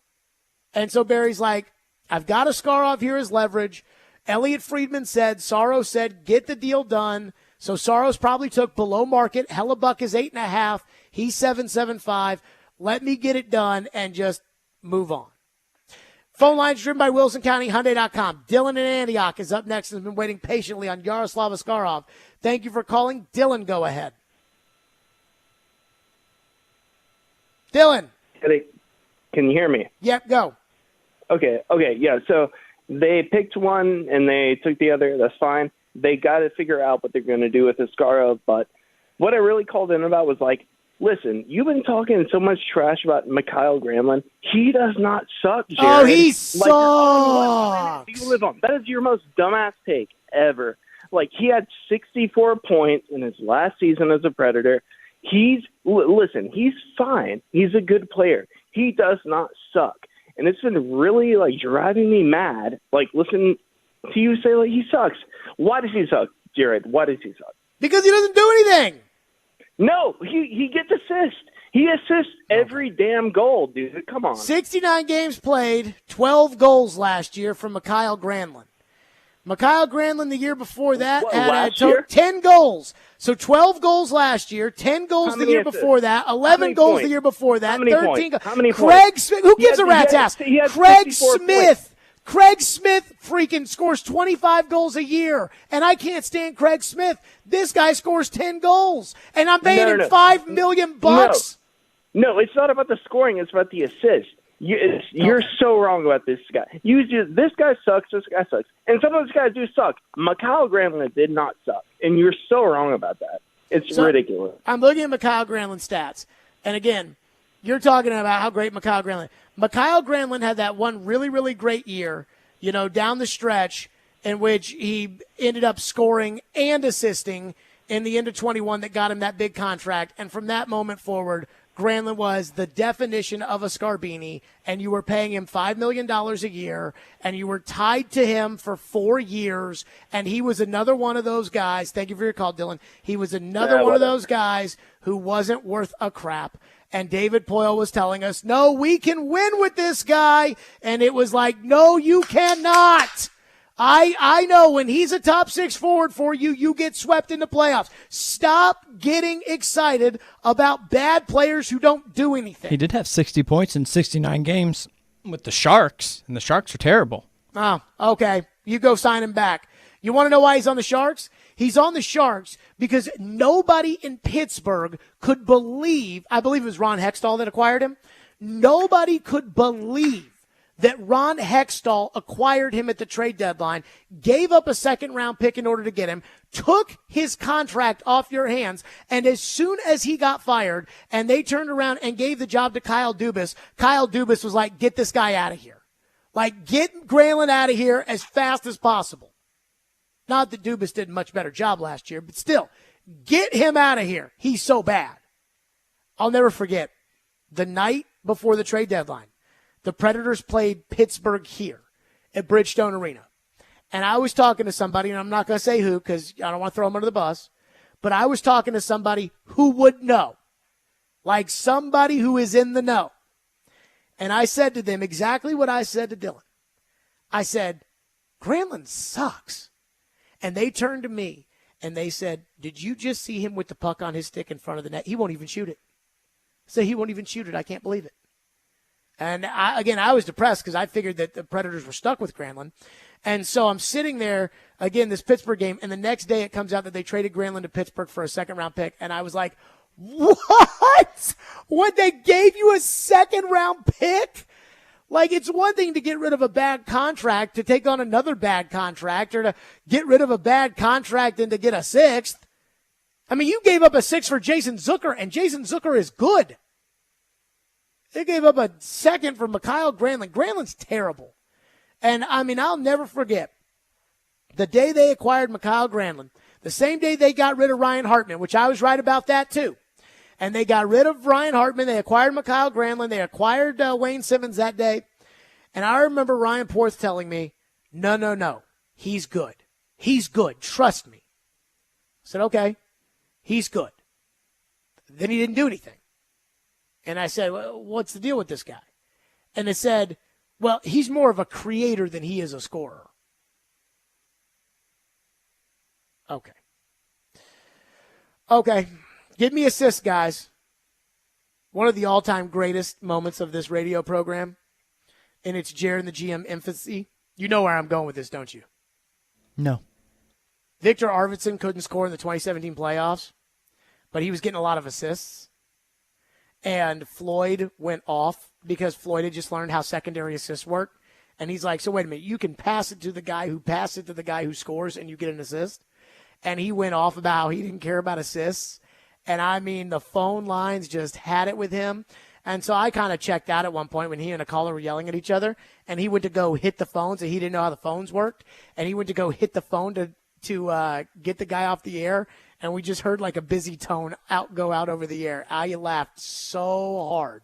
And so Barry's like, I've got Askarov here as leverage. Elliot Friedman said, Saros said, get the deal done. So Saros probably took below market. Hellebuck is 8.5. He's 7.75. Let me get it done and just move on. Phone lines driven by WilsonCountyHyundai.com. Dylan in Antioch is up next and has been waiting patiently on Yaroslav Askarov. Thank you for calling. Dylan, go ahead. Dylan. Can you hear me? Yep, go. Okay, yeah. So they picked one and they took the other. That's fine. They got to figure out what they're going to do with Askarov. But what I really called in about was like, listen, you've been talking so much trash about Mikhail Gramlin. He does not suck, Jared. Oh, he like, sucks. On what do you live on? That is your most dumbass take ever. Like, he had 64 points in his last season as a Predator. Listen, he's fine. He's a good player. He does not suck. And it's been really, like, driving me mad. Like, listen to you say, like, he sucks. Why does he suck, Jared? Why does he suck? Because he doesn't do anything. No, he gets assists. He assists every damn goal, dude. Come on. 69 games played, 12 goals last year from Mikhail Granlund. Mikhail Granlund the year before that had 10 goals. So 12 goals last year, 10 goals the year before that, 11 goals the year before that, 13 goals. How many Craig Smith, who gives a rat's ass? Craig Smith. Points. Craig Smith freaking scores 25 goals a year, and I can't stand Craig Smith. This guy scores 10 goals, and I'm paying him $5 million. No, it's not about the scoring. It's about the assist. You're so wrong about this guy. This guy sucks. This guy sucks. And some of those guys do suck. Mikhail Granlund did not suck, and you're so wrong about that. It's ridiculous. I'm looking at Mikhail Granlund stats, and again, you're talking about how great Mikhail Granlund. Mikhail Granlund had that one really, really great year, down the stretch in which he ended up scoring and assisting in the end of 21 that got him that big contract. And from that moment forward, Granlund was the definition of a Scarbini, and you were paying him $5 million a year, and you were tied to him for 4 years, and he was another one of those guys. Thank you for your call, Dylan. He was another one of those guys who wasn't worth a crap. And David Poyle was telling us, no, we can win with this guy. And it was like, no, you cannot. I know when he's a top 6 forward for you, you get swept in the playoffs. Stop getting excited about bad players who don't do anything. He did have 60 points in 69 games with the Sharks, and the Sharks are terrible. Oh, okay. You go sign him back. You want to know why he's on the Sharks? He's on the Sharks because nobody in Pittsburgh could believe, I believe it was Ron Hextall that acquired him. Nobody could believe that Ron Hextall acquired him at the trade deadline, gave up a second-round pick in order to get him, took his contract off your hands, and as soon as he got fired and they turned around and gave the job to Kyle Dubas was like, get this guy out of here. Like, get Granlund out of here as fast as possible. Not that Dubas did a much better job last year, but still, get him out of here. He's so bad. I'll never forget the night before the trade deadline. The Predators played Pittsburgh here at Bridgestone Arena. And I was talking to somebody, and I'm not going to say who because I don't want to throw him under the bus, but I was talking to somebody who would know, like somebody who is in the know. And I said to them exactly what I said to Dylan. I said, Granlund sucks. And they turned to me and they said, did you just see him with the puck on his stick in front of the net? He won't even shoot it. So he won't even shoot it. I can't believe it. And I was depressed because I figured that the Predators were stuck with Granlund. And so I'm sitting there, again, this Pittsburgh game, and the next day it comes out that they traded Granlund to Pittsburgh for a second-round pick. And I was like, what? What, they gave you a second-round pick? Like, it's one thing to get rid of a bad contract, to take on another bad contract, or to get rid of a bad contract and to get a sixth. I mean, you gave up a sixth for Jason Zucker, and Jason Zucker is good. They gave up a second for Mikhail Granlund. Granlund's terrible. And, I mean, I'll never forget the day they acquired Mikhail Granlund, the same day they got rid of Ryan Hartman, which I was right about that too. And they got rid of Ryan Hartman. They acquired Mikhail Granlund. They acquired Wayne Simmons that day. And I remember Ryan Porth telling me, no. He's good. He's good. Trust me. I said, okay, he's good. Then he didn't do anything. And I said, well, what's the deal with this guy? And it said, well, he's more of a creator than he is a scorer. Okay. Give me assists, guys. One of the all-time greatest moments of this radio program. in its Jared and the GM infancy? You know where I'm going with this, don't you? No. Victor Arvidsson couldn't score in the 2017 playoffs, but he was getting a lot of assists. And Floyd went off because Floyd had just learned how secondary assists work. And he's like, so wait a minute, you can pass it to the guy who passed it to the guy who scores and you get an assist? And he went off about how he didn't care about assists. And I mean, the phone lines just had it with him. And so I kind of checked out at one point when he and a caller were yelling at each other. And he went to go hit the phones, and he didn't know how the phones worked. And he went to go hit the phone to get the guy off the air. And we just heard like a busy tone go out over the air. I laughed so hard.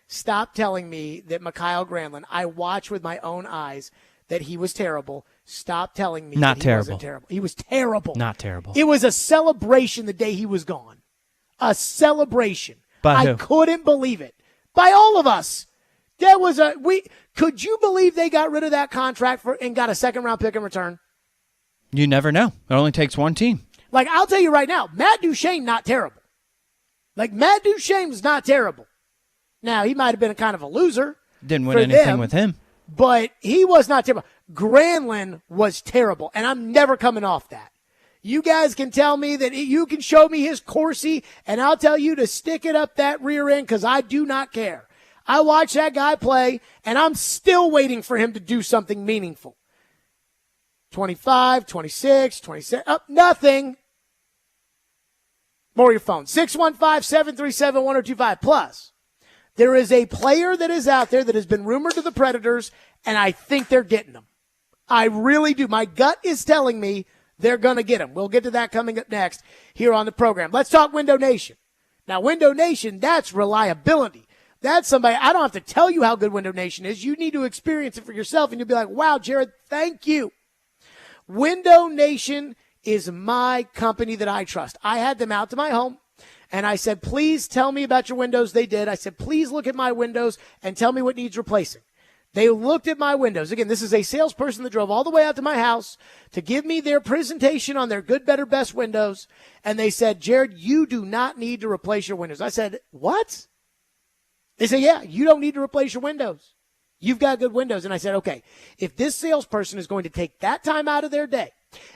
Stop telling me that Mikhail Granlund, I watched with my own eyes that he was terrible. Stop telling me that he wasn't terrible. He was terrible. Not terrible. It was a celebration the day he was gone. A celebration. By who? I couldn't believe it. By all of us. There was could you believe they got rid of that contract and got a second-round pick in return? You never know. It only takes one team. Like, I'll tell you right now, Matt Duchene, not terrible. Like, Matt Duchene was not terrible. Now, he might have been a kind of a loser. Didn't win anything with him. But he was not terrible. Granlund was terrible, and I'm never coming off that. You guys can tell me that you can show me his Corsi, and I'll tell you to stick it up that rear end because I do not care. I watch that guy play, and I'm still waiting for him to do something meaningful. 25, 26, 27, nothing. More your phone. 615-737-1025. Plus, there is a player that is out there that has been rumored to the Predators, and I think they're getting him. I really do. My gut is telling me they're going to get him. We'll get to that coming up next here on the program. Let's talk Window Nation. Now, Window Nation, that's reliability. That's somebody, I don't have to tell you how good Window Nation is. You need to experience it for yourself, and you'll be like, wow, Jared, thank you. Window Nation is my company that I trust. I had them out to my home, and I said, please tell me about your windows. They did. I said, please look at my windows and tell me what needs replacing. They looked at my windows. Again, this is a salesperson that drove all the way out to my house to give me their presentation on their good, better, best windows, and they said, Jared, you do not need to replace your windows. I said, what? They said, yeah, you don't need to replace your windows. You've got good windows. And I said, okay, if this salesperson is going to take that time out of their day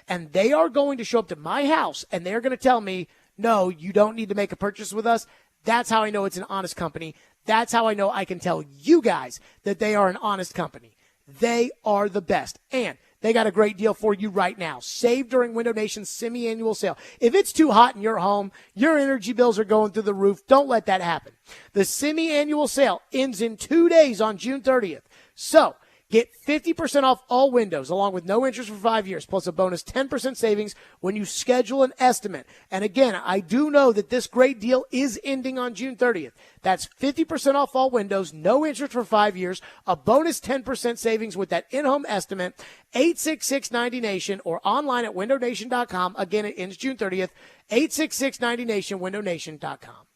and they are going to show up to my house and they're going to tell me, no, you don't need to make a purchase with us, that's how I know it's an honest company. That's how I know I can tell you guys that they are an honest company. They are the best. And they got a great deal for you right now. Save during Window Nation's semi-annual sale. If it's too hot in your home, your energy bills are going through the roof, don't let that happen. The semi-annual sale ends in 2 days on June 30th. So get 50% off all windows along with no interest for 5 years, plus a bonus 10% savings when you schedule an estimate. And again, I do know that this great deal is ending on June 30th. That's 50% off all windows, no interest for 5 years, a bonus 10% savings with that in-home estimate, 866-90-NATION or online at windownation.com. Again, it ends June 30th, 866-90-NATION, windownation.com.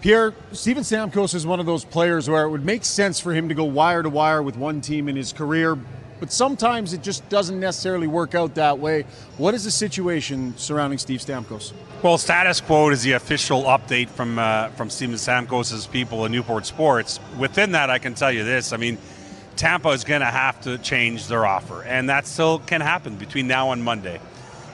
Pierre, Steven Stamkos is one of those players where it would make sense for him to go wire to wire with one team in his career, but sometimes it just doesn't necessarily work out that way. What is the situation surrounding Steve Stamkos? Well, status quo is the official update from Steven Stamkos' people in Newport Sports. Within that, I can tell you this. I mean, Tampa is going to have to change their offer, and that still can happen between now and Monday.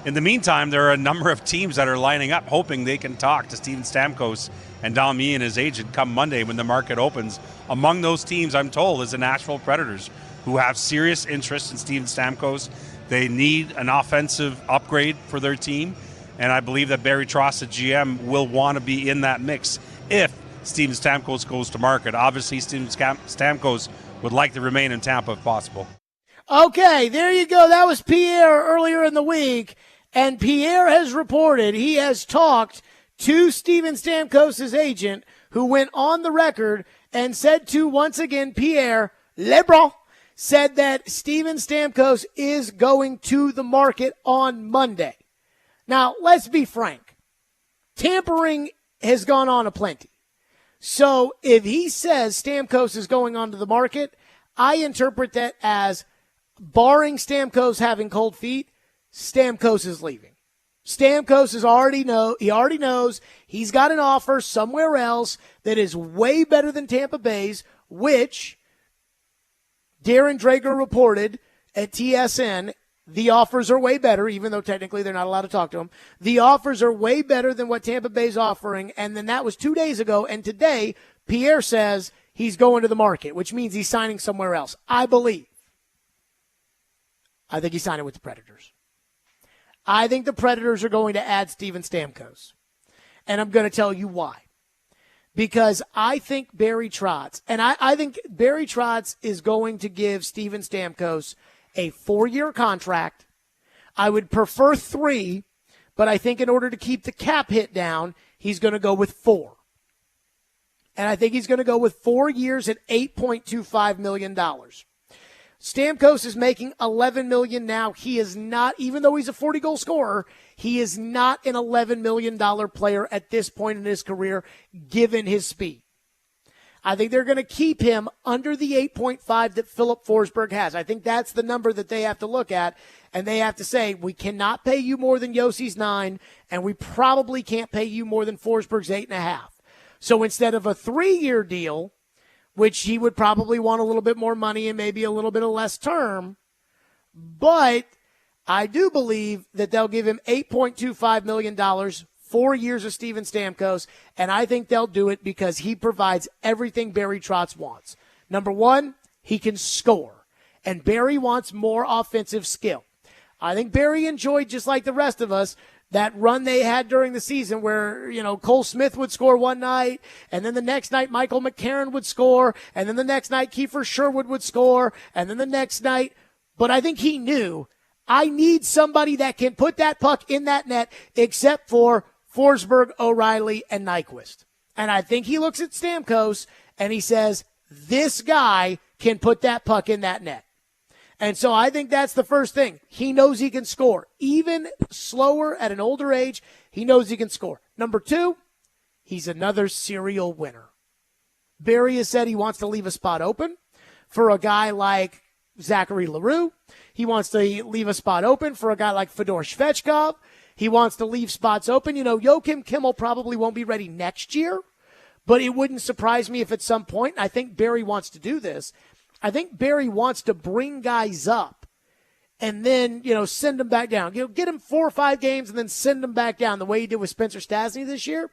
In the meantime, there are a number of teams that are lining up hoping they can talk to Steven Stamkos and Don Meehan, his agent, come Monday when the market opens. Among those teams, I'm told, is the Nashville Predators, who have serious interest in Steven Stamkos. They need an offensive upgrade for their team, and I believe that Barry Trotz, the GM, will want to be in that mix if Steven Stamkos goes to market. Obviously, Steven Stamkos would like to remain in Tampa if possible. Okay, there you go. That was Pierre earlier in the week, and Pierre has reported he has talked to Steven Stamkos' agent, who went on the record and said to, once again, Pierre Lebrun, said that Steven Stamkos is going to the market on Monday. Now, let's be frank. Tampering has gone on aplenty. So if he says Stamkos is going onto the market, I interpret that as, barring Stamkos having cold feet, Stamkos is leaving. Stamkos already knows he's got an offer somewhere else that is way better than Tampa Bay's, which Darren Drager reported at TSN. The offers are way better, even though technically they're not allowed to talk to him. The offers are way better than what Tampa Bay's offering, and then that was 2 days ago, and today Pierre says he's going to the market, which means he's signing somewhere else. I think he's signing with the Predators. I think the Predators are going to add Steven Stamkos. And I'm going to tell you why. Because I think Barry Trotz, and I think Barry Trotz is going to give Steven Stamkos a 4-year contract. I would prefer 3, but I think in order to keep the cap hit down, he's going to go with 4. And I think he's going to go with 4 years at $8.25 million. Stamkos is making $11 million now. He is not, even though he's a 40-goal scorer, he is not an $11 million player at this point in his career, given his speed. I think they're going to keep him under the 8.5 that Philip Forsberg has. I think that's the number that they have to look at, and they have to say, we cannot pay you more than Yossi's 9, and we probably can't pay you more than Forsberg's 8.5. So instead of a 3-year deal, which he would probably want a little bit more money and maybe a little bit of less term. But I do believe that they'll give him $8.25 million, 4 years of Steven Stamkos, and I think they'll do it because he provides everything Barry Trotz wants. Number one, he can score, and Barry wants more offensive skill. I think Barry enjoyed, just like the rest of us, that run they had during the season where, Cole Smith would score one night, and then the next night Michael McCarron would score, and then the next night Kiefer Sherwood would score, and then the next night. But I think he knew, I need somebody that can put that puck in that net except for Forsberg, O'Reilly, and Nyquist. And I think he looks at Stamkos and he says, this guy can put that puck in that net. And so I think that's the first thing. He knows he can score. Even slower at an older age, he knows he can score. Number 2, he's another serial winner. Barry has said he wants to leave a spot open for a guy like Zachary Leroux. He wants to leave a spot open for a guy like Fedor Svechkov. He wants to leave spots open. Joakim Kimmel probably won't be ready next year, but it wouldn't surprise me if at some point, I think Barry wants to do this, I think Barry wants to bring guys up and then, send them back down. Get them 4 or 5 games and then send them back down the way he did with Spencer Stastny this year.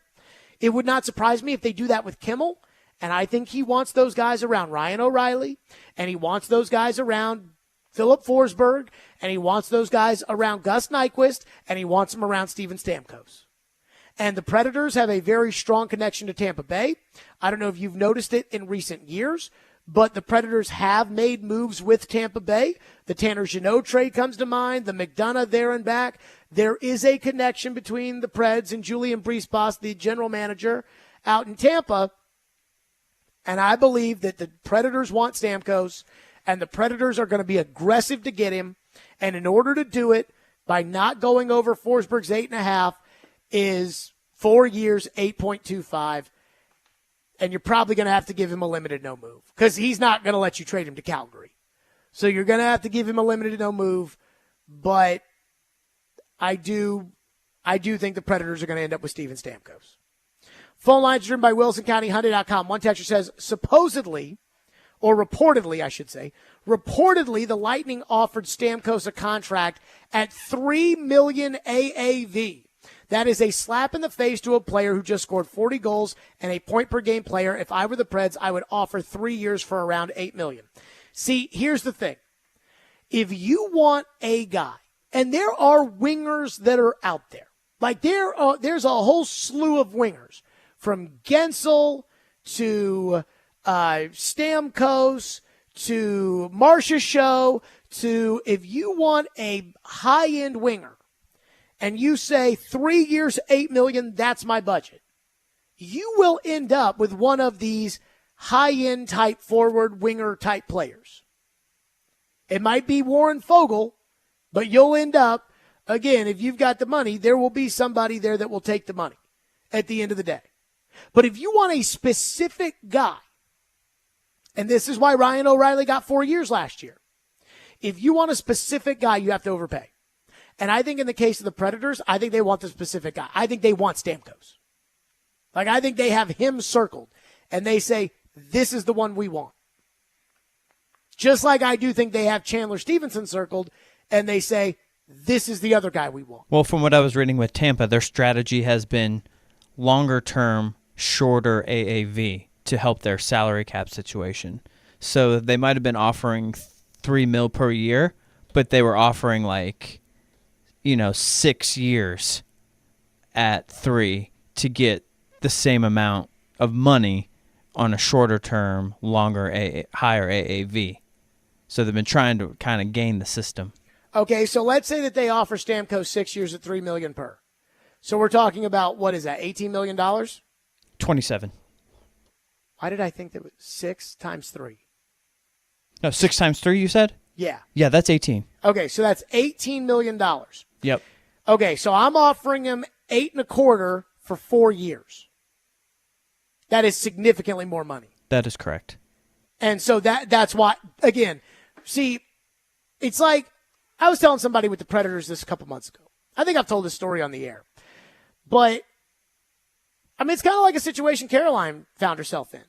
It would not surprise me if they do that with Kimmel. And I think he wants those guys around Ryan O'Reilly, and he wants those guys around Philip Forsberg, and he wants those guys around Gus Nyquist, and he wants them around Steven Stamkos. And the Predators have a very strong connection to Tampa Bay. I don't know if you've noticed it in recent years, but the Predators have made moves with Tampa Bay. The Tanner Jeannot trade comes to mind, the McDonough there and back. There is a connection between the Preds and Julian Brisebois, the general manager out in Tampa. And I believe that the Predators want Stamkos, and the Predators are going to be aggressive to get him. And in order to do it, by not going over Forsberg's 8.5, is 4 years, 8.25. And you're probably going to have to give him a limited no move because he's not going to let you trade him to Calgary. So you're going to have to give him a limited no move. But I do think the Predators are going to end up with Steven Stamkos. Phone lines driven by WilsonCountyHyundai.com. One texter says, supposedly, or reportedly, I should say, reportedly the Lightning offered Stamkos a contract at $3 million AAV. That is a slap in the face to a player who just scored 40 goals and a point-per-game player. If I were the Preds, I would offer 3 years for around $8 million. See, here's the thing. If you want a guy, and there are wingers that are out there, like there's a whole slew of wingers, from Gensel to Stamkos to Marcia Show to, if you want a high-end winger, and you say 3 years, $8 million, that's my budget, you will end up with one of these high-end type forward winger type players. It might be Warren Fogle, but you'll end up, again, if you've got the money, there will be somebody there that will take the money at the end of the day. But if you want a specific guy, and this is why Ryan O'Reilly got 4 years last year, if you want a specific guy, you have to overpay. And I think in the case of the Predators, I think they want the specific guy. I think they want Stamkos. Like, I think they have him circled, and they say, this is the one we want. Just like I do think they have Chandler Stevenson circled, and they say, this is the other guy we want. Well, from what I was reading with Tampa, their strategy has been longer-term, shorter AAV to help their salary cap situation. So they might have been offering $3 million per year, but they were offering 6 years at $3 million to get the same amount of money on a shorter term, higher AAV. So they've been trying to kind of gain the system. Okay, so let's say that they offer Stamkos 6 years at $3 million per. So we're talking about, what is that, $18 million? 27. Why did I think that was 6 times 3? No, 6 times 3, you said? Yeah. Yeah, that's 18. Okay, so that's $18 million. Yep. Okay, so I'm offering him 8.25 for 4 years. That is significantly more money. That is correct. And so that's why, again, see, it's like, I was telling somebody with the Predators this a couple months ago. I think I've told this story on the air. But, I mean, it's kind of like a situation Caroline found herself in.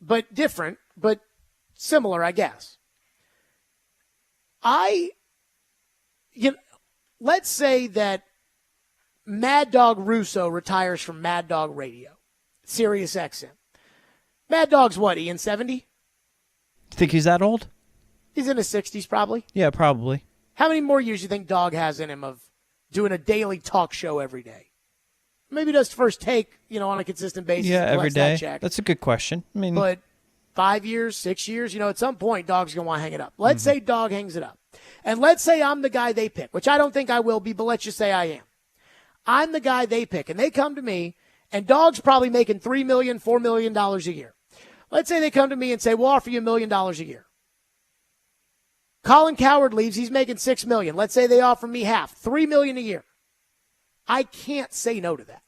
But different, but similar, I guess. Let's say that Mad Dog Russo retires from Mad Dog Radio, Sirius XM. Mad Dog's what, Ian, 70? Think he's that old? He's in his 60s probably. Yeah, probably. How many more years do you think Dog has in him of doing a daily talk show every day? Maybe does First Take, on a consistent basis. Yeah, every day. That That's a good question. I mean, but 5 years, 6 years, at some point, Dog's going to want to hang it up. Let's say Dog hangs it up. And let's say I'm the guy they pick, which I don't think I will be, but let's just say I am. I'm the guy they pick, and they come to me, and Dog's probably making $3 million, $4 million a year. Let's say they come to me and say, we'll offer you $1 million a year. Colin Coward leaves, he's making $6 million. Let's say they offer me half, $3 million a year. I can't say no to that.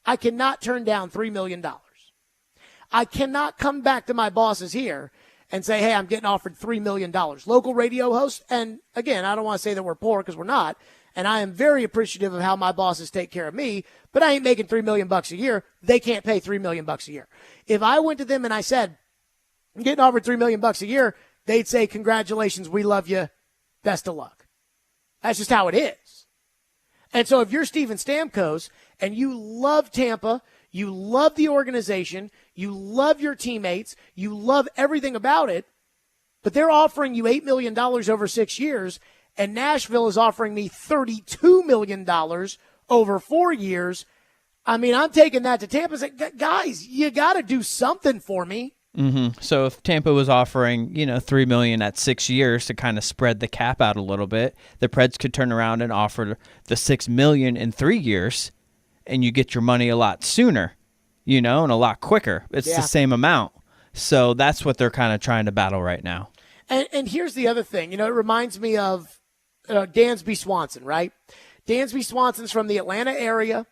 I cannot turn down $3 million. I cannot come back to my bosses here and say, hey, I'm getting offered $3 million. Local radio host, and again, I don't want to say that we're poor because we're not, and I am very appreciative of how my bosses take care of me, but I ain't making $3 million a year. They can't pay $3 million a year. If I went to them and I said, I'm getting offered $3 million a year, they'd say, congratulations, we love you, best of luck. That's just how it is. And so if you're Steven Stamkos and you love Tampa, you love the organization, you love your teammates, you love everything about it, but they're offering you $8 million over 6 years, and Nashville is offering me $32 million over 4 years. I mean, I'm taking that to Tampa and saying, guys, you got to do something for me. Mm-hmm. So if Tampa was offering, $3 million at 6 years to kind of spread the cap out a little bit, the Preds could turn around and offer the $6 million in 3 years, and you get your money a lot sooner, and a lot quicker. It's the same amount. So that's what they're kind of trying to battle right now. And here's the other thing. It reminds me of Dansby Swanson, right? Dansby Swanson's from the Atlanta area.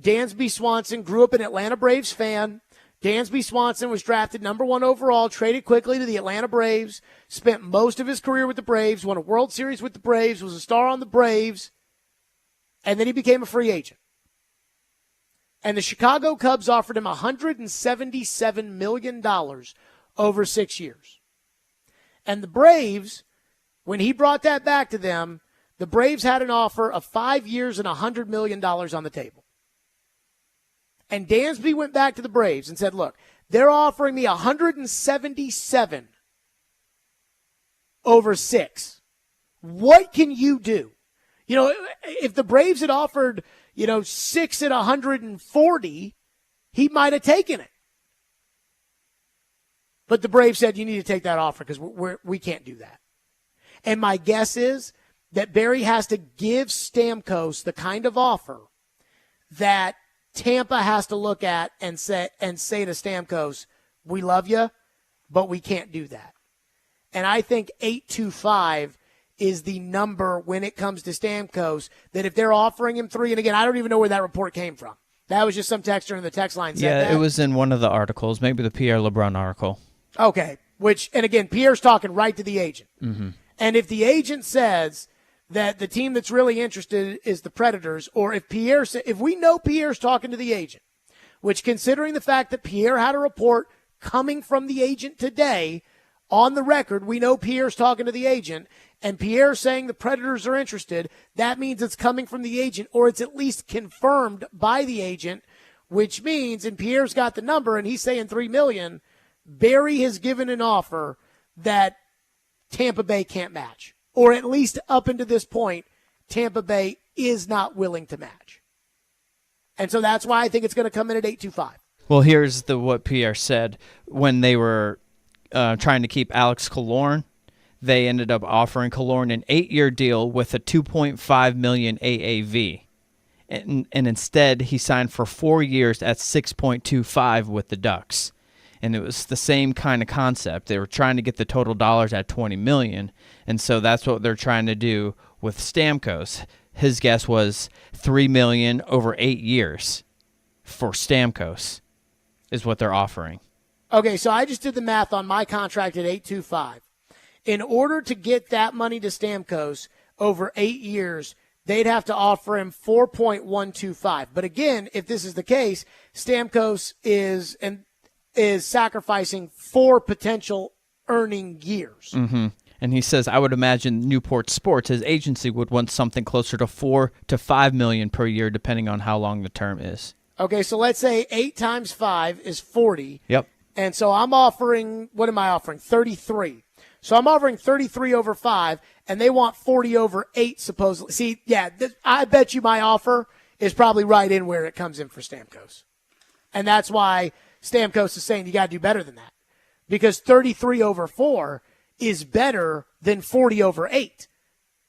Dansby Swanson grew up an Atlanta Braves fan. Dansby Swanson was drafted number 1 overall, traded quickly to the Atlanta Braves, spent most of his career with the Braves, won a World Series with the Braves, was a star on the Braves, and then he became a free agent. And the Chicago Cubs offered him $177 million over 6 years. And the Braves, when he brought that back to them, the Braves had an offer of 5 years and $100 million on the table. And Dansby went back to the Braves and said, look, they're offering me 177 over 6. What can you do? You know, if the Braves had offered, 6 at 140, he might have taken it. But the Braves said, you need to take that offer because we can't do that. And my guess is that Barry has to give Stamkos the kind of offer that Tampa has to look at and say to Stamkos, we love you, but we can't do that. And I think 825 is the number when it comes to Stamkos, that if they're offering him 3, and again, I don't even know where that report came from. That was just some texter in the text line said that. Yeah, it was in one of the articles, maybe the Pierre LeBrun article. Okay, and again, Pierre's talking right to the agent. Mm-hmm. And if the agent says that the team that's really interested is the Predators, or if we know Pierre's talking to the agent, which considering the fact that Pierre had a report coming from the agent today, on the record, we know Pierre's talking to the agent, and Pierre's saying the Predators are interested, that means it's coming from the agent, or it's at least confirmed by the agent, which means, and Pierre's got the number, and he's saying $3 million, Barry has given an offer that Tampa Bay can't match. Or at least up until this point, Tampa Bay is not willing to match. And so that's why I think it's going to come in at 825. Well, here's what Pierre said. When they were trying to keep Alex Killorn, they ended up offering Killorn an 8-year deal with a $2.5 million AAV. And instead, he signed for 4 years at $6.25 with the Ducks. And it was the same kind of concept. They were trying to get the total dollars at $20 million, and so that's what they're trying to do with Stamkos. His guess was $3 million over 8 years for Stamkos is what they're offering. Okay, so I just did the math on my contract at 825. In order to get that money to Stamkos over 8 years, they'd have to offer him 4.125. But again, if this is the case, Stamkos is sacrificing 4 potential earning years. Mm-hmm. And he says, I would imagine Newport Sports, his agency, would want something closer to $4 to $5 million per year, depending on how long the term is. Okay, so let's say 8 times 5 is 40. Yep. And so I'm offering, what am I offering? 33. So I'm offering 33 over 5, and they want 40 over 8, supposedly. See, yeah, I bet you my offer is probably right in where it comes in for Stamkos. And that's why Stamkos is saying you got to do better than that, because 33 over 4 is better than 40 over 8,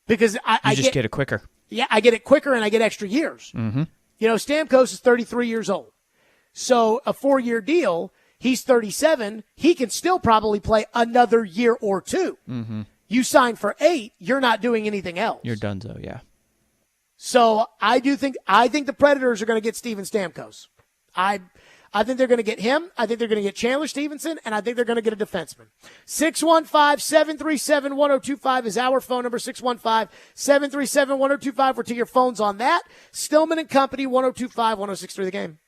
because I just get it quicker. Yeah, I get it quicker and I get extra years. Mm-hmm. Stamkos is 33 years old. So a 4-year deal, he's 37. He can still probably play another year or 2. Mm-hmm. You sign for 8, you're not doing anything else. You're donezo, yeah. So I think the Predators are going to get Steven Stamkos. I think they're going to get him. I think they're going to get Chandler Stevenson, and I think they're going to get a defenseman. 615-737-1025 is our phone number, 615-737-1025. We're to your phones on that. Stillman and Company, 1025-1063 The Game.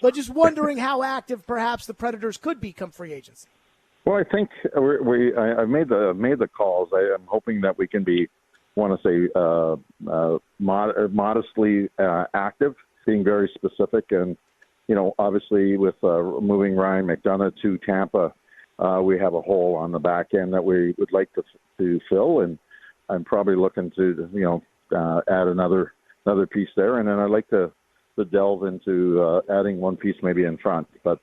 but just wondering how active perhaps the Predators could become free agency. Well, I think I've made the calls. I am hoping that we can be, modestly active, being very specific, and obviously with moving Ryan McDonough to Tampa, we have a hole on the back end that we would like to fill, and I'm probably looking to add another piece there, and then I'd like to delve into adding one piece maybe in front, but.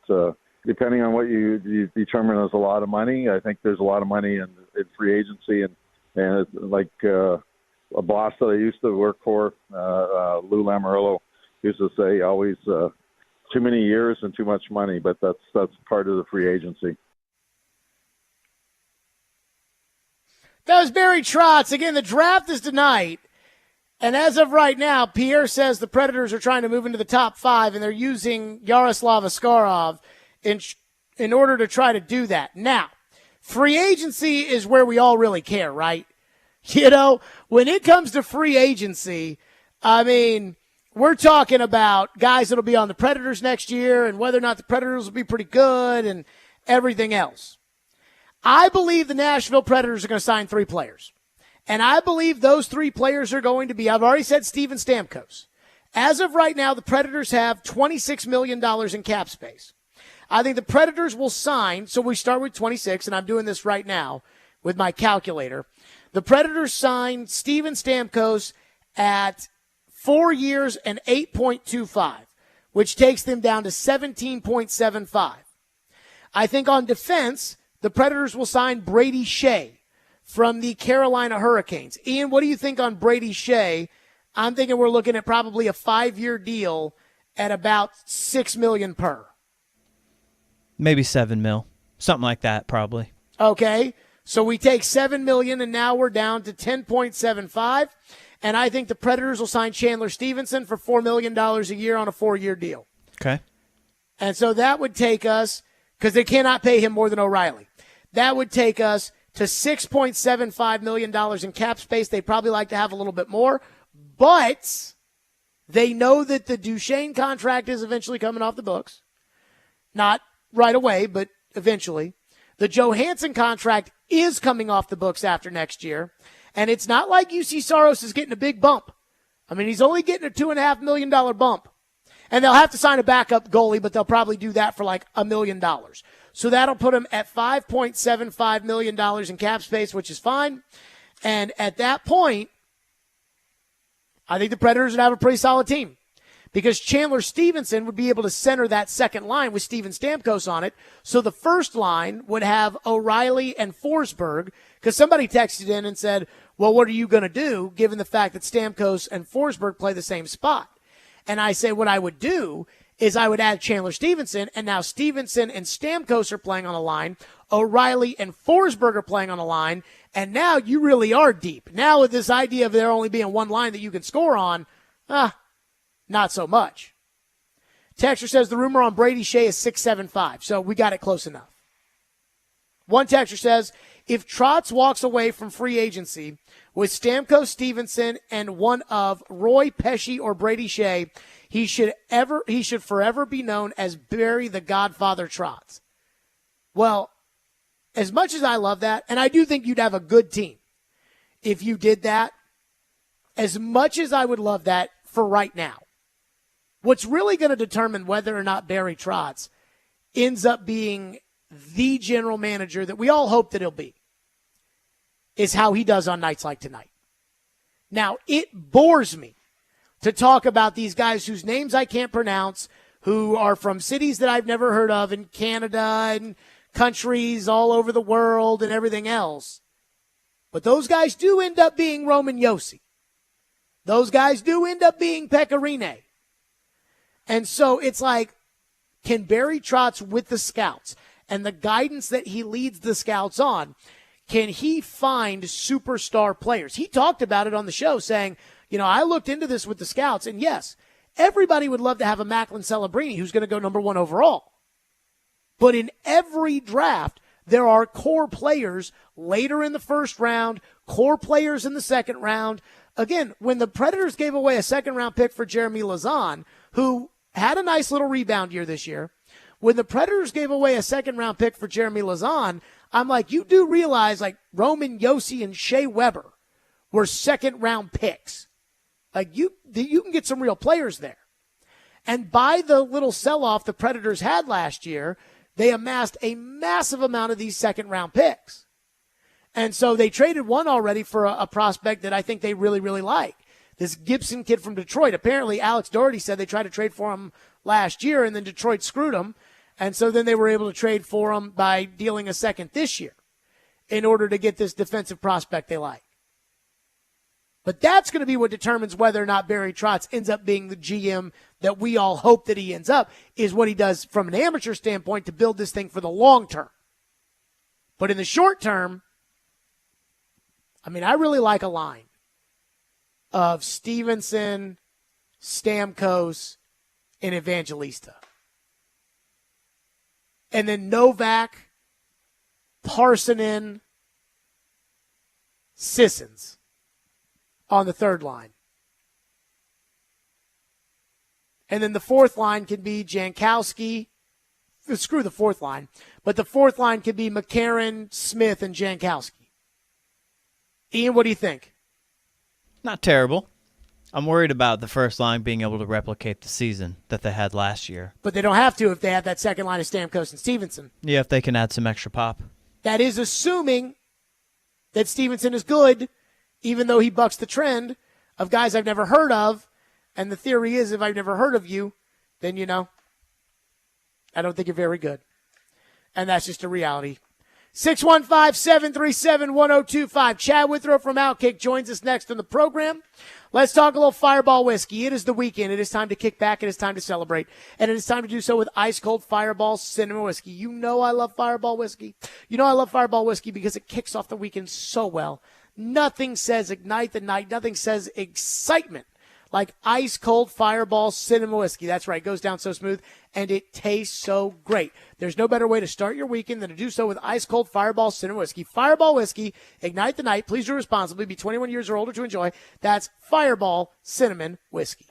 Depending on what you determine as a lot of money, I think there's a lot of money in free agency, and it's like a boss that I used to work for, Lou Lamoriello, used to say always too many years and too much money, but that's part of the free agency. That was Barry Trotz. Again, the draft is tonight. And as of right now, Pierre says the Predators are trying to move into the top 5, and they're using Yaroslav Askarov in order to try to do that. Now, free agency is where we all really care, right? When it comes to free agency, I mean, we're talking about guys that'll be on the Predators next year and whether or not the Predators will be pretty good and everything else. I believe the Nashville Predators are going to sign 3 players. And I believe those 3 players are going to be, I've already said Steven Stamkos. As of right now, the Predators have $26 million in cap space. I think the Predators will sign, so we start with 26, and I'm doing this right now with my calculator. The Predators sign Steven Stamkos at 4 years and 8.25, which takes them down to 17.75. I think on defense, the Predators will sign Brady Shea from the Carolina Hurricanes. Ian, what do you think on Brady Shea? I'm thinking we're looking at probably a 5-year deal at about $6 million per. Maybe $7 million. Something like that, probably. Okay. So we take $7 million, and now we're down to 10.75. And I think the Predators will sign Chandler Stevenson for $4 million a year on a 4-year deal. Okay. And so that would take us, because they cannot pay him more than O'Reilly, that would take us to $6.75 million in cap space. They'd probably like to have a little bit more, but they know that the Duchesne contract is eventually coming off the books. Not right away, but eventually. The Johansson contract is coming off the books after next year, and it's not like UC Saros is getting a big bump. I mean, he's only getting a $2.5 million bump. And they'll have to sign a backup goalie, but they'll probably do that for like $1 million. So that'll put him at $5.75 million in cap space, which is fine. And at that point, I think the Predators would have a pretty solid team, because Chandler Stevenson would be able to center that second line with Steven Stamkos on it. So the first line would have O'Reilly and Forsberg, because somebody texted in and said, well, what are you going to do given the fact that Stamkos and Forsberg play the same spot? And I say what I would do is I would add Chandler Stevenson, and now Stevenson and Stamkos are playing on a line. O'Reilly and Forsberg are playing on a line, and now you really are deep. Now with this idea of there only being one line that you can score on, not so much. Texter says the rumor on Brady Shea is 6.75, so we got it close enough. One texter says, if Trotz walks away from free agency with Stamkos, Stevenson, and one of Roy Pesci or Brady Shea, he should forever be known as Barry the Godfather Trotz. Well, as much as I love that, and I do think you'd have a good team if you did that, as much as I would love that for right now, what's really going to determine whether or not Barry Trotz ends up being the general manager that we all hope that he'll be is how he does on nights like tonight. Now, it bores me to talk about these guys whose names I can't pronounce, who are from cities that I've never heard of in Canada and countries all over the world and everything else. But those guys do end up being Roman Josi. Those guys do end up being Pekka Rinne. And so it's like, can Barry Trotz with the scouts and the guidance that he leads the scouts on, can he find superstar players? He talked about it on the show saying, I looked into this with the scouts, and yes, everybody would love to have a Macklin Celebrini who's going to go number 1 overall. But in every draft, there are core players later in the first round, core players in the second round. Again, when the Predators gave away a second-round pick for Jeremy Lauzon, who had a nice little rebound year this year. When the Predators gave away a second-round pick for Jeremy Lauzon, I'm like, you do realize, like, Roman Yossi and Shea Weber were second-round picks. Like, you can get some real players there. And by the little sell-off the Predators had last year, they amassed a massive amount of these second-round picks. And so they traded one already for a prospect that I think they really, really like. This Gibson kid from Detroit. Apparently, Alex Doherty said they tried to trade for him last year, and then Detroit screwed him. And so then they were able to trade for him by dealing a second this year in order to get this defensive prospect they like. But that's going to be what determines whether or not Barry Trotz ends up being the GM that we all hope that he ends up, is what he does from an amateur standpoint to build this thing for the long term. But in the short term, I mean, I really like a line of Stevenson, Stamkos, and Evangelista. And then Novak, Parsonen, Sissons on the third line. And then the fourth line can be Jankowski. Screw the fourth line. But the fourth line could be McCarron, Smith, and Jankowski. Ian, what do you think? Not terrible. I'm worried about the first line being able to replicate the season that they had last year. But they don't have to if they have that second line of Stamkos and Stevenson. Yeah, if they can add some extra pop. That is assuming that Stevenson is good, even though he bucks the trend of guys I've never heard of. And the theory is, if I've never heard of you, then, I don't think you're very good. And that's just a reality. 615-737-1025. Chad Withrow from Outkick joins us next on the program. Let's talk a little Fireball whiskey. It is the weekend. It is time to kick back. It is time to celebrate. And it is time to do so with ice-cold Fireball Cinnamon Whiskey. You know I love Fireball whiskey. You know I love Fireball whiskey because it kicks off the weekend so well. Nothing says ignite the night. Nothing says excitement like ice-cold Fireball Cinnamon Whiskey. That's right. It goes down so smooth, and it tastes so great. There's no better way to start your weekend than to do so with ice-cold Fireball Cinnamon Whiskey. Fireball Whiskey, ignite the night. Please do responsibly. Be 21 years or older to enjoy. That's Fireball Cinnamon Whiskey.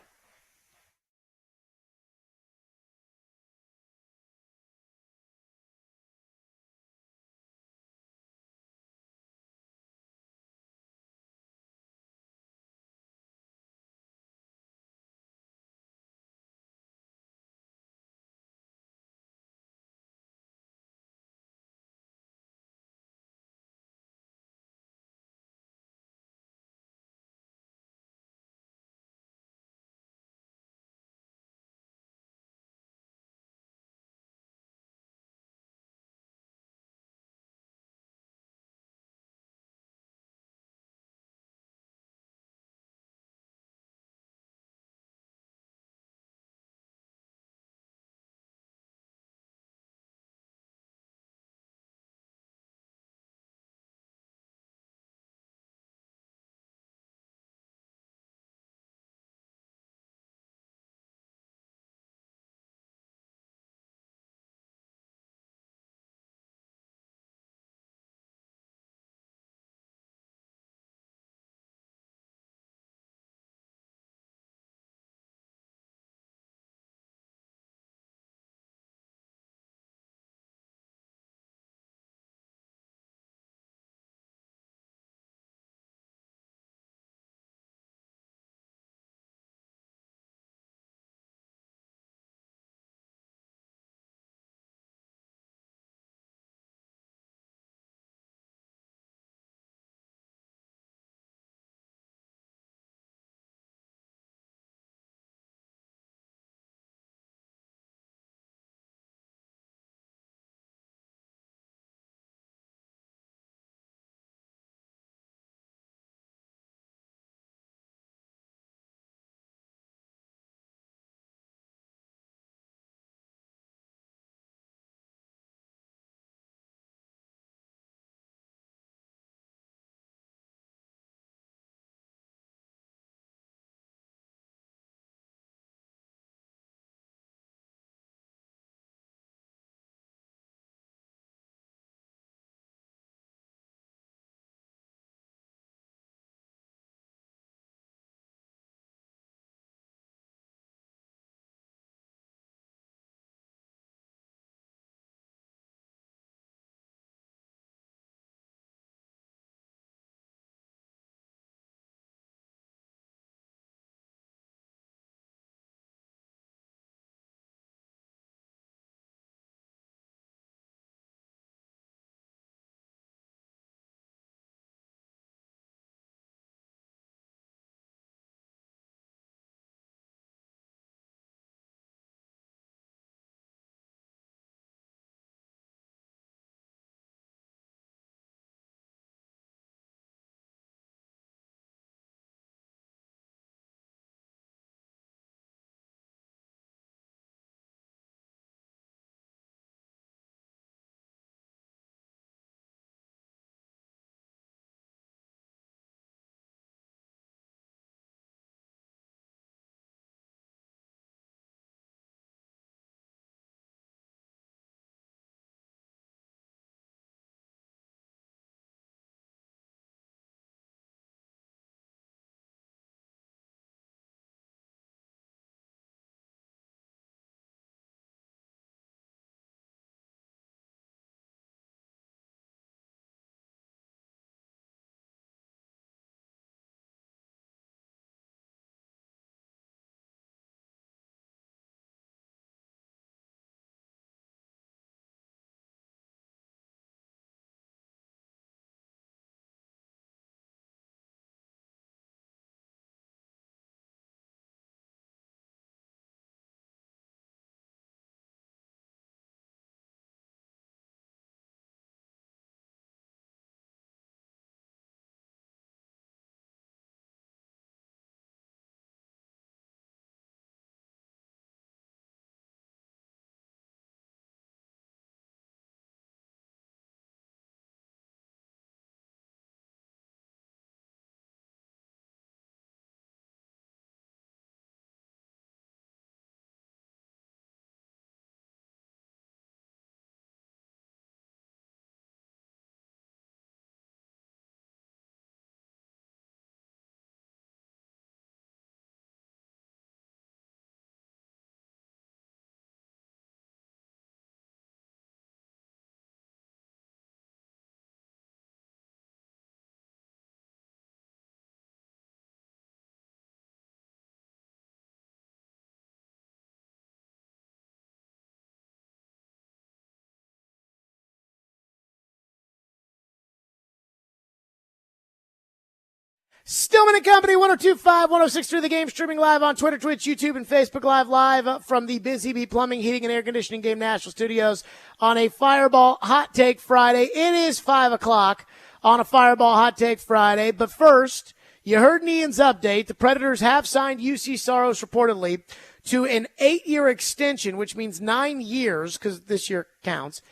Stillman and Company, 102.5, 106.3 The Game, streaming live on Twitter, Twitch, YouTube, and Facebook live from the Busy Bee Plumbing, Heating, and Air Conditioning Game National Studios on a Fireball Hot Take Friday. It is 5 o'clock on a Fireball Hot Take Friday. But first, you heard Ian's update. The Predators have signed UC Saros reportedly to an 8-year extension, which means 9 years, because this year counts,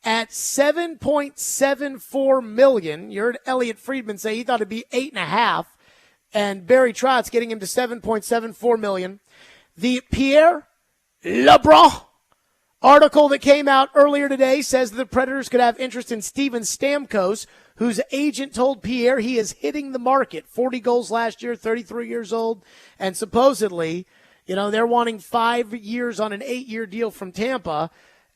at $7.74 million. You heard Elliot Friedman say he thought it'd be 8.5, and Barry Trotz getting him to $7.74 million. The Pierre LeBrun article that came out earlier today says that the Predators could have interest in Steven Stamkos, whose agent told Pierre he is hitting the market. 40 goals last year, 33 years old, and supposedly, they're wanting 5 years on an 8-year deal from Tampa.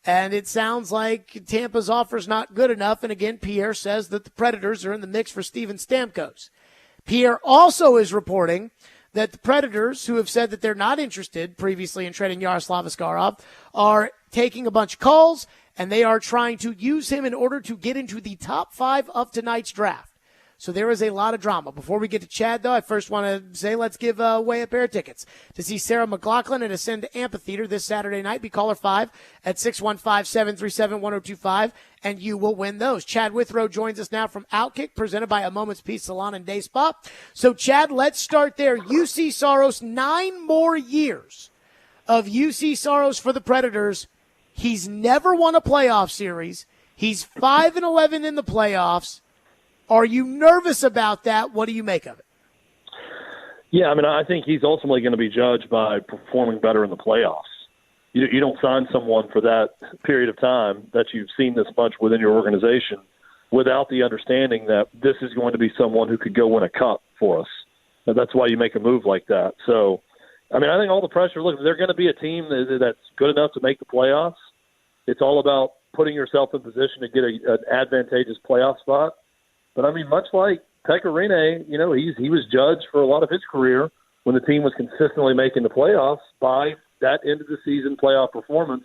And it sounds like Tampa's offer's not good enough. And again, Pierre says that the Predators are in the mix for Steven Stamkos. Pierre also is reporting that the Predators, who have said that they're not interested previously in trading Yaroslav Askarov, are taking a bunch of calls, and they are trying to use him in order to get into the top 5 of tonight's draft. So there is a lot of drama. Before we get to Chad, though, I first want to say let's give away a pair of tickets to see Sarah McLachlan at Ascend Amphitheater this Saturday night. Be caller 5 at 615-737-1025, and you will win those. Chad Withrow joins us now from Outkick, presented by A Moment's Peace Salon and Day Spa. So, Chad, let's start there. UC Saros, 9 more years of UC Saros for the Predators. He's never won a playoff series. He's 5-11 in the playoffs. Are you nervous about that? What do you make of it? Yeah, I think he's ultimately going to be judged by performing better in the playoffs. You don't sign someone for that period of time that you've seen this much within your organization without the understanding that this is going to be someone who could go win a cup for us. And that's why you make a move like that. So, I think all the pressure, look, they're going to be a team that's good enough to make the playoffs. It's all about putting yourself in position to get an advantageous playoff spot. But, much like Pekka Rinne, he was judged for a lot of his career when the team was consistently making the playoffs by that end of the season playoff performance.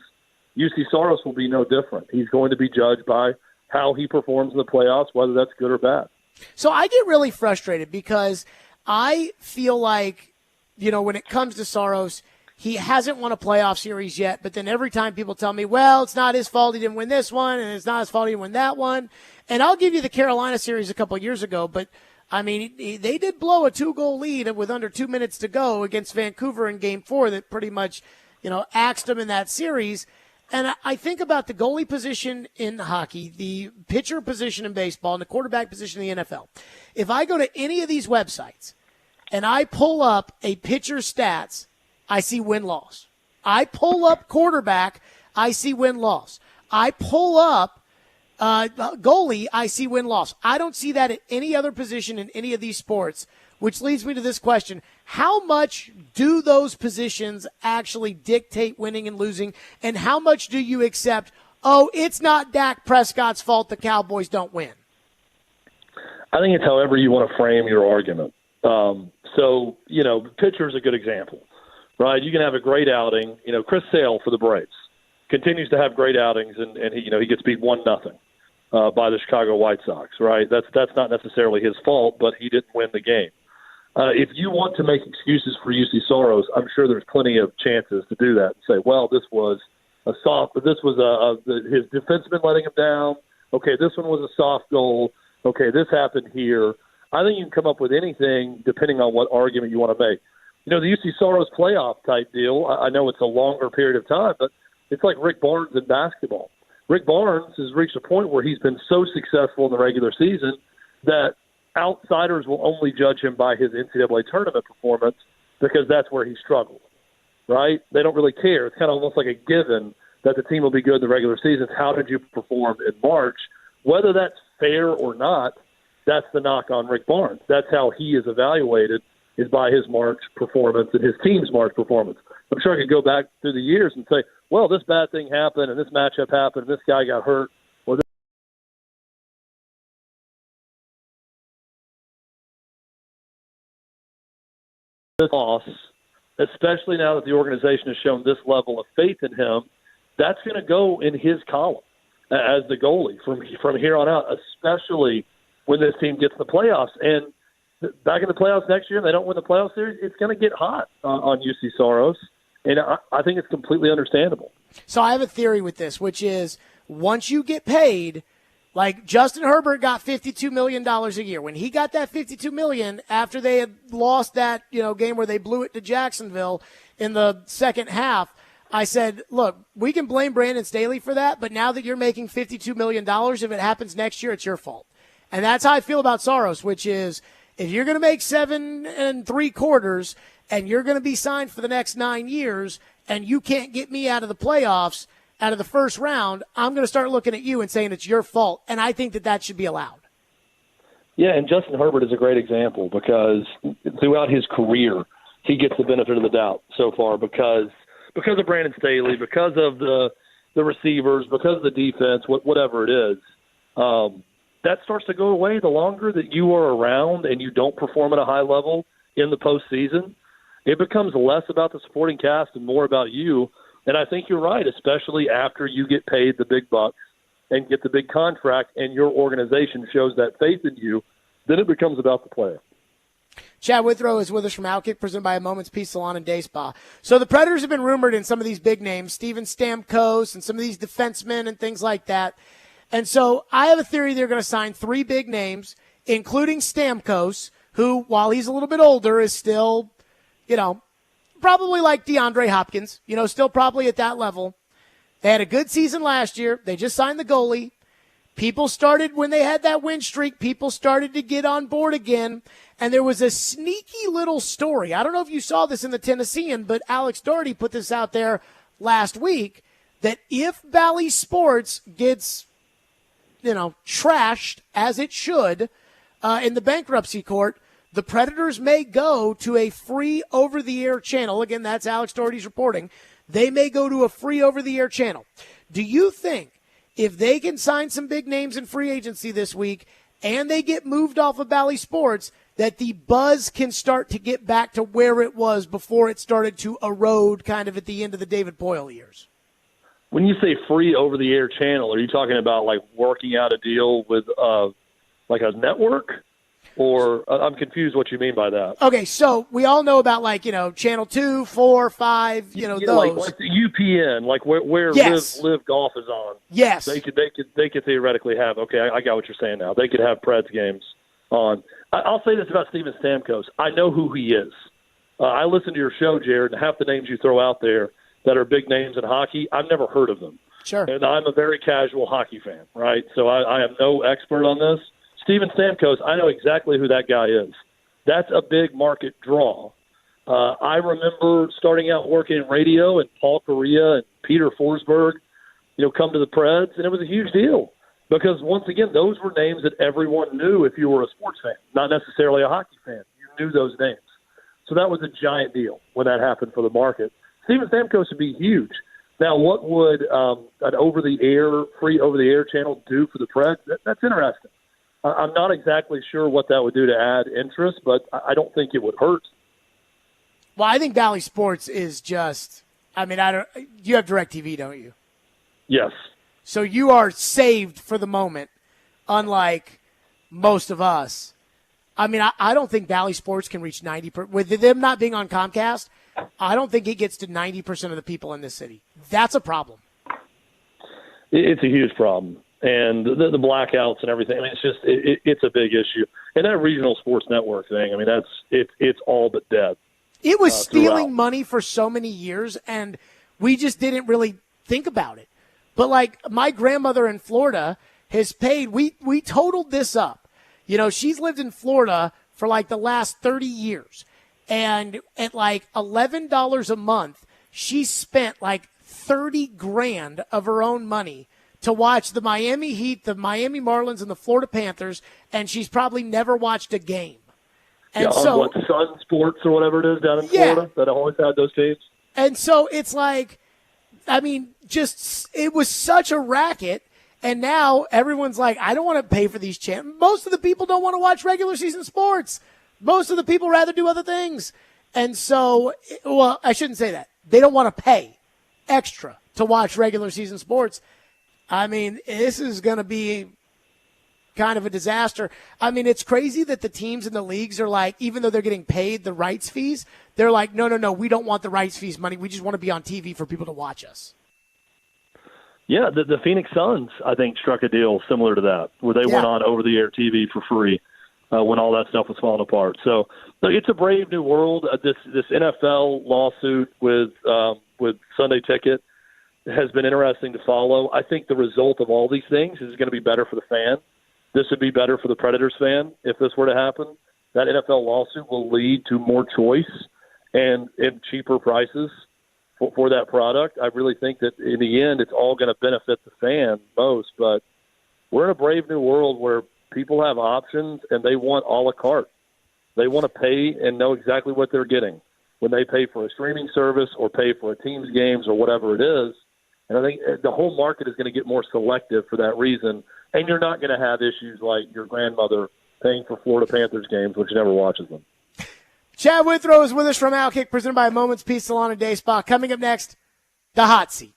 UC Saros will be no different. He's going to be judged by how he performs in the playoffs, whether that's good or bad. So I get really frustrated because I feel like, when it comes to Saros, he hasn't won a playoff series yet, but then every time people tell me, well, it's not his fault he didn't win this one, and it's not his fault he didn't win that one. And I'll give you the Carolina series a couple of years ago, but, they did blow a 2-goal lead with under 2 minutes to go against Vancouver in Game 4 that pretty much, axed them in that series. And I think about the goalie position in hockey, the pitcher position in baseball, and the quarterback position in the NFL. If I go to any of these websites and I pull up a pitcher's stats, I see win-loss. I pull up quarterback, I see win-loss. I pull up goalie, I see win-loss. I don't see that at any other position in any of these sports, which leads me to this question. How much do those positions actually dictate winning and losing, and how much do you accept, it's not Dak Prescott's fault the Cowboys don't win? I think it's however you want to frame your argument. Pitcher is a good example, right? You can have a great outing. Chris Sale for the Braves continues to have great outings, and he gets beat 1-0 by the Chicago White Sox, right? That's not necessarily his fault, but he didn't win the game. If you want to make excuses for UC Saros, I'm sure there's plenty of chances to do that and say, well, this was his defenseman letting him down. Okay, this one was a soft goal. Okay, this happened here. I think you can come up with anything depending on what argument you want to make. The UC Saros playoff type deal, I know it's a longer period of time, but it's like Rick Barnes in basketball. Rick Barnes has reached a point where he's been so successful in the regular season that outsiders will only judge him by his NCAA tournament performance because that's where he struggled, right? They don't really care. It's kind of almost like a given that the team will be good in the regular season. How did you perform in March? Whether that's fair or not, that's the knock on Rick Barnes. That's how he is evaluated, is by his March performance and his team's March performance. I'm sure I could go back through the years and say, well, this bad thing happened, and this matchup happened, and this guy got hurt, or this loss, especially now that the organization has shown this level of faith in him, that's going to go in his column as the goalie from here on out, especially when this team gets the playoffs. And back in the playoffs next year and they don't win the playoff series, it's going to get hot on UC Soros. And I think it's completely understandable. So I have a theory with this, which is once you get paid, like Justin Herbert got $52 million a year. When he got that $52 million after they had lost that game where they blew it to Jacksonville in the second half, I said, look, we can blame Brandon Staley for that, but now that you're making $52 million, if it happens next year, it's your fault. And that's how I feel about Soros, which is if you're going to make 7 3/4 and you're going to be signed for the next 9 years and you can't get me out of the playoffs, out of the first round, I'm going to start looking at you and saying it's your fault. And I think that should be allowed. Yeah, and Justin Herbert is a great example because throughout his career, he gets the benefit of the doubt so far because of Brandon Staley, because of the receivers, because of the defense, whatever it is. That starts to go away the longer that you are around and you don't perform at a high level in the postseason. It becomes less about the supporting cast and more about you. And I think you're right, especially after you get paid the big bucks and get the big contract and your organization shows that faith in you, then it becomes about the player. Chad Withrow is with us from Outkick, presented by a Moment's Peace Salon and Day Spa. So the Predators have been rumored in some of these big names, Steven Stamkos and some of these defensemen and things like that. And so I have a theory they're going to sign 3 big names, including Stamkos, who, while he's a little bit older, is still, probably like DeAndre Hopkins, still probably at that level. They had a good season last year. They just signed the goalie. People started, when they had that win streak, people started to get on board again. And there was a sneaky little story. I don't know if you saw this in the Tennessean, but Alex Doherty put this out there last week, that if Bally Sports gets, trashed as it should in the bankruptcy court, the Predators may go to a free over-the-air channel. Again, that's Alex Doherty's reporting. They may go to a free over-the-air channel. Do you think if they can sign some big names in free agency this week and they get moved off of Bally Sports, that the buzz can start to get back to where it was before it started to erode kind of at the end of the David Boyle years? When you say free over-the-air channel, are you talking about like working out a deal with like a network? Or I'm confused what you mean by that. Okay, so we all know about Channel 2, 4, 5, those. Like the UPN, like where yes. Live Golf is on. Yes. They could theoretically have, okay, I got what you're saying now. They could have Preds games on. I'll say this about Steven Stamkos. I know who he is. I listen to your show, Jared, and half the names you throw out there that are big names in hockey, I've never heard of them. Sure. And I'm a very casual hockey fan, right? So I am no expert on this. Steven Stamkos, I know exactly who that guy is. That's a big market draw. I remember starting out working in radio, and Paul Correa and Peter Forsberg, come to the Preds, and it was a huge deal because, once again, those were names that everyone knew if you were a sports fan, not necessarily a hockey fan. You knew those names. So that was a giant deal when that happened for the market. Steven Stamkos would be huge. Now, what would an free over-the-air channel do for the Preds? That's interesting. I'm not exactly sure what that would do to add interest, but I don't think it would hurt. Well, I think Bally Sports is just, you have DirecTV, don't you? Yes. So you are saved for the moment, unlike most of us. I don't think Bally Sports can reach 90%. With them not being on Comcast, I don't think it gets to 90% of the people in this city. That's a problem. It's a huge problem. And the blackouts and everything. It's just it's a big issue. And that regional sports network thing. It's all but dead. It was stealing money for so many years, and we just didn't really think about it. But like my grandmother in Florida has paid. We totaled this up. She's lived in Florida for like the last 30 years, and at like $11 a month, she spent like 30 grand of her own money to watch the Miami Heat, the Miami Marlins, and the Florida Panthers, and she's probably never watched a game. And on Sun Sports or whatever it is down in Florida that always had those teams. And so it's like, it was such a racket, and now everyone's like, I don't want to pay for these channels. Most of the people don't want to watch regular season sports. Most of the people rather do other things. And so, well, I shouldn't say that. They don't want to pay extra to watch regular season sports. This is going to be kind of a disaster. I mean, it's crazy that the teams in the leagues are like, even though they're getting paid the rights fees, they're like, no, we don't want the rights fees money. We just want to be on TV for people to watch us. Yeah, the Phoenix Suns, I think, struck a deal similar to that, where they went on over-the-air TV for free when all that stuff was falling apart. So it's a brave new world. This NFL lawsuit with Sunday Ticket has been interesting to follow. I think the result of all these things is going to be better for the fan. This would be better for the Predators fan if this were to happen. That NFL lawsuit will lead to more choice and cheaper prices for that product. I really think that in the end, it's all going to benefit the fan most. But we're in a brave new world where people have options and they want a la carte. They want to pay and know exactly what they're getting when they pay for a streaming service or pay for a team's games or whatever it is. And I think the whole market is going to get more selective for that reason. And you're not going to have issues like your grandmother paying for Florida Panthers games, which never watches them. Chad Withrow is with us from Outkick, presented by Moments Peace Salon and Day Spa. Coming up next, the hot seat.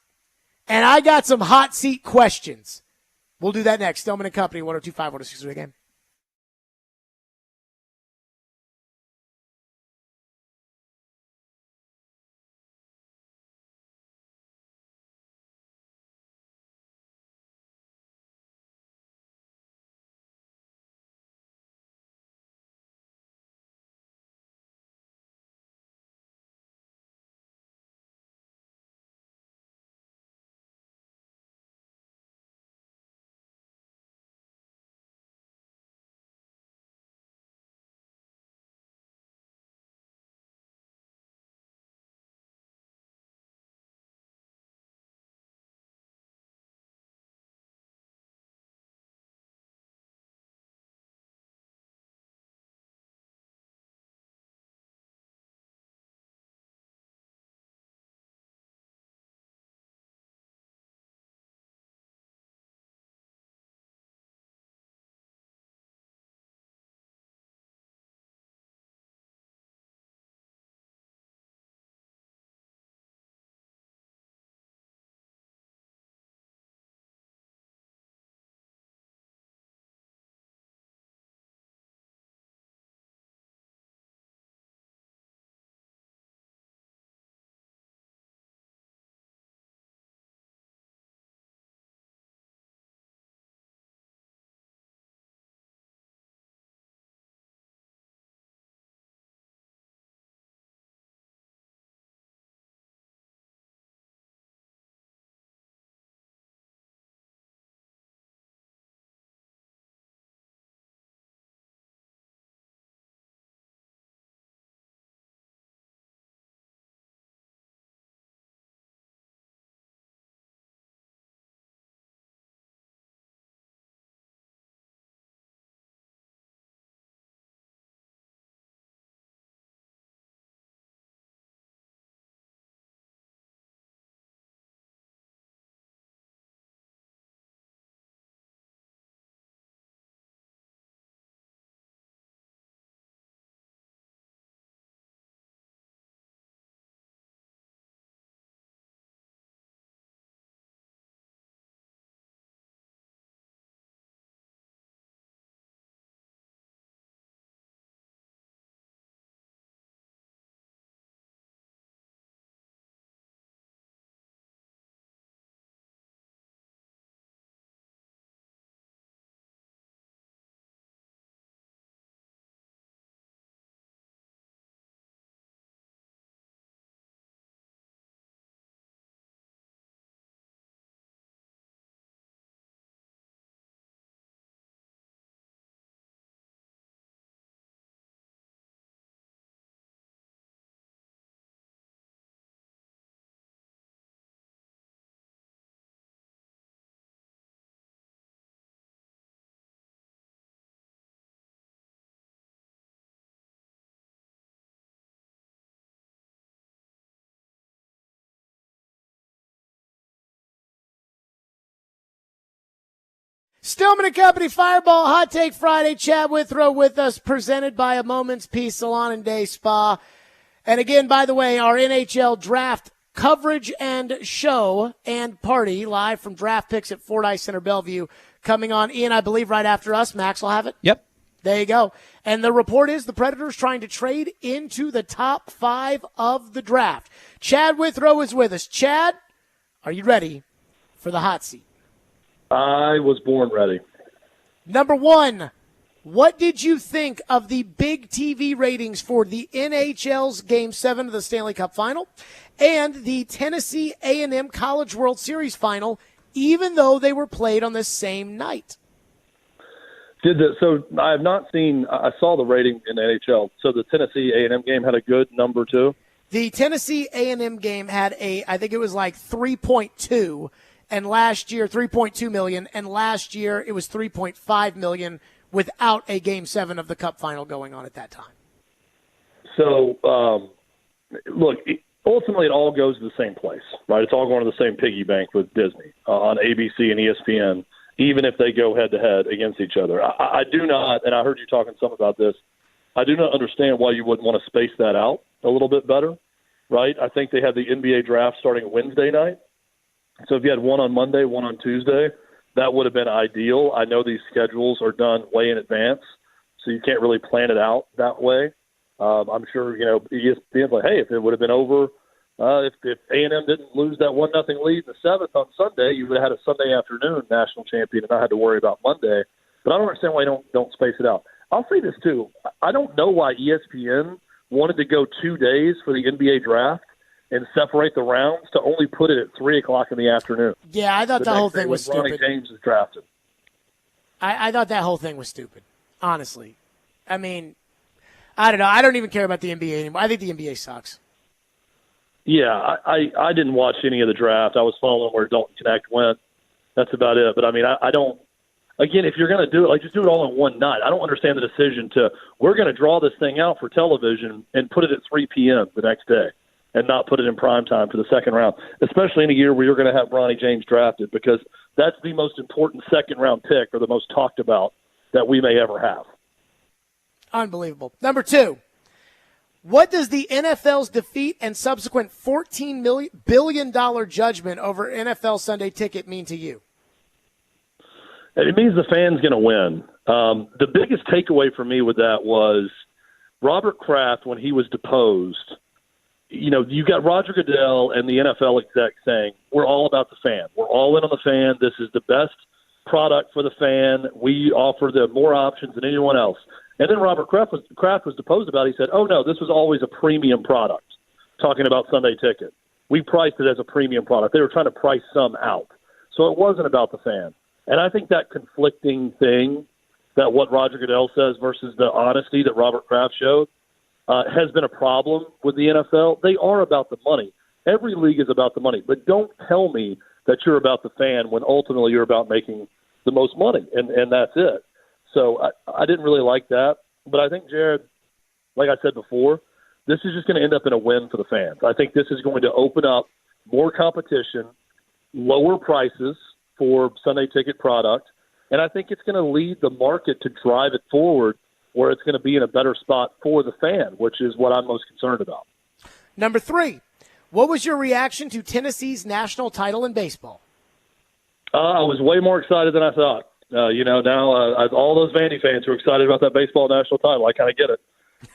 And I got some hot seat questions. We'll do that next. Stillman and Company, 102.5, 106 again. Stillman and Company, Fireball Hot Take Friday. Chad Withrow with us, presented by A Moment's Peace Salon and Day Spa. And again, by the way, our NHL draft coverage and show and party live from Draft Picks at Fordyce Center Bellevue coming on. Ian, I believe right after us. Max will have it. Yep. There you go. And the report is the Predators trying to trade into the top 5 of the draft. Chad Withrow is with us. Chad, are you ready for the hot seat? I was born ready. Number 1, what did you think of the big TV ratings for the NHL's Game 7 of the Stanley Cup Final and the Tennessee A&M College World Series Final, even though they were played on the same night? So I have not seen. I saw the rating in the NHL. So the Tennessee A&M game had a good number too. The Tennessee A&M game had I think it was like 3.2, and last year 3.2 million, and last year it was 3.5 million without a Game 7 of the Cup Final going on at that time. So look, ultimately it all goes to the same place, right? It's all going to the same piggy bank with Disney on ABC and ESPN. Even if they go head-to-head against each other. I do not, and I heard you talking some about this, I do not understand why you wouldn't want to space that out a little bit better, right? I think they had the NBA draft starting Wednesday night. So if you had one on Monday, one on Tuesday, that would have been ideal. I know these schedules are done way in advance, so you can't really plan it out that way. I'm sure, ESPN's like, hey, if it would have been over, if A&M didn't lose that 1-0 lead in the 7th on Sunday, you would have had a Sunday afternoon national champion and not had to worry about Monday. But I don't understand why you don't space it out. I'll say this, too. I don't know why ESPN wanted to go 2 days for the NBA draft and separate the rounds to only put it at 3 o'clock in the afternoon. Yeah, I thought the whole thing was stupid. Ronnie James is drafted. I thought that whole thing was stupid, honestly. I mean, I don't know. I don't even care about the NBA anymore. I think the NBA sucks. Yeah, I didn't watch any of the draft. I was following where Dalton Connect went. That's about it. But, I mean, I don't – again, if you're going to do it, like just do it all in one night. I don't understand the decision to we're going to draw this thing out for television and put it at 3 p.m. the next day and not put it in prime time for the second round, especially in a year where you're going to have Ronnie James drafted because that's the most important second-round pick or the most talked about that we may ever have. Unbelievable. Number 2. What does the NFL's defeat and subsequent $14 billion judgment over NFL Sunday Ticket mean to you? It means the fan's going to win. The biggest takeaway for me with that was Robert Kraft, when he was deposed, you got Roger Goodell and the NFL exec saying, we're all about the fan. We're all in on the fan. This is the best product for the fan. We offer them more options than anyone else. And then Robert Kraft was deposed about it. He said, oh, no, this was always a premium product, talking about Sunday Ticket. We priced it as a premium product. They were trying to price some out. So it wasn't about the fan. And I think that conflicting thing, that what Roger Goodell says versus the honesty that Robert Kraft showed, has been a problem with the NFL. They are about the money. Every league is about the money. But don't tell me that you're about the fan when ultimately you're about making the most money, and that's it. So I didn't really like that. But I think, Jared, like I said before, this is just going to end up in a win for the fans. I think this is going to open up more competition, lower prices for Sunday Ticket product, and I think it's going to lead the market to drive it forward where it's going to be in a better spot for the fan, which is what I'm most concerned about. Number 3, what was your reaction to Tennessee's national title in baseball? I was way more excited than I thought. Now all those Vandy fans who are excited about that baseball national title, I kind of get it.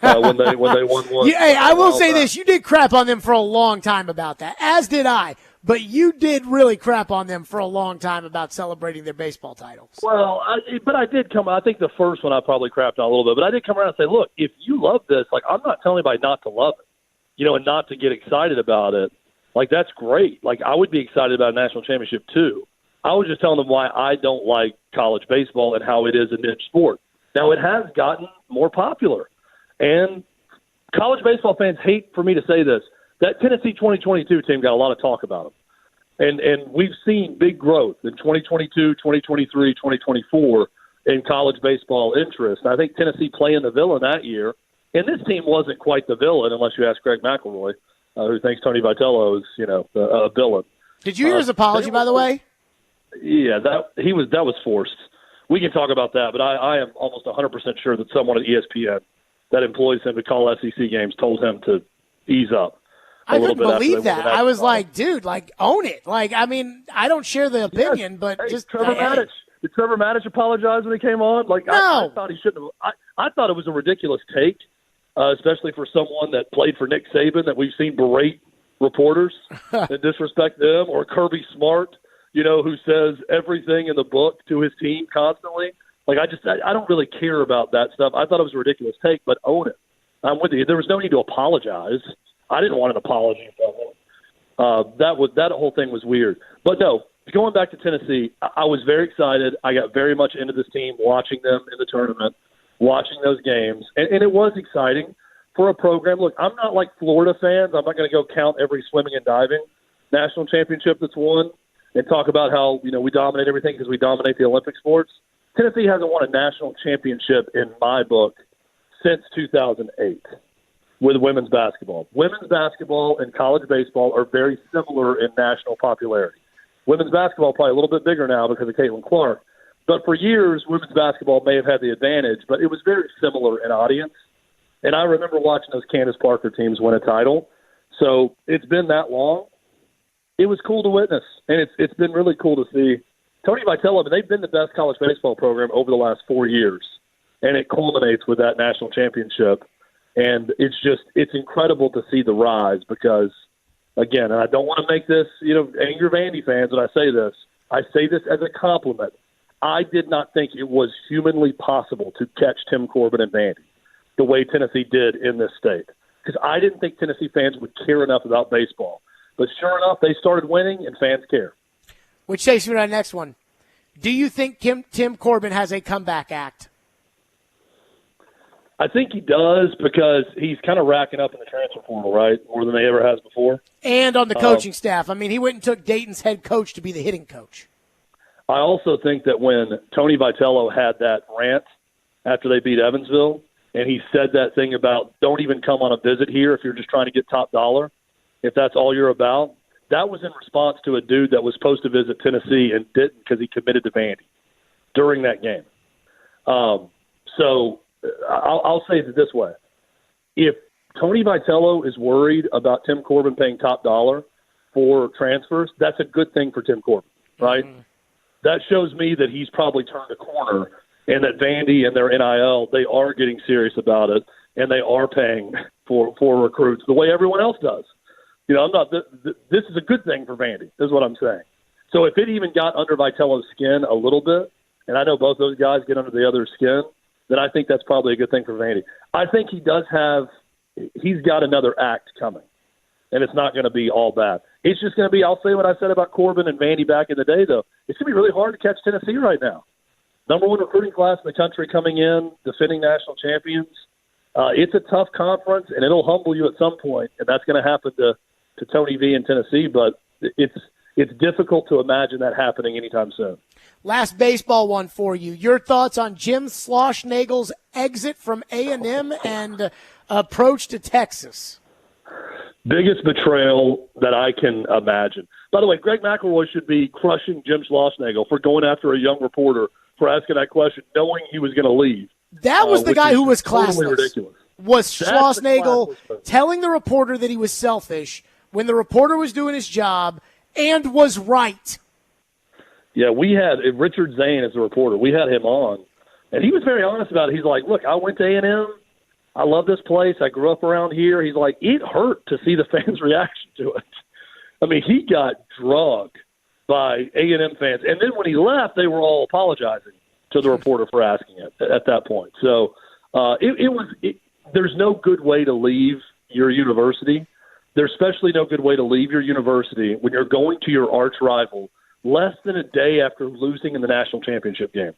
When they won one. Hey, I will say this: you did crap on them for a long time about that, as did I. But you did really crap on them for a long time about celebrating their baseball titles. Well, I did come. I think the first one I probably crapped on a little bit, but I did come around and say, look, if you love this, like I'm not telling anybody not to love it, and not to get excited about it. Like that's great. Like I would be excited about a national championship too. I was just telling them why I don't like college baseball and how it is a niche sport. Now, it has gotten more popular. And college baseball fans hate for me to say this. That Tennessee 2022 team got a lot of talk about them. And we've seen big growth in 2022, 2023, 2024 in college baseball interest. I think Tennessee playing the villain that year. And this team wasn't quite the villain unless you ask Greg McElroy, who thinks Tony Vitello is, a villain. Did you hear his apology, by the way? Yeah, that was forced. We can talk about that, but I am almost 100% sure that someone at ESPN that employs him to call SEC games told him to ease up. I couldn't believe that. I was like, dude, like own it. Like, I mean, I don't share the opinion, but hey, just Trevor Maddich. Did Trevor Maddich apologize when he came on? Like, No. I thought he shouldn't have. I thought it was a ridiculous take, especially for someone that played for Nick Saban that we've seen berate reporters and disrespect them, or Kirby Smart, who says everything in the book to his team constantly. Like, I don't really care about that stuff. I thought it was a ridiculous take, but own it. I'm with you. There was no need to apologize. I didn't want an apology from him. That whole thing was weird. But no, going back to Tennessee, I was very excited. I got very much into this team, watching them in the tournament, watching those games, and it was exciting for a program. Look, I'm not like Florida fans. I'm not going to go count every swimming and diving national championship that's won and talk about how we dominate everything because we dominate the Olympic sports. Tennessee hasn't won a national championship in my book since 2008 with women's basketball. Women's basketball and college baseball are very similar in national popularity. Women's basketball probably a little bit bigger now because of Caitlin Clark. But for years, women's basketball may have had the advantage, but it was very similar in audience. And I remember watching those Candace Parker teams win a title. So it's been that long. It was cool to witness, and it's been really cool to see. Tony Vitello, they've been the best college baseball program over the last 4 years, and it culminates with that national championship. And it's incredible to see the rise because, again, and I don't want to make this, anger Vandy fans when I say this. I say this as a compliment. I did not think it was humanly possible to catch Tim Corbin and Vandy the way Tennessee did in this state, because I didn't think Tennessee fans would care enough about baseball. But sure enough, they started winning, and fans care. Which takes me to our next one. Do you think Tim Corbin has a comeback act? I think he does because he's kind of racking up in the transfer portal, right, more than he ever has before. And on the coaching staff. He went and took Dayton's head coach to be the hitting coach. I also think that when Tony Vitello had that rant after they beat Evansville, and he said that thing about don't even come on a visit here if you're just trying to get top dollar, if that's all you're about, that was in response to a dude that was supposed to visit Tennessee and didn't because he committed to Vandy during that game. So I'll say it this way. If Tony Vitello is worried about Tim Corbin paying top dollar for transfers, that's a good thing for Tim Corbin, right? Mm-hmm. That shows me that he's probably turned a corner and that Vandy and their NIL, they are getting serious about it, and they are paying for recruits the way everyone else does. This is a good thing for Vandy, is what I'm saying. So if it even got under Vitello's skin a little bit, and I know both those guys get under the other's skin, then I think that's probably a good thing for Vandy. I think he's got another act coming, and it's not going to be all bad. It's just going to be, I'll say what I said about Corbin and Vandy back in the day, though. It's going to be really hard to catch Tennessee right now. Number one recruiting class in the country coming in, defending national champions. It's a tough conference, and it'll humble you at some point, and that's going to happen to Tony V in Tennessee, but it's difficult to imagine that happening anytime soon. Last baseball one for you. Your thoughts on Jim Schlossnagle's exit from A&M and approach to Texas? Biggest betrayal that I can imagine. By the way, Greg McElroy should be crushing Jim Schlossnagle for going after a young reporter for asking that question, knowing he was going to leave. That was the guy who was classless. Totally ridiculous. Was Schlossnagle telling the reporter that he was selfish when the reporter was doing his job and was right? Yeah, we had Richard Zane as the reporter. We had him on, and he was very honest about it. He's like, look, I went to A&M. I love this place. I grew up around here. He's like, it hurt to see the fans' reaction to it. He got drugged by A&M fans. And then when he left, they were all apologizing to the reporter for asking it at that point. So there's no good way to leave your university. There's especially no good way to leave your university when you're going to your arch rival less than a day after losing in the national championship game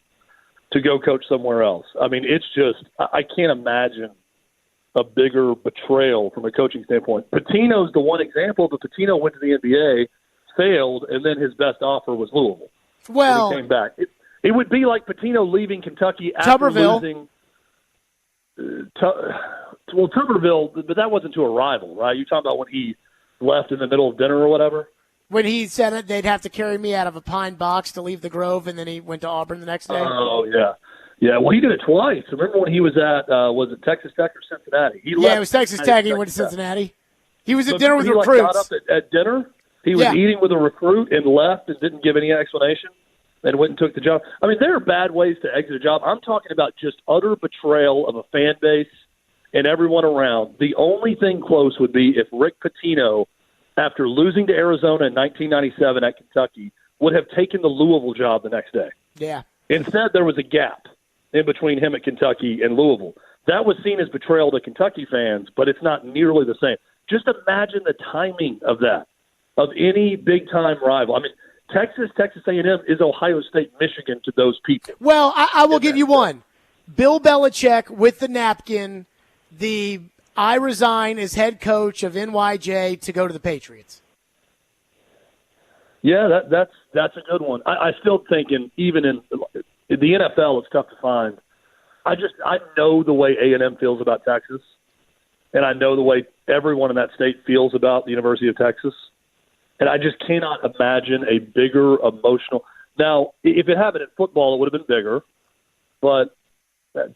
to go coach somewhere else. It's just, I can't imagine a bigger betrayal from a coaching standpoint. Pitino's the one example, but Pitino went to the NBA, failed, and then his best offer was Louisville. Well, he came back. It would be like Pitino leaving Kentucky after losing. Tuberville, but that wasn't to a rival, right? You're talking about when he left in the middle of dinner or whatever? When he said it, they'd have to carry me out of a pine box to leave the Grove, and then he went to Auburn the next day. Oh, yeah. Yeah, well, he did it twice. Remember when he was at, was it Texas Tech or Cincinnati? It was Texas Tech. He went to Cincinnati. He was at dinner with recruits. Got up at dinner. He was eating with a recruit and left and didn't give any explanation. and went and took the job. I mean, there are bad ways to exit a job. I'm talking about just utter betrayal of a fan base and everyone around. The only thing close would be if Rick Pitino, after losing to Arizona in 1997 at Kentucky, would have taken the Louisville job the next day. Yeah. Instead, there was a gap in between him at Kentucky and Louisville. That was seen as betrayal to Kentucky fans, but it's not nearly the same. Just imagine the timing of that, of any big-time rival. I mean, Texas A&M is Ohio State, Michigan to those people. Well, I will give you one. Bill Belichick with the napkin, I resign as head coach of NYJ to go to the Patriots. Yeah, that's a good one. I still think even in the NFL, it's tough to find. I know the way A&M feels about Texas, and I know the way everyone in that state feels about the University of Texas, and I just cannot imagine a bigger emotional. Now, if it happened in football, it would have been bigger, but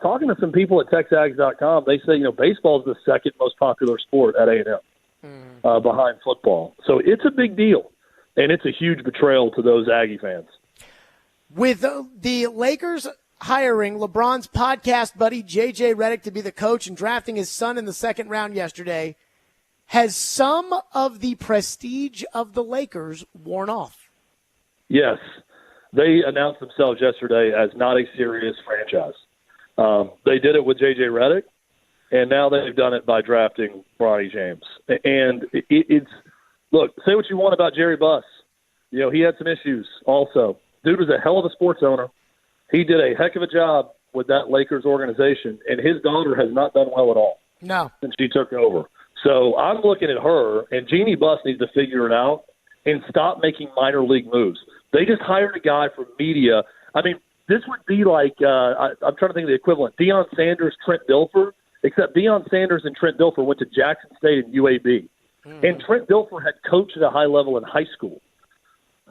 talking to some people at TexAgs.com, they say baseball is the second most popular sport at A&M behind football, so it's a big deal. And it's a huge betrayal to those Aggie fans. With the Lakers hiring LeBron's podcast buddy J.J. Redick to be the coach and drafting his son in the second round yesterday, has some of the prestige of the Lakers worn off? Yes. They announced themselves yesterday as not a serious franchise. They did it with J.J. Redick, and now they've done it by drafting Bronny James. And it's look, say what you want about Jerry Buss. He had some issues also. Dude was a hell of a sports owner. He did a heck of a job with that Lakers organization, and his daughter has not done well at all. No. Since she took over. So I'm looking at her, and Jeannie Buss needs to figure it out and stop making minor league moves. They just hired a guy from media. I mean, this would be like, I'm trying to think of the equivalent, Deion Sanders, Trent Dilfer, except Deion Sanders and Trent Dilfer went to Jackson State and UAB. And Trent Dilfer had coached at a high level in high school.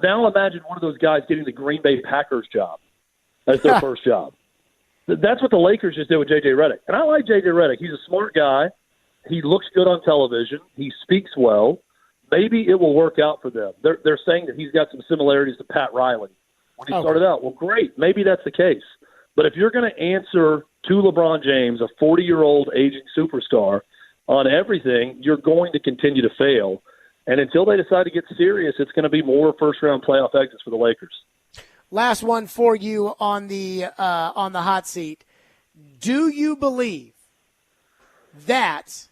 Now imagine one of those guys getting the Green Bay Packers job as their first job. That's what the Lakers just did with J.J. Redick. And I like J.J. Redick. He's a smart guy. He looks good on television. He speaks well. Maybe it will work out for them. They're saying that he's got some similarities to Pat Riley when he started out. Well, great. Maybe that's the case. But if you're going to answer to LeBron James, a 40-year-old aging superstar, on everything, you're going to continue to fail. And until they decide to get serious, it's going to be more first-round playoff exits for the Lakers. Last one for you on the hot seat. Do you believe that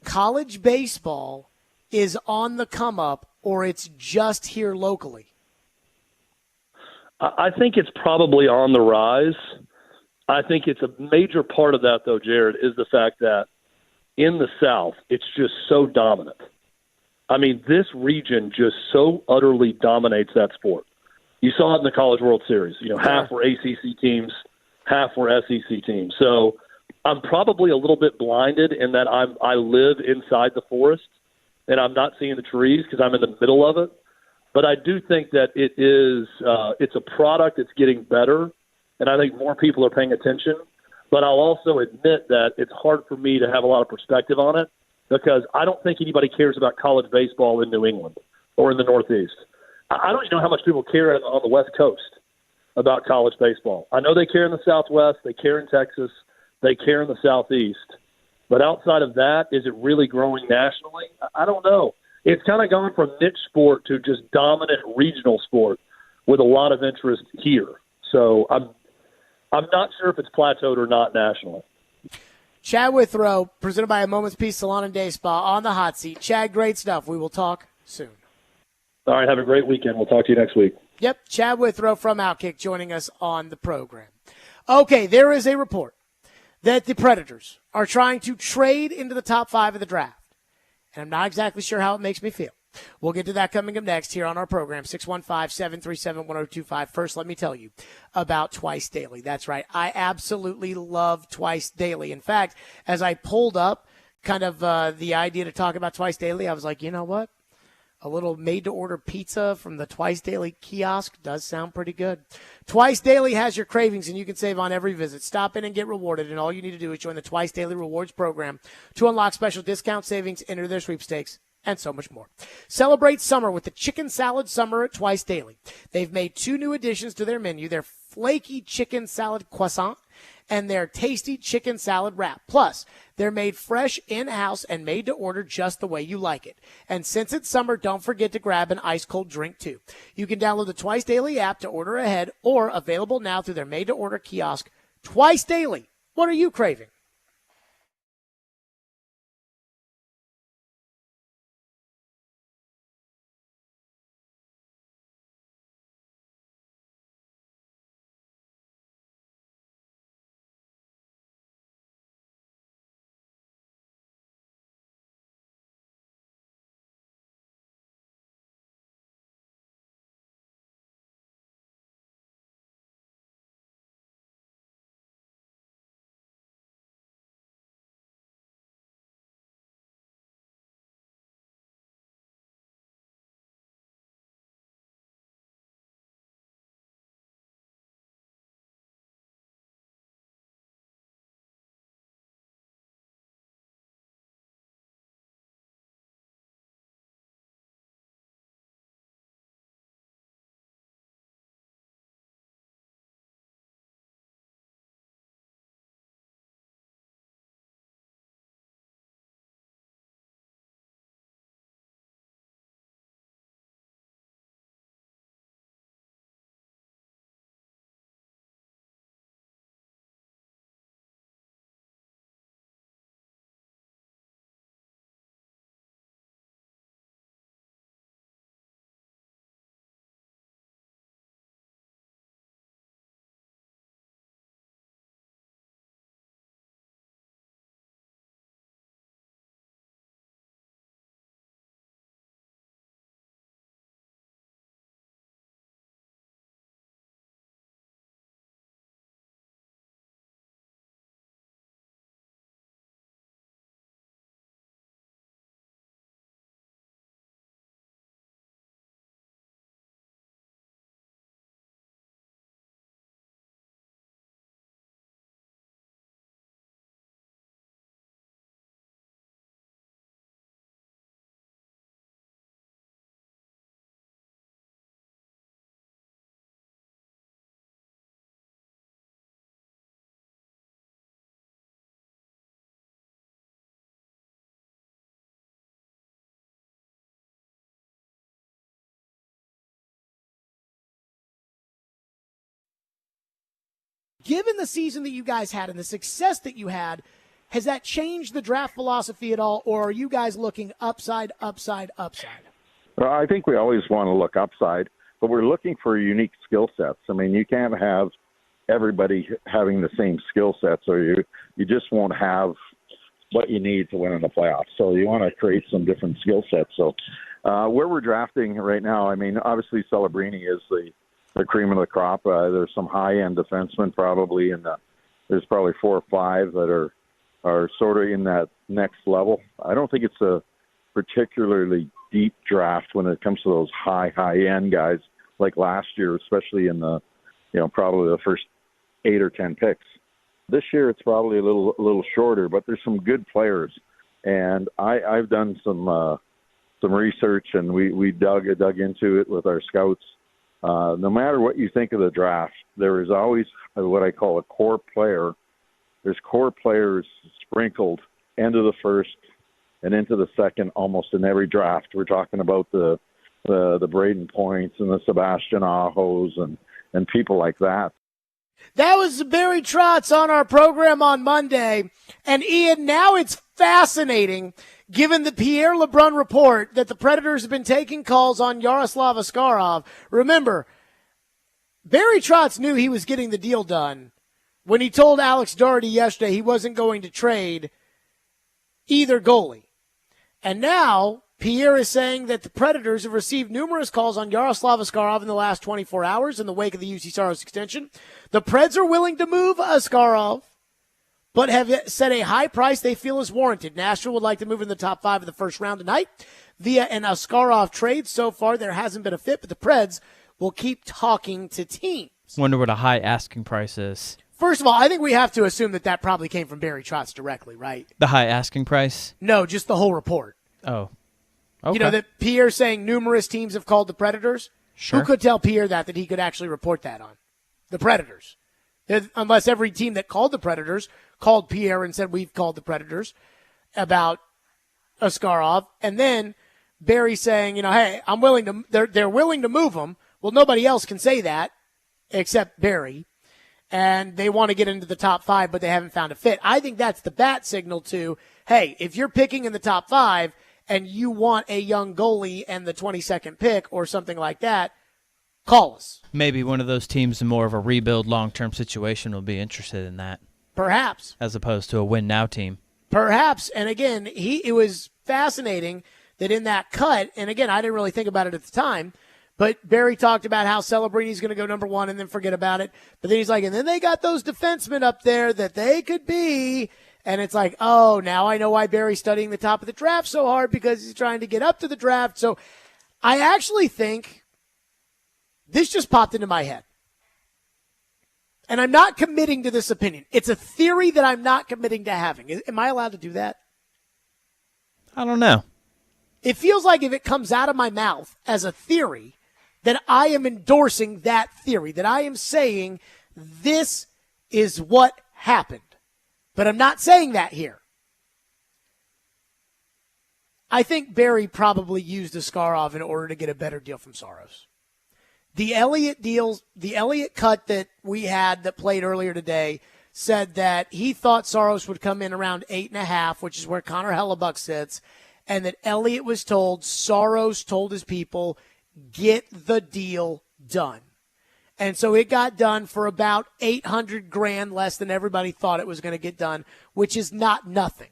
college baseball is on the come-up, or it's just here locally? I think it's probably on the rise. I think it's a major part of that, though, Jared, is the fact that in the South, it's just so dominant. I mean, this region just so utterly dominates that sport. You saw it in the College World Series. Half were ACC teams, half were SEC teams. So I'm probably a little bit blinded in that I live inside the forest, and I'm not seeing the trees because I'm in the middle of it. But I do think that it's a product that's getting better, and I think more people are paying attention. But I'll also admit that it's hard for me to have a lot of perspective on it because I don't think anybody cares about college baseball in New England or in the Northeast. I don't even know how much people care on the West Coast about college baseball. I know they care in the Southwest, they care in Texas, they care in the Southeast. But outside of that, is it really growing nationally? I don't know. It's kind of gone from niche sport to just dominant regional sport with a lot of interest here. So I'm not sure if it's plateaued or not nationally. Chad Withrow, presented by A Moment's Peace Salon and Day Spa, on the hot seat. Chad, great stuff. We will talk soon. All right, have a great weekend. We'll talk to you next week. Yep, Chad Withrow from Outkick joining us on the program. Okay, there is a report that the Predators are trying to trade into the top 5 of the draft. And I'm not exactly sure how it makes me feel. We'll get to that coming up next here on our program, 615-737-1025. First, let me tell you about Twice Daily. That's right. I absolutely love Twice Daily. In fact, as I pulled up kind of the idea to talk about Twice Daily, I was like, you know what? A little made-to-order pizza from the Twice Daily kiosk does sound pretty good. Twice Daily has your cravings, and you can save on every visit. Stop in and get rewarded, and all you need to do is join the Twice Daily Rewards program to unlock special discount savings, enter their sweepstakes, and so much more. Celebrate summer with the Chicken Salad Summer at Twice Daily. They've made 2 new additions to their menu, their flaky chicken salad croissant and their tasty chicken salad wrap. Plus, they're made fresh in-house and made to order just the way you like it. And since it's summer, don't forget to grab an ice-cold drink, too. You can download the Twice Daily app to order ahead or available now through their made-to-order kiosk. Twice Daily. What are you craving? Given the season that you guys had and the success that you had, has that changed the draft philosophy at all, or are you guys looking upside, upside, upside? Well, I think we always want to look upside, but we're looking for unique skill sets. I mean, you can't have everybody having the same skill sets, or you just won't have what you need to win in the playoffs. So you want to create some different skill sets. So where we're drafting right now, I mean, obviously Celebrini is the cream of the crop. There's some high-end defensemen probably, and there's probably 4 or 5 that are sort of in that next level. I don't think it's a particularly deep draft when it comes to those high-end guys like last year, especially in the, probably the first 8 or 10 picks. This year it's probably a little shorter, but there's some good players, and I've done some research, and we dug into it with our scouts. No matter what you think of the draft, there is always what I call a core player. There's core players sprinkled into the first and into the second almost in every draft. We're talking about the Braden Points and the Sebastian Ahos and people like that. That was Barry Trotz on our program on Monday. And Ian, now it's fascinating, given the Pierre LeBrun report, that the Predators have been taking calls on Yaroslav Askarov. Remember, Barry Trotz knew he was getting the deal done when he told Alex Doherty yesterday he wasn't going to trade either goalie. And now Pierre is saying that the Predators have received numerous calls on Yaroslav Askarov in the last 24 hours in the wake of the UC Saros extension. The Preds are willing to move Askarov, but have set a high price they feel is warranted. Nashville would like to move in the top 5 of the first round tonight via an Askarov trade. So far, there hasn't been a fit, but the Preds will keep talking to teams. Wonder what a high asking price is. First of all, I think we have to assume that probably came from Barry Trotz directly, right? The high asking price? No, just the whole report. Oh. You know, that Pierre saying numerous teams have called the Predators? Sure. Who could tell Pierre that he could actually report that on? The Predators. Unless every team that called the Predators called Pierre and said, we've called the Predators about Askarov. And then Barry saying, hey, I'm willing to, they're willing to move him. Well, nobody else can say that except Barry. And they want to get into the top 5, but they haven't found a fit. I think that's the bat signal to, hey, if you're picking in the top 5 and you want a young goalie and the 22nd pick or something like that, call us. Maybe one of those teams in more of a rebuild long-term situation will be interested in that. Perhaps. As opposed to a win-now team. Perhaps. And again, it was fascinating that in that cut, and again, I didn't really think about it at the time, but Barry talked about how Celebrini's going to go number 1 and then forget about it. But then he's like, and then they got those defensemen up there that they could be. And it's like, oh, now I know why Barry's studying the top of the draft so hard, because he's trying to get up to the draft. So I actually think this just popped into my head. And I'm not committing to this opinion. It's a theory that I'm not committing to having. Am I allowed to do that? I don't know. It feels like if it comes out of my mouth as a theory, that I am endorsing that theory, that I am saying this is what happened. But I'm not saying that here. I think Barry probably used Askarov in order to get a better deal from Saros. The Elliott cut that we had that played earlier today said that he thought Saros would come in around 8.5, which is where Connor Hellebuck sits, and that Elliott was told, Saros told his people, get the deal done. And so it got done for about $800,000 less than everybody thought it was going to get done, which is not nothing.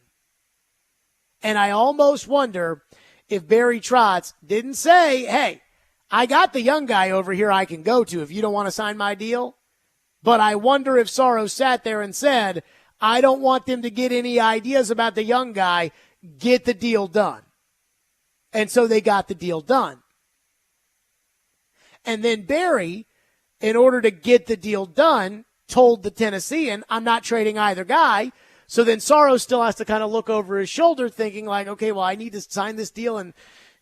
And I almost wonder if Barry Trotz didn't say, hey, I got the young guy over here I can go to if you don't want to sign my deal. But I wonder if Saros sat there and said, I don't want them to get any ideas about the young guy. Get the deal done. And so they got the deal done. And then Barry, in order to get the deal done, told the Tennessean, I'm not trading either guy. So then Saros still has to kind of look over his shoulder thinking like, okay, well, I need to sign this deal and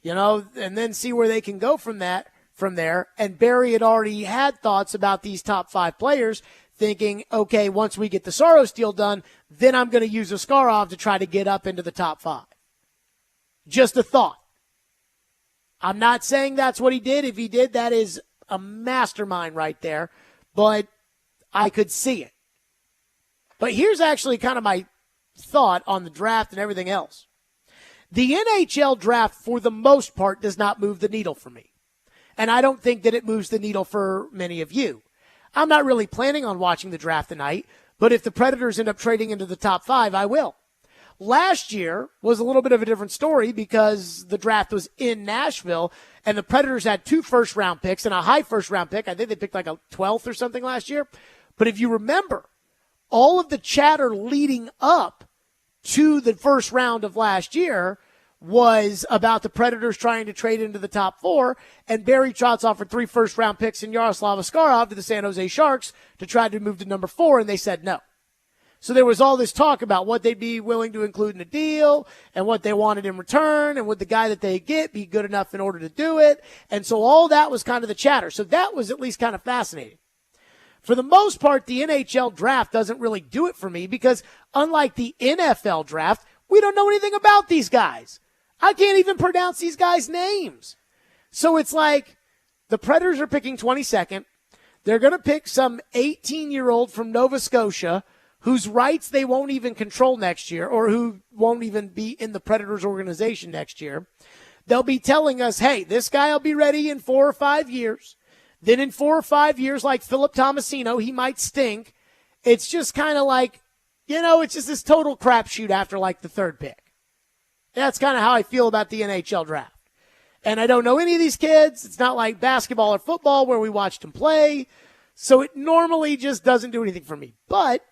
then see where they can go from there. And Barry had already had thoughts about these top 5 players, thinking, okay, once we get the Saros deal done, then I'm going to use Askarov to try to get up into the top 5. Just a thought. I'm not saying that's what he did. If he did, that is a mastermind right there. But I could see it. But here's actually kind of my thought on the draft and everything else. The NHL draft, for the most part, does not move the needle for me. And I don't think that it moves the needle for many of you. I'm not really planning on watching the draft tonight, but if the Predators end up trading into the top 5, I will. Last year was a little bit of a different story because the draft was in Nashville, and the Predators had 2 first-round picks and a high first-round pick. I think they picked like a 12th or something last year. But if you remember, all of the chatter leading up to the first round of last year was about the Predators trying to trade into the top 4, and Barry Trotz offered 3 first-round picks and Yaroslav Askarov to the San Jose Sharks to try to move to number 4, and they said no. So there was all this talk about what they'd be willing to include in a deal and what they wanted in return, and would the guy that they get be good enough in order to do it. And so all that was kind of the chatter. So that was at least kind of fascinating. For the most part, the NHL draft doesn't really do it for me because unlike the NFL draft, we don't know anything about these guys. I can't even pronounce these guys' names. So it's like the Predators are picking 22nd. They're going to pick some 18-year-old from Nova Scotia whose rights they won't even control next year or who won't even be in the Predators organization next year. They'll be telling us, hey, this guy will be ready in 4 or 5 years. Then in 4 or 5 years, like Philip Tomasino, he might stink. It's just kind of like, it's just this total crapshoot after like the 3rd pick. That's kind of how I feel about the NHL draft. And I don't know any of these kids. It's not like basketball or football where we watched them play. So it normally just doesn't do anything for me. But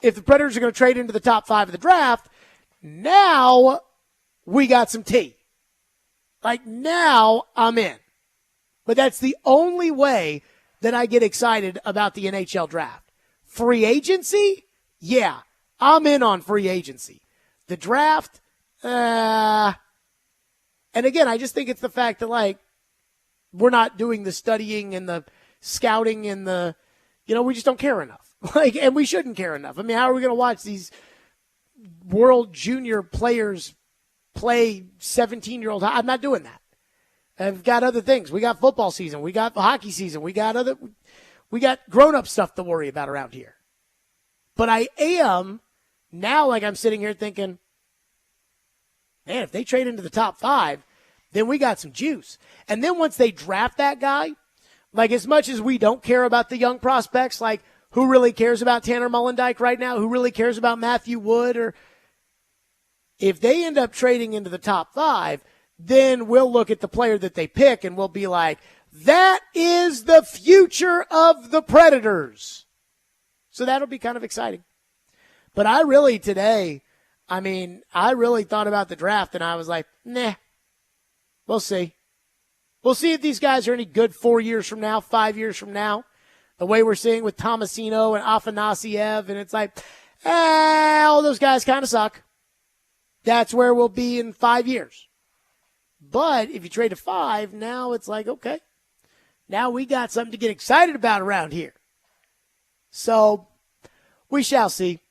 if the Predators are going to trade into the top 5 of the draft, now we got some tea. Like now I'm in. But that's the only way that I get excited about the NHL draft. Free agency? Yeah, I'm in on free agency. The draft? And again, I just think it's the fact that, like, we're not doing the studying and the scouting and the, we just don't care enough. Like, and we shouldn't care enough. I mean, how are we going to watch these world junior players play 17-year-old? I'm not doing that. I've got other things. We got football season. We got hockey season. We got grown-up stuff to worry about around here. But I am now, like, I'm sitting here thinking, man, if they trade into the top 5, then we got some juice. And then once they draft that guy, like, as much as we don't care about the young prospects, like, who really cares about Tanner Mullendijk right now? Who really cares about Matthew Wood? Or if they end up trading into the top 5, then we'll look at the player that they pick and we'll be like, that is the future of the Predators. So that'll be kind of exciting. But I really thought about the draft and I was like, nah, we'll see. We'll see if these guys are any good 4 years from now, 5 years from now. The way we're seeing with Tomasino and Afanasiev, and it's like, all those guys kind of suck. That's where we'll be in 5 years. But if you trade to 5, now it's like, okay, now we got something to get excited about around here. So we shall see.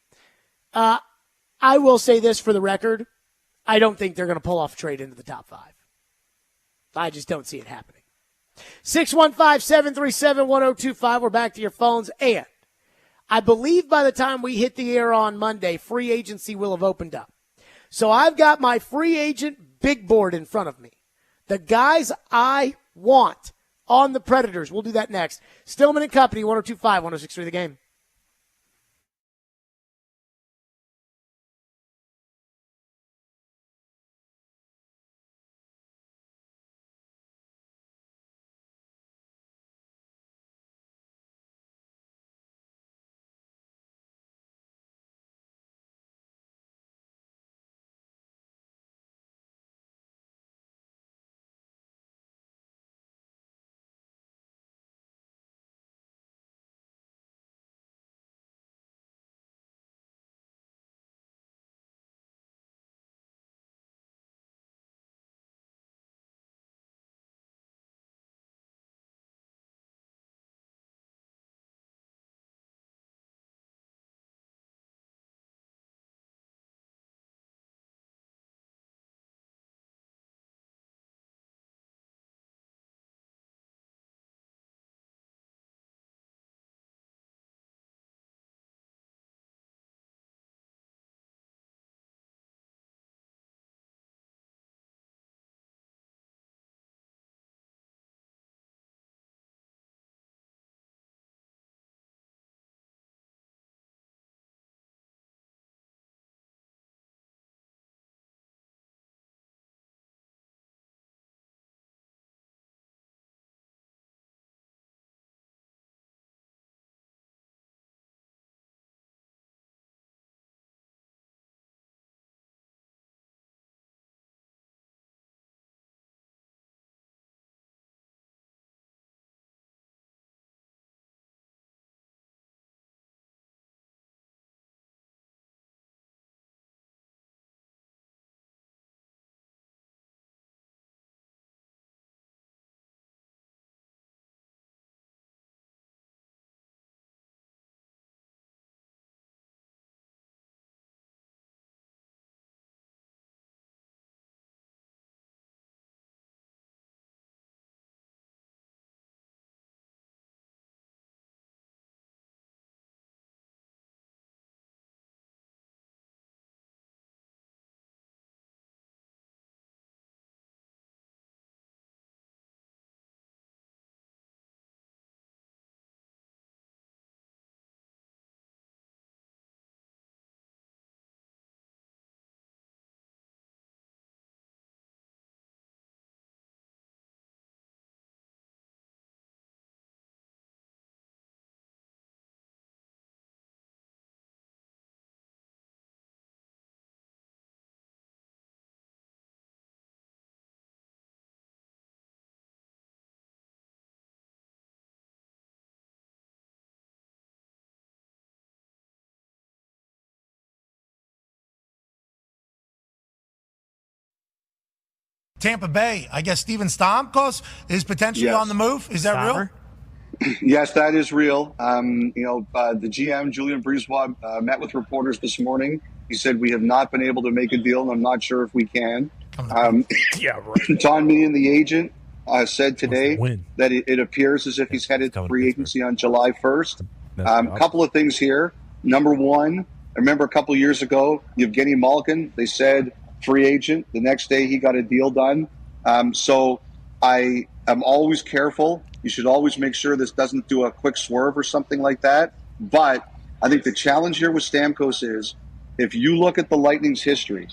I will say this for the record. I don't think they're going to pull off a trade into the top 5. I just don't see it happening. 615-737-1025. We're back to your phones. And I believe by the time we hit the air on Monday, free agency will have opened up. So I've got my free agent big board in front of me. The guys I want on the Predators. We'll do that next. Stillman and Company, 102.5, 106.3 The Game. Tampa Bay. I guess Steven Stamkos is potentially Yes. on the move. Is that real? Yes, that is real. The GM, Julian Brisebois, met with reporters this morning. He said, we have not been able to make a deal, and I'm not sure if we can. Yeah, right. Don Meehan, the agent, said today that it appears as if he's headed to free agency on July 1st. A couple of things here. Number one, I remember a couple of years ago, Evgeny Malkin, they said free agent. The next day he got a deal done. So I am always careful. You should always make sure this doesn't do a quick swerve or something like that. But I think the challenge here with Stamkos is, if you look at the Lightning's history,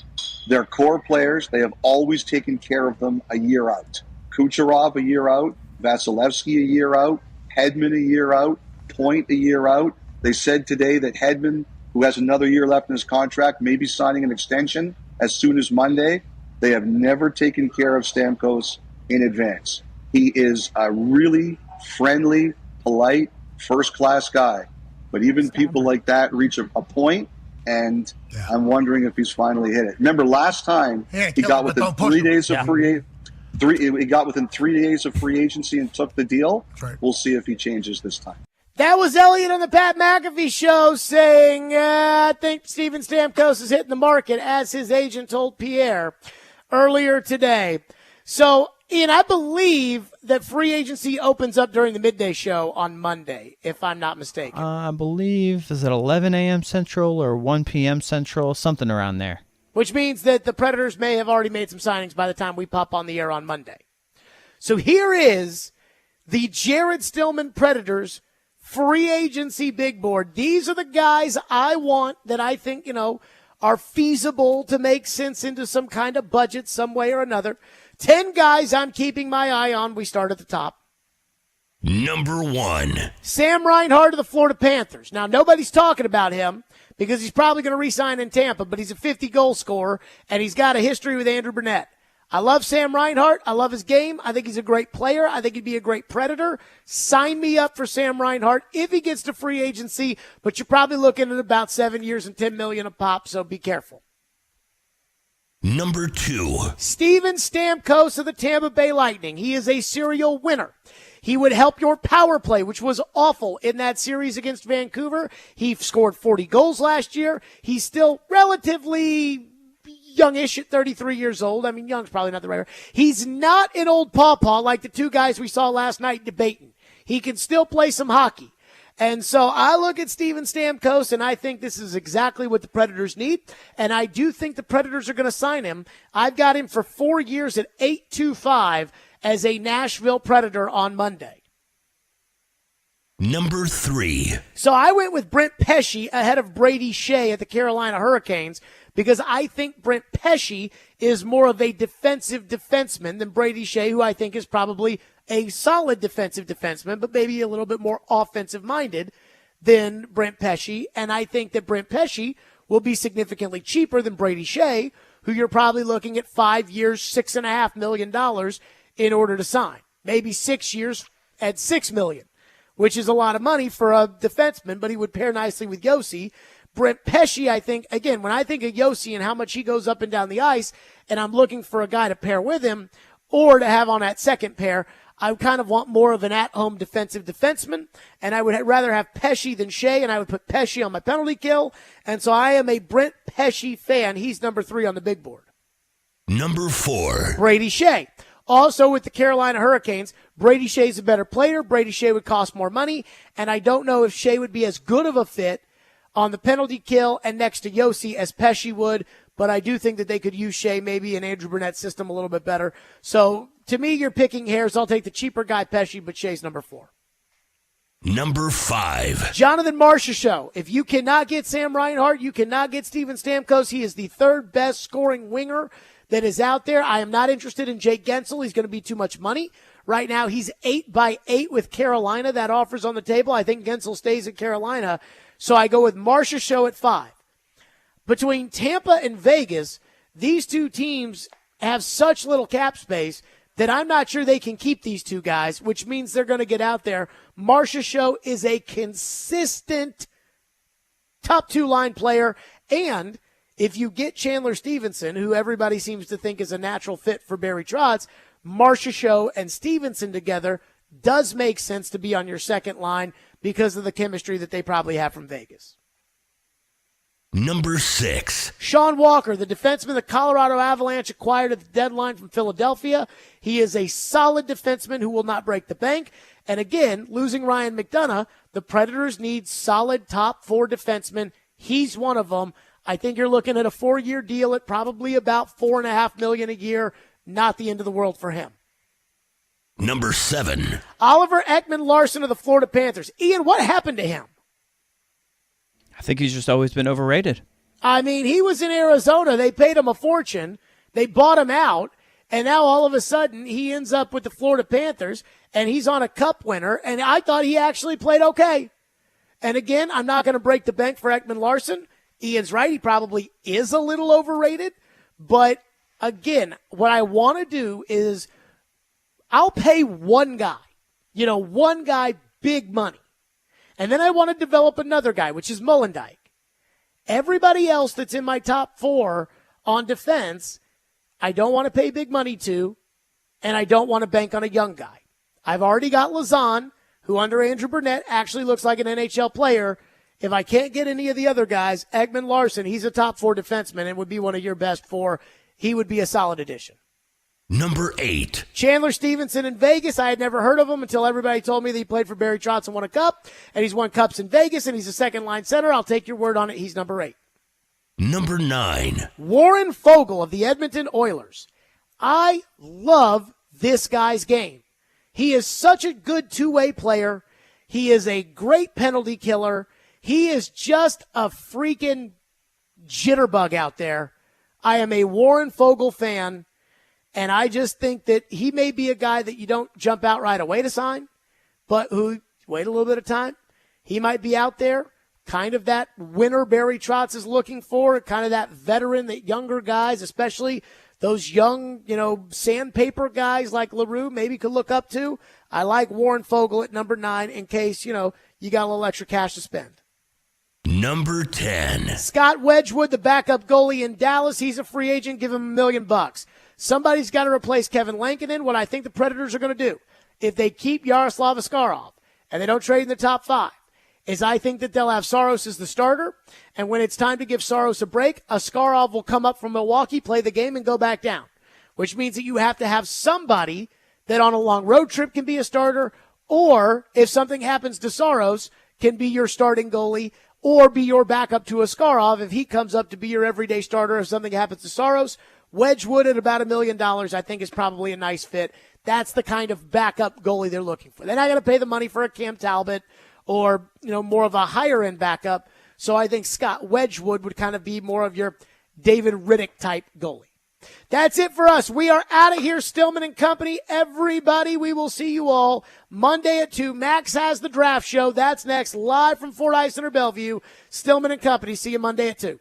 their core players, they have always taken care of them a year out. Kucherov a year out, Vasilevsky a year out, Hedman a year out, Point a year out. They said today that Hedman, who has another year left in his contract, may be signing an extension as soon as Monday. They have never taken care of Stamkos in advance. He is a really friendly, polite, first-class guy. But even people like that reach a point, and I'm wondering if he's finally hit it. Remember, last time he got within 3 days of he got within 3 days of free agency and took the deal. We'll see if he changes this time. That was Elliott on the Pat McAfee show saying, I think Steven Stamkos is hitting the market, as his agent told Pierre earlier today. So, Ian, I believe that free agency opens up during the midday show on Monday, if I'm not mistaken. I believe, is it 11 a.m. Central or 1 p.m. Central, something around there. Which means that the Predators may have already made some signings by the time we pop on the air on Monday. So here is the Jared Stillman Predators free agency big board. These are the guys I want that I think, are feasible to make sense into some kind of budget some way or another. 10 guys I'm keeping my eye on. We start at the top. Number 1. Sam Reinhart of the Florida Panthers. Now, nobody's talking about him because he's probably going to re-sign in Tampa, but he's a 50-goal scorer, and he's got a history with Andrew Burnett. I love Sam Reinhart. I love his game. I think he's a great player. I think he'd be a great Predator. Sign me up for Sam Reinhart if he gets to free agency, but you're probably looking at about 7 years and $10 million a pop, so be careful. Number 2. Steven Stamkos of the Tampa Bay Lightning. He is a serial winner. He would help your power play, which was awful in that series against Vancouver. He scored 40 goals last year. He's still relatively youngish at 33 years old. I mean, young's probably not the right word. He's not an old pawpaw like the two guys we saw last night debating. He can still play some hockey. And so I look at Steven Stamkos, and I think this is exactly what the Predators need. And I do think the Predators are going to sign him. I've got him for 4 years at $8.25 as a Nashville Predator on Monday. Number 3. So I went with Brent Pesce ahead of Brady Shea at the Carolina Hurricanes because I think Brent Pesce is more of a defensive defenseman than Brady Shea, who I think is probably a solid defensive defenseman, but maybe a little bit more offensive-minded than Brent Pesce. And I think that Brent Pesce will be significantly cheaper than Brady Shea, who you're probably looking at 5 years, $6.5 million in order to sign. Maybe 6 years at $6 million, which is a lot of money for a defenseman, but he would pair nicely with Yossi. Brent Pesce, I think, again, when I think of Yossi and how much he goes up and down the ice, and I'm looking for a guy to pair with him or to have on that second pair, I kind of want more of an at-home defensive defenseman, and I would rather have Pesce than Shea, and I would put Pesce on my penalty kill. And so I am a Brent Pesce fan. He's number 3 on the big board. Number 4. Brady Shea. Also with the Carolina Hurricanes, Brady Shea's a better player. Brady Shea would cost more money, and I don't know if Shea would be as good of a fit on the penalty kill and next to Yossi as Pesce would, but I do think that they could use Shea maybe in Andrew Burnett's system a little bit better. So to me, you're picking hairs. I'll take the cheaper guy, Pesce, but Shea's number 4. Number 5. Jonathan Marchessault show. If you cannot get Sam Reinhart, you cannot get Steven Stamkos. He is the 3rd best scoring winger that is out there. I am not interested in Jake Gensel. He's going to be too much money. Right now, he's 8x8 with Carolina. That offer's on the table. I think Gensel stays in Carolina. So I go with Marchessault at 5. Between Tampa and Vegas, these two teams have such little cap space that I'm not sure they can keep these two guys, which means they're going to get out there. Marchessault is a consistent top 2 line player, and if you get Chandler Stevenson, who everybody seems to think is a natural fit for Barry Trotz, Marchessault and Stevenson together does make sense to be on your second line because of the chemistry that they probably have from Vegas. Number 6. Sean Walker, the defenseman the Colorado Avalanche acquired at the deadline from Philadelphia. He is a solid defenseman who will not break the bank. And again, losing Ryan McDonough, the Predators need solid top 4 defensemen. He's one of them. I think you're looking at a 4-year deal at probably about $4.5 million a year. Not the end of the world for him. Number 7. Oliver Ekman-Larsson of the Florida Panthers. Ian, what happened to him? I think he's just always been overrated. I mean, he was in Arizona. They paid him a fortune. They bought him out. And now all of a sudden he ends up with the Florida Panthers and he's on a cup winner. And I thought he actually played okay. And again, I'm not going to break the bank for Ekman-Larsson. Ian's right. He probably is a little overrated. But again, what I want to do is I'll pay one guy, one guy, big money. And then I want to develop another guy, which is Mullendijk. Everybody else that's in my top 4 on defense, I don't want to pay big money to, and I don't want to bank on a young guy. I've already got Lazan, who under Andrew Burnett actually looks like an NHL player. If I can't get any of the other guys, Ekman-Larsson, he's a top 4 defenseman and would be one of your best 4. He would be a solid addition. Number 8. Chandler Stevenson in Vegas. I had never heard of him until everybody told me that he played for Barry Trotz and won a cup. And he's won cups in Vegas, and he's a second-line center. I'll take your word on it. He's number 8. Number 9. Warren Fogle of the Edmonton Oilers. I love this guy's game. He is such a good two-way player. He is a great penalty killer. He is just a freaking jitterbug out there. I am a Warren Fogle fan. And I just think that he may be a guy that you don't jump out right away to sign, but who wait a little bit of time. He might be out there, kind of that winner Barry Trotz is looking for, kind of that veteran that younger guys, especially those young, sandpaper guys like LaRue maybe could look up to. I like Warren Fogle at number 9 in case, you got a little extra cash to spend. Number 10. Scott Wedgwood, the backup goalie in Dallas. He's a free agent. Give him $1 million. Somebody's got to replace Kevin Lankinen. What I think the Predators are going to do, if they keep Yaroslav Askarov and they don't trade in the top 5, is I think that they'll have Saros as the starter. And when it's time to give Saros a break, Askarov will come up from Milwaukee, play the game, and go back down, which means that you have to have somebody that on a long road trip can be a starter, or if something happens to Saros, can be your starting goalie or be your backup to Askarov if he comes up to be your everyday starter if something happens to Saros. Wedgwood at about $1 million, I think, is probably a nice fit. That's the kind of backup goalie they're looking for. They're not going to pay the money for a Cam Talbot or, more of a higher-end backup. So I think Scott Wedgwood would kind of be more of your David Riddick type goalie. That's it for us. We are out of here, Stillman and Company. Everybody, we will see you all Monday at 2. Max has the draft show. That's next, live from Fort Ice Center, Bellevue. Stillman and Company. See you Monday at 2.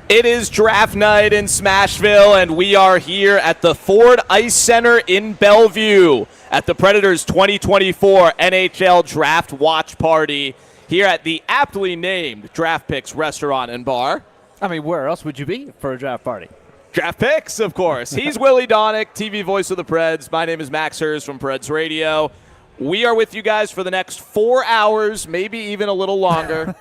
It is draft night in Smashville, and we are here at the Ford Ice Center in Bellevue at the Predators 2024 NHL Draft Watch Party here at the aptly named Draft Picks Restaurant and Bar. I mean, where else would you be for a draft party? Draft Picks, of course. He's Willie Donick, TV voice of the Preds. My name is Max Hers from Preds Radio. We are with you guys for the next 4 hours, maybe even a little longer.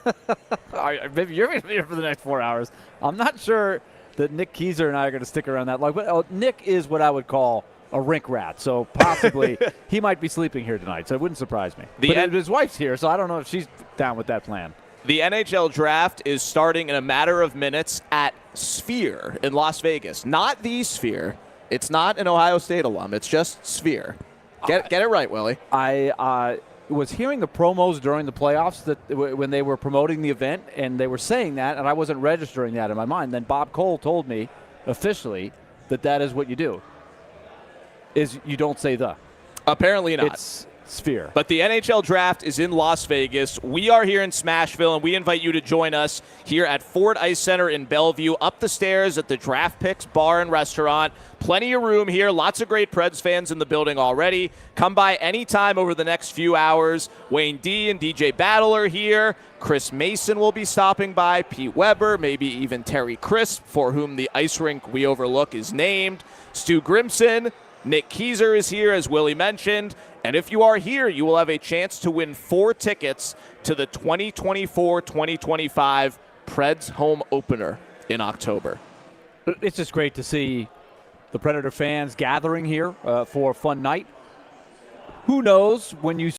Maybe you're going to be here for the next 4 hours. I'm not sure that Nick Keyser and I are going to stick around that long. But Nick is what I would call a rink rat, so possibly he might be sleeping here tonight, so it wouldn't surprise me. But his wife's here, so I don't know if she's down with that plan. The NHL Draft is starting in a matter of minutes at Sphere in Las Vegas. Not the Sphere. It's not an Ohio State alum. It's just Sphere. Get it right, Willie. I was hearing the promos during the playoffs that when they were promoting the event, and they were saying that, and I wasn't registering that in my mind. Then Bob Cole told me officially that is what you do, is you don't say the. Apparently not. It's Sphere. But the NHL Draft is in Las Vegas. We are here in Smashville, and we invite you to join us here at Ford Ice Center in Bellevue, up the stairs at the Draft Picks Bar and Restaurant. Plenty of room here. Lots of great Preds fans in the building already. Come by anytime over the next few hours. Wayne D and DJ Battle are here. Chris Mason will be stopping by. Pete Weber, maybe even Terry Crisp, for whom the ice rink we overlook is named. Stu Grimson. Nick Keyser is here, as Willie mentioned. And if you are here, you will have a chance to win 4 tickets to the 2024-2025 Preds home opener in October. It's just great to see the Predator fans gathering here for a fun night. Who knows when you